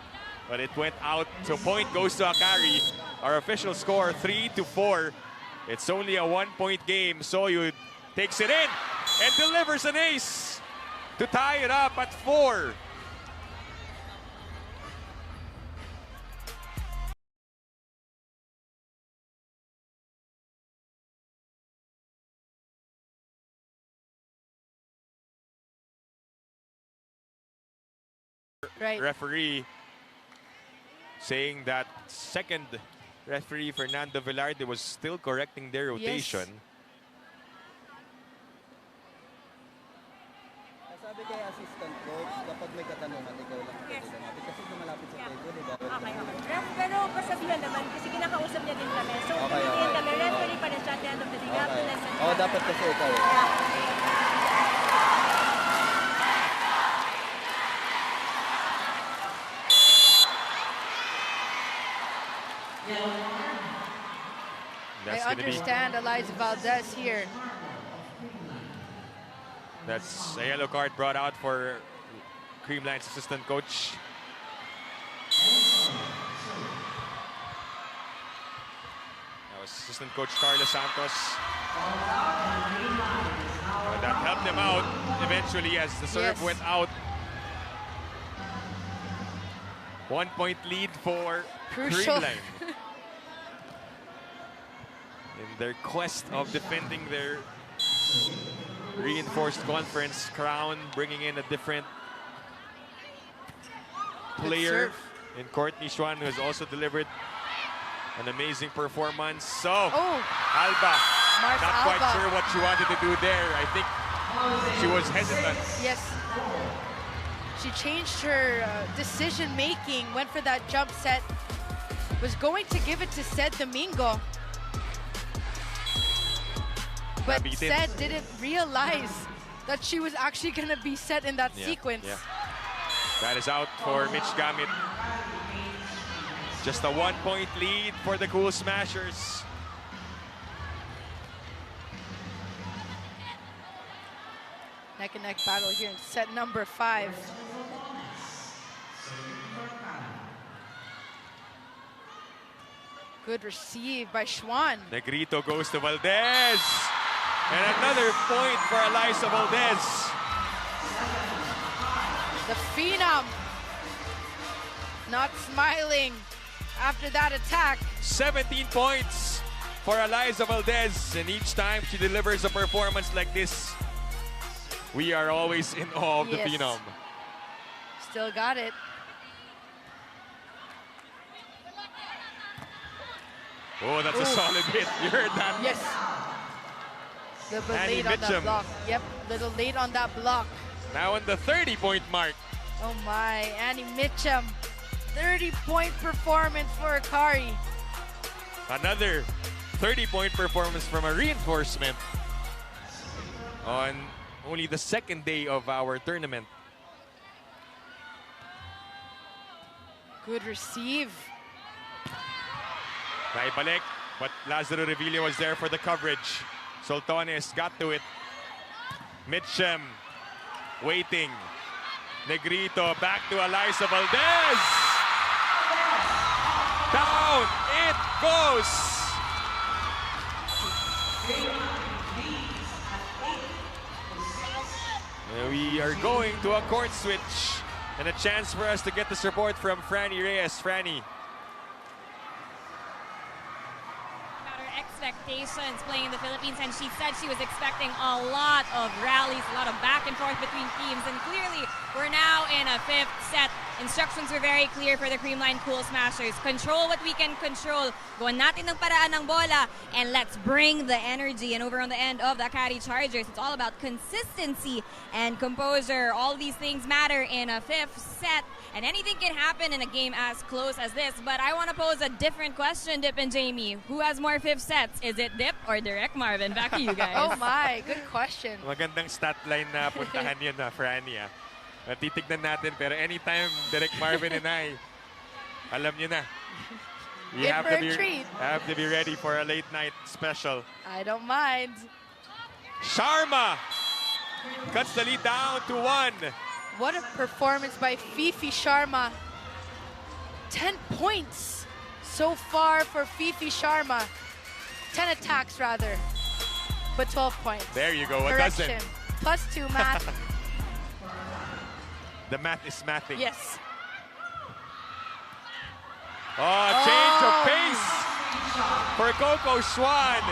But it went out. So point goes to Akari. Our official score 3-4. It's only a 1-point game. Soyud takes it in and delivers an ace to tie it up at 4. Right. Referee saying that second referee Fernando Velarde was still correcting their rotation. Sabi kay assistant coach, kapag may katanungan, ikaw lang pwede lumapit. Kasi lumalapit sa table, di ba? Okay. Ref, pero pasabihan naman, kasi kinakausap niya din kami. So, Okay, hindi okay. kami, referee pa rin siya at the end of the day. We have to listen. Oo, dapat kasi ikaw eh. I understand Eliza Valdez here. That's a yellow card brought out for Creamline's assistant coach. That was assistant coach Carlos Santos. But that helped them out eventually as the serve went out. 1-point lead for Crucial. Creamline. In their quest of defending their reinforced conference crown, bringing in a different player in Courtney Schwan, who has also delivered an amazing performance. So, Alba, Mark not Alba. quite sure what she wanted to do there. I think she was hesitant. Yes. She changed her decision making, went for that jump set, was going to give it to Sed Domingo. But Sed didn't realize that she was actually going to be set in that sequence. Yeah. That is out for Mitch Gamit. Just a 1-point lead for the Cool Smashers. Neck and neck battle here in set number 5. Good receive by Schwan. Negrito goes to Valdez. And another point for Eliza Valdez. The Phenom not smiling after that attack. 17 points for Eliza Valdez. And each time she delivers a performance like this, we are always in awe of the Phenom. Still got it. Oh, that's a solid hit. You heard that? Yes. Little bit Annie late on that Mitchum. block. Yep, little late on that block. Now on the 30-point mark. Oh my, Annie Mitchum. 30-point performance for Akari. Another 30-point performance from a reinforcement on only the second day of our tournament. Good receive. Naibalik, but Lazaro Revilla was there for the coverage. Soltones got to it. Mitchum waiting. Negrito back to Eliza Valdez. Down it goes. And we are going to a court switch and a chance for us to get this report from Franny Reyes. Franny. Expectations playing in the Philippines, and she said she was expecting a lot of rallies, a lot of back and forth between teams, and clearly We're now in a fifth set. Instructions were very clear for the Creamline Cool Smashers. Control what we can control. Gawan natin ng paraan ng bola. And let's bring the energy. And over on the end of the Akari Chargers, it's all about consistency and composure. All these things matter in a fifth set. And anything can happen in a game as close as this. But I want to pose a different question, Dip and Jamie. Who has more fifth sets? Is it Dip or Direct Marvin? Back to you guys. Oh my, good question. Magandang stat line na puntahan yun na, Franny. Titignan natin, pero anytime Direct Marvin and I, alam nyo na. You have to be ready for a late night special. I don't mind. Sharma cuts the lead down to 1. What a performance by Fifi Sharma. 10 points so far for Fifi Sharma. 10 attacks rather, but 12 points. There you go, a Correction. dozen. +2 math. The math is mathing. Yes. Oh, change of pace for Coco Swan.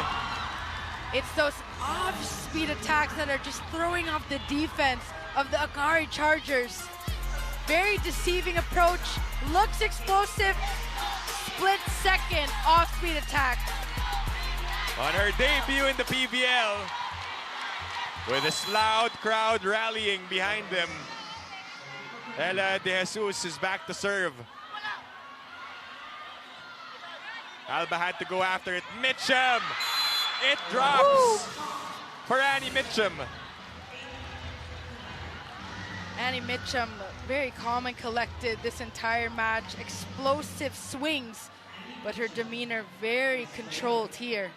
It's those off-speed attacks that are just throwing off the defense of the Akari Chargers. Very deceiving approach. Looks explosive. Split second off-speed attack. On her debut in the PVL, with this loud crowd rallying behind them, Ella De Jesus is back to serve. Alba had to go after it. Mitchum! It drops for Annie Mitchum. Annie Mitchum, very calm and collected this entire match. Explosive swings, but her demeanor very controlled here.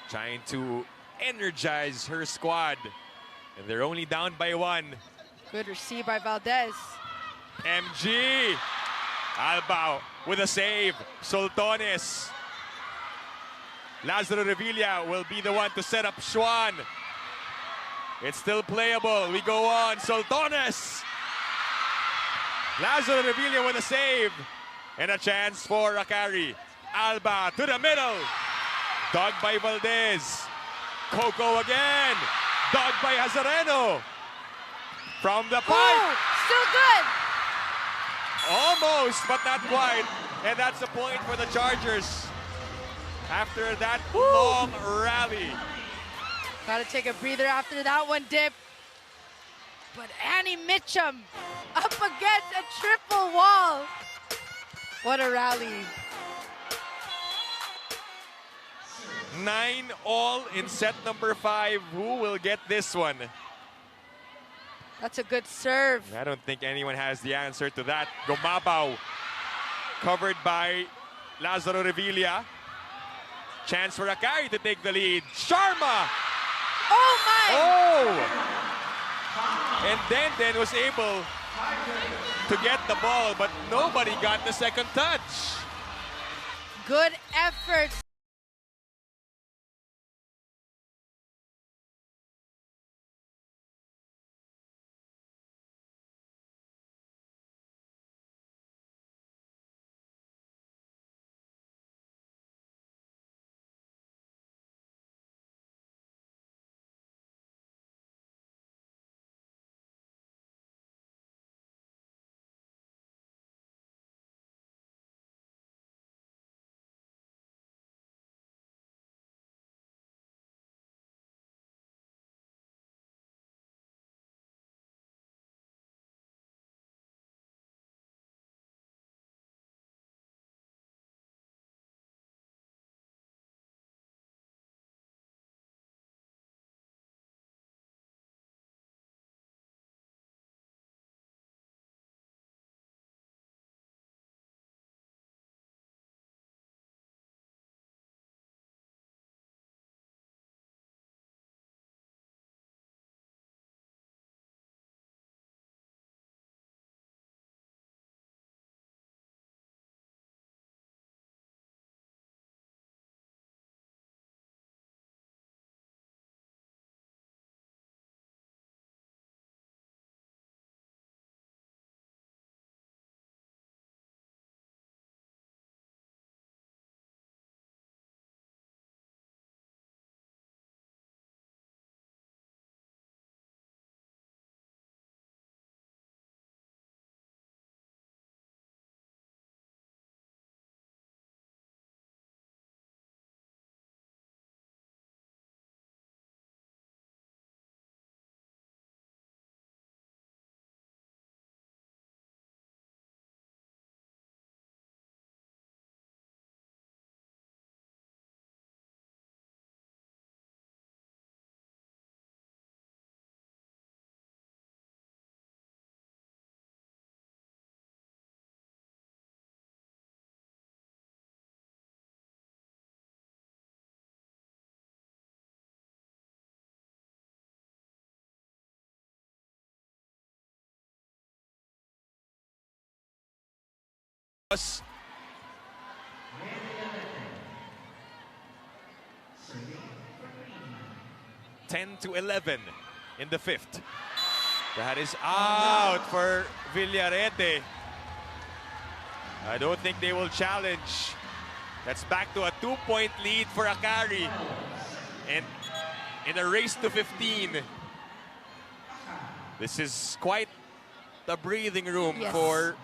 Trying to energize her squad. And they're only down by 1. Good receive by Valdez. MG! Alba with a save. Soltones. Lazaro Revilla will be the one to set up Schwan. It's still playable. We go on. Soltones. Lazaro Revilla with a save. And a chance for Akari. Alba to the middle. Dug by Valdez. Coco again. Dug by Hazareno. From the pipe. Still good. Almost, but not quite. And that's a point for the Chargers. After that long rally. Gotta take a breather after that one, Dip. But Annie Mitchum up against a triple wall. What a rally. 9-all in set number 5. Who will get this one? That's a good serve. I don't think anyone has the answer to that. Gumabaw, covered by Lazaro Revilla. Chance for Akari to take the lead. Sharma! Oh my! Oh! And then was able to get the ball, but nobody got the second touch. Good effort. 10-11 in the fifth. That is out for Villarete. I don't think they will challenge. That's back to a 2-point lead for Akari. And in a race to 15. This is quite the breathing room for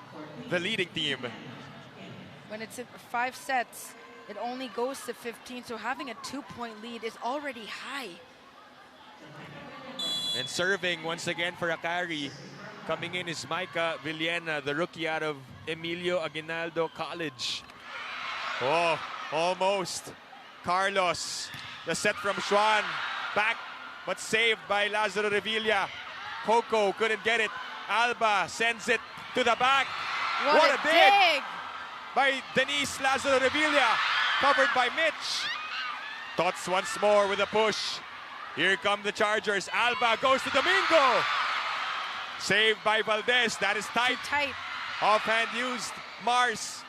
the leading team. When it's 5 sets, it only goes to 15, so having a 2-point lead is already high. And serving once again for Akari. Coming in is Micah Villena, the rookie out of Emilio Aguinaldo College. Oh, almost. Carlos, the set from Xuan. Back, but saved by Lazaro Revilla. Coco couldn't get it. Alba sends it to the back. What a dig! By Denise Lazaro Revilla. Covered by Mitch. Tots once more with a push. Here come the Chargers. Alba goes to Domingo. Saved by Valdez. That is tight. Offhand used. Mars.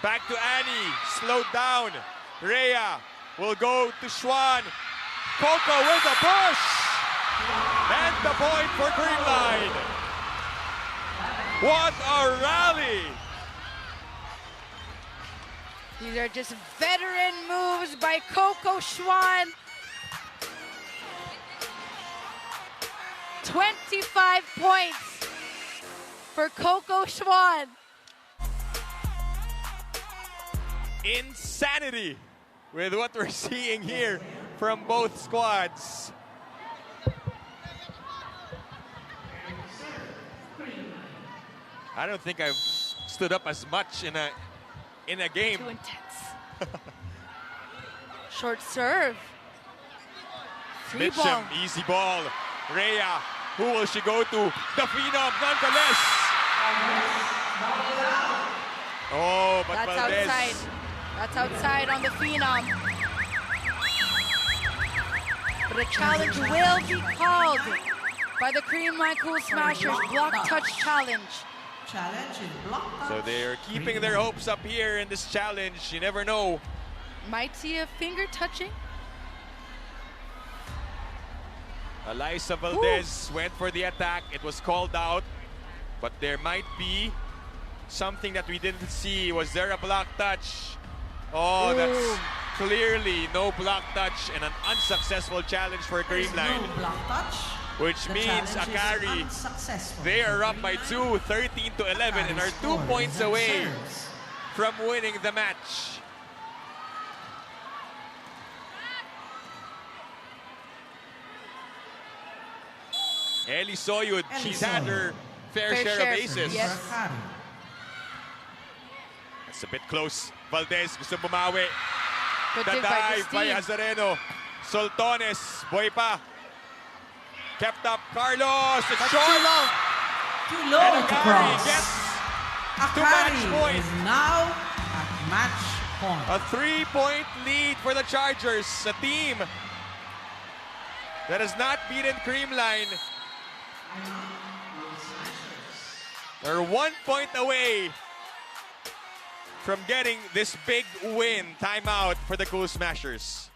Back to Annie. Slowed down. Rhea will go to Xuan. Coco with a push. And the point for Creamline. What a rally. These are just veteran moves by Coco Xuan. 25 points for Coco Xuan. Insanity with what we're seeing here from both squads. I don't think I've stood up as much in a game. Too intense. Short serve. Free Mitchum, ball. easy ball. Rhea, who will she go to? The Phenom, nonetheless. Oh, but That's Valdez. outside. That's outside on the Phenom. But a challenge will be called by the Creamline Cool Smashers block touch challenge. Challenge is blocked. So they're keeping their hopes up here in this challenge. You never know. Might see a finger touching. Elisa Valdez went for the attack. It was called out. But there might be something that we didn't see. Was there a block touch? Oh, that's clearly no block touch and an unsuccessful challenge for Creamline. No block touch. Which means Akari, they are up by 2, 13-11, and are 2 points away from winning the match. Eli Soyud, she's had her fair share of aces. Yes. It's a bit close. Valdez gusto bumawi. Good The dig by dive by Christine. Azareno. Soltones, boy pa. Kept up Carlos. It's That's short. too low. Too low And to Akari cross. gets to Akari match point. is now at match point. A 3-point lead for the Chargers, a team that has not beaten Creamline. They're 1 point away from getting this big win. Timeout for the Cool Smashers.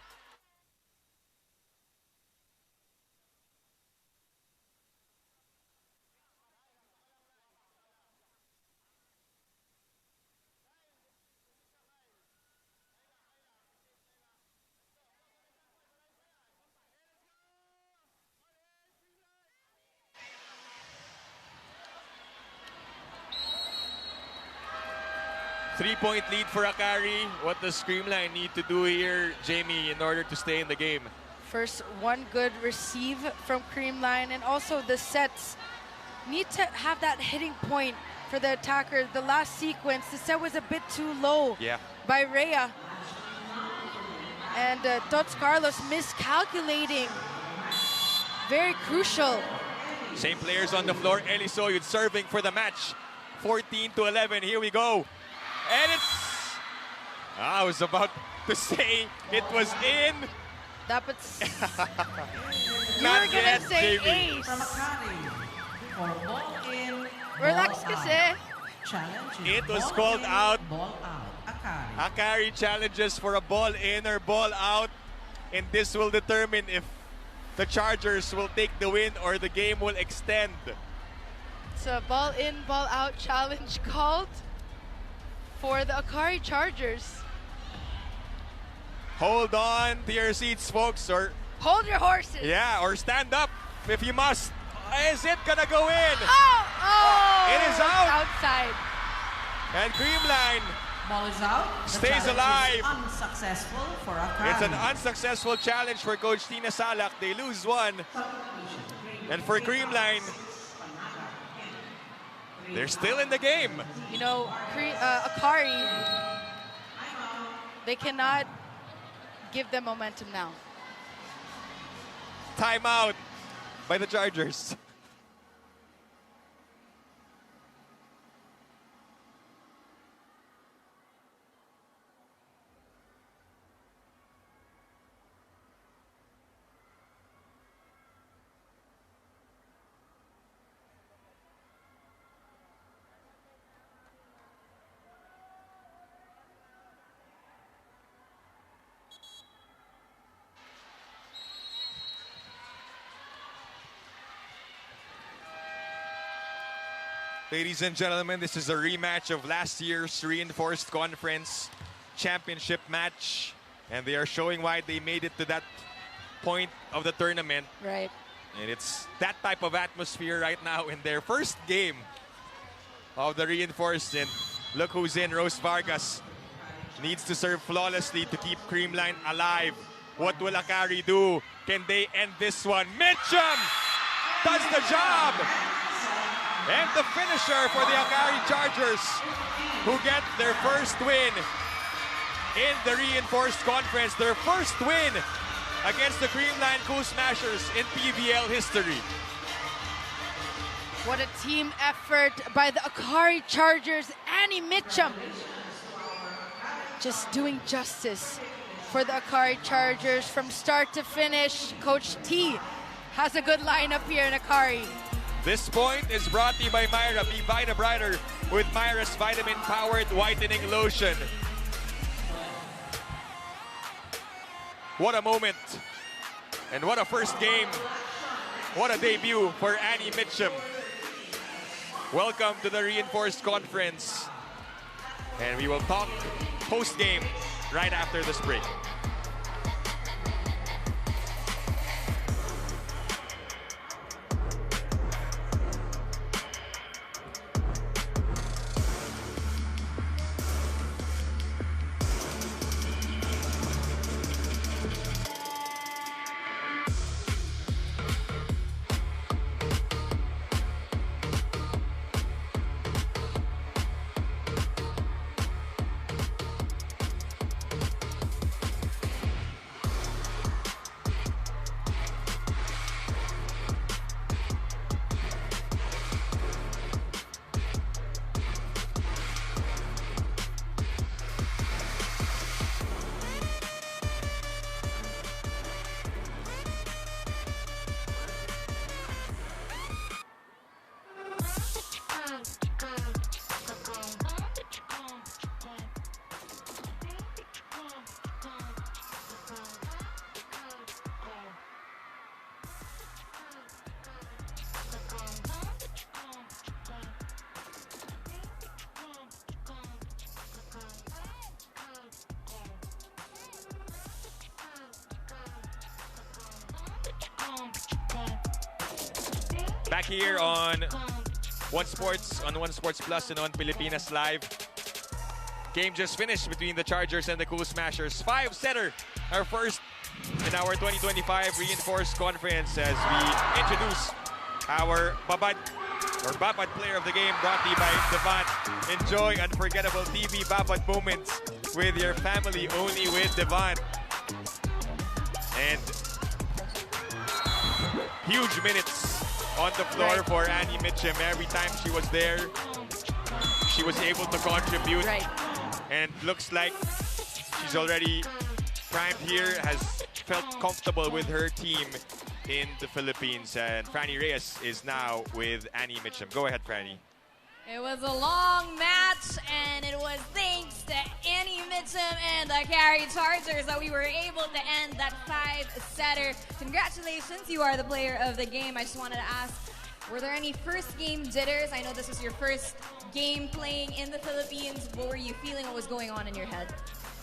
Three-point lead for Akari. What does Creamline need to do here, Jamie, in order to stay in the game? First, one good receive from Creamline, and also the sets need to have that hitting point for the attacker. The last sequence, the set was a bit too low by Rhea. And Tots Carlos miscalculating. Very crucial. Same players on the floor. Eli Soyud serving for the match. 14-11. Here we go. And it's... I was about to say it was in. That was... you Not were gonna yet, say Jamie. ace. From Akari for ball in. Relax ball kasi. out. challenge is It was ball called in, out. Ball out. Akari. Akari challenges for a ball in or ball out, and this will determine if the Chargers will take the win or the game will extend. So a ball in, ball out challenge called for the Akari Chargers. Hold on to your seats, folks, or Hold your horses. yeah, or stand up if you must. Is it gonna go in? Oh! It is out. Outside. And Creamline, Ball is out. The Stays challenge alive. is unsuccessful for Akari. it's an unsuccessful challenge for Coach Tina Salak. They lose one. And for Creamline, they're still in the game. You know, Akari, they cannot give them momentum now. Timeout by the Chargers. Ladies and gentlemen, this is a rematch of last year's Reinforced Conference Championship match. And they are showing why they made it to that point of the tournament. Right. And it's that type of atmosphere right now in their first game of the Reinforced. And look who's in, Rose Vargas. Needs to serve flawlessly to keep Creamline alive. What will Akari do? Can they end this one? Mitchum does the job! And the finisher for the Akari Chargers, who get their first win in the Reinforced Conference, their first win against the Creamline Cool Smashers in PVL history. What a team effort by the Akari Chargers. Annie Mitchum just doing justice for the Akari Chargers from start to finish. Coach T has a good lineup here in Akari. This point is brought to you by Myra. Be Vita Brighter with Myra's vitamin-powered whitening lotion. What a moment. And what a first game. What a debut for Annie Mitchum. Welcome to the Reinforced Conference. And we will talk post-game right after this break. Back here on One Sports Plus and on Pilipinas Live. Game just finished between the Chargers and the Cool Smashers. 5-setter, our first in our 2025 Reinforced Conference as we introduce our Babad player of the game, brought to you by Devant. Enjoy unforgettable TV Babad moments with your family only with Devant. And huge minutes on the floor for Annie Mitchum. Every time she was there, she was able to contribute. Right. And looks like she's already primed here, has felt comfortable with her team in the Philippines. And Franny Reyes is now with Annie Mitchum. Go ahead, Franny. It was a long match, and it was thanks to Annie Mitchum and the Akari Chargers that we were able to end that 5-setter. Congratulations, you are the player of the game. I just wanted to ask, were there any first game jitters? I know this was your first game playing in the Philippines. What were you feeling? What was going on in your head?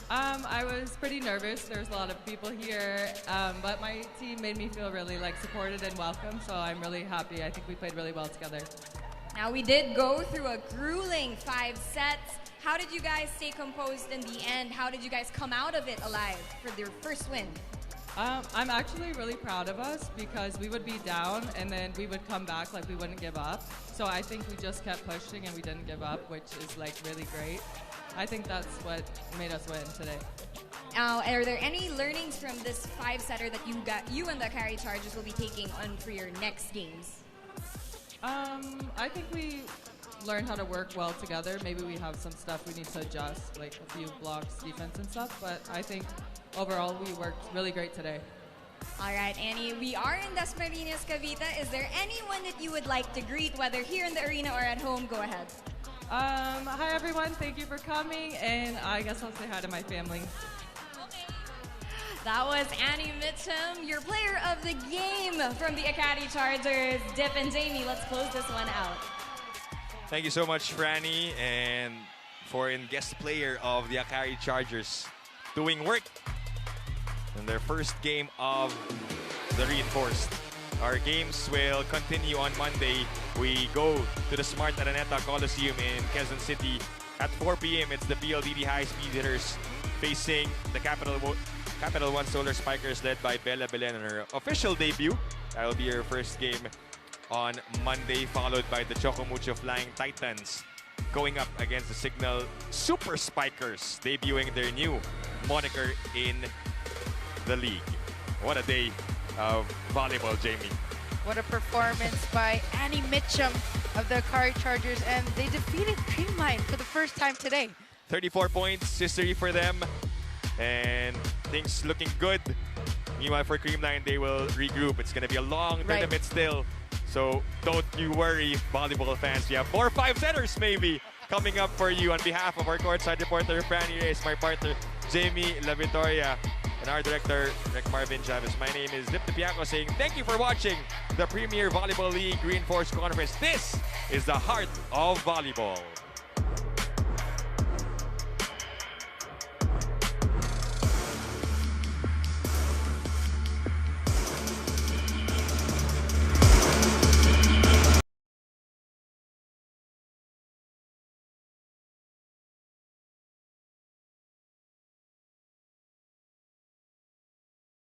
I was pretty nervous. There's a lot of people here, but my team made me feel really supported and welcome, so I'm really happy. I think we played really well together. Now, we did go through a grueling 5 sets. How did you guys stay composed in the end? How did you guys come out of it alive for your first win? I'm actually really proud of us because we would be down and then we would come back we wouldn't give up. So I think we just kept pushing and we didn't give up, which is really great. I think that's what made us win today. Now, are there any learnings from this 5-setter that you and the Akari Chargers will be taking on for your next games? I think we learned how to work well together. Maybe we have some stuff we need to adjust, like a few blocks, defense and stuff, but I think overall we worked really great today. All right, Annie, we are in Dasmariñas, Cavite. Is there anyone that you would like to greet, whether here in the arena or at home? Go ahead. Hi everyone, thank you for coming, and I guess I'll say hi to my family. That was Annie Mitchum, your player of the game from the Akari Chargers. Dip and Jamie, let's close this one out. Thank you so much, Franny, and foreign guest player of the Akari Chargers, doing work in their first game of the Reinforced. Our games will continue on Monday. We go to the Smart Araneta Coliseum in Quezon City at 4 p.m. It's the PLDT high-speed hitters facing the Capital One Solar Spikers led by Bella Belen on her official debut. That will be her first game on Monday, followed by the Chocomucho Flying Titans going up against the Signal Super Spikers, debuting their new moniker in the league. What a day of volleyball, Jamie. What a performance by Annie Mitchum of the Akari Chargers, and they defeated Creamline for the first time today. 34 points, history for them, and things looking good. Meanwhile, for Creamline, they will regroup. It's going to be a long tournament still, so don't you worry, volleyball fans. We have 4 or 5 setters maybe coming up for you. On behalf of our courtside reporter, Franny Reyes, my partner, Jamie La Victoria, and our director, Rick Marvin Chavez. My name is Dip Piaco saying thank you for watching the Premier Volleyball League Reinforced Conference. This is the heart of volleyball.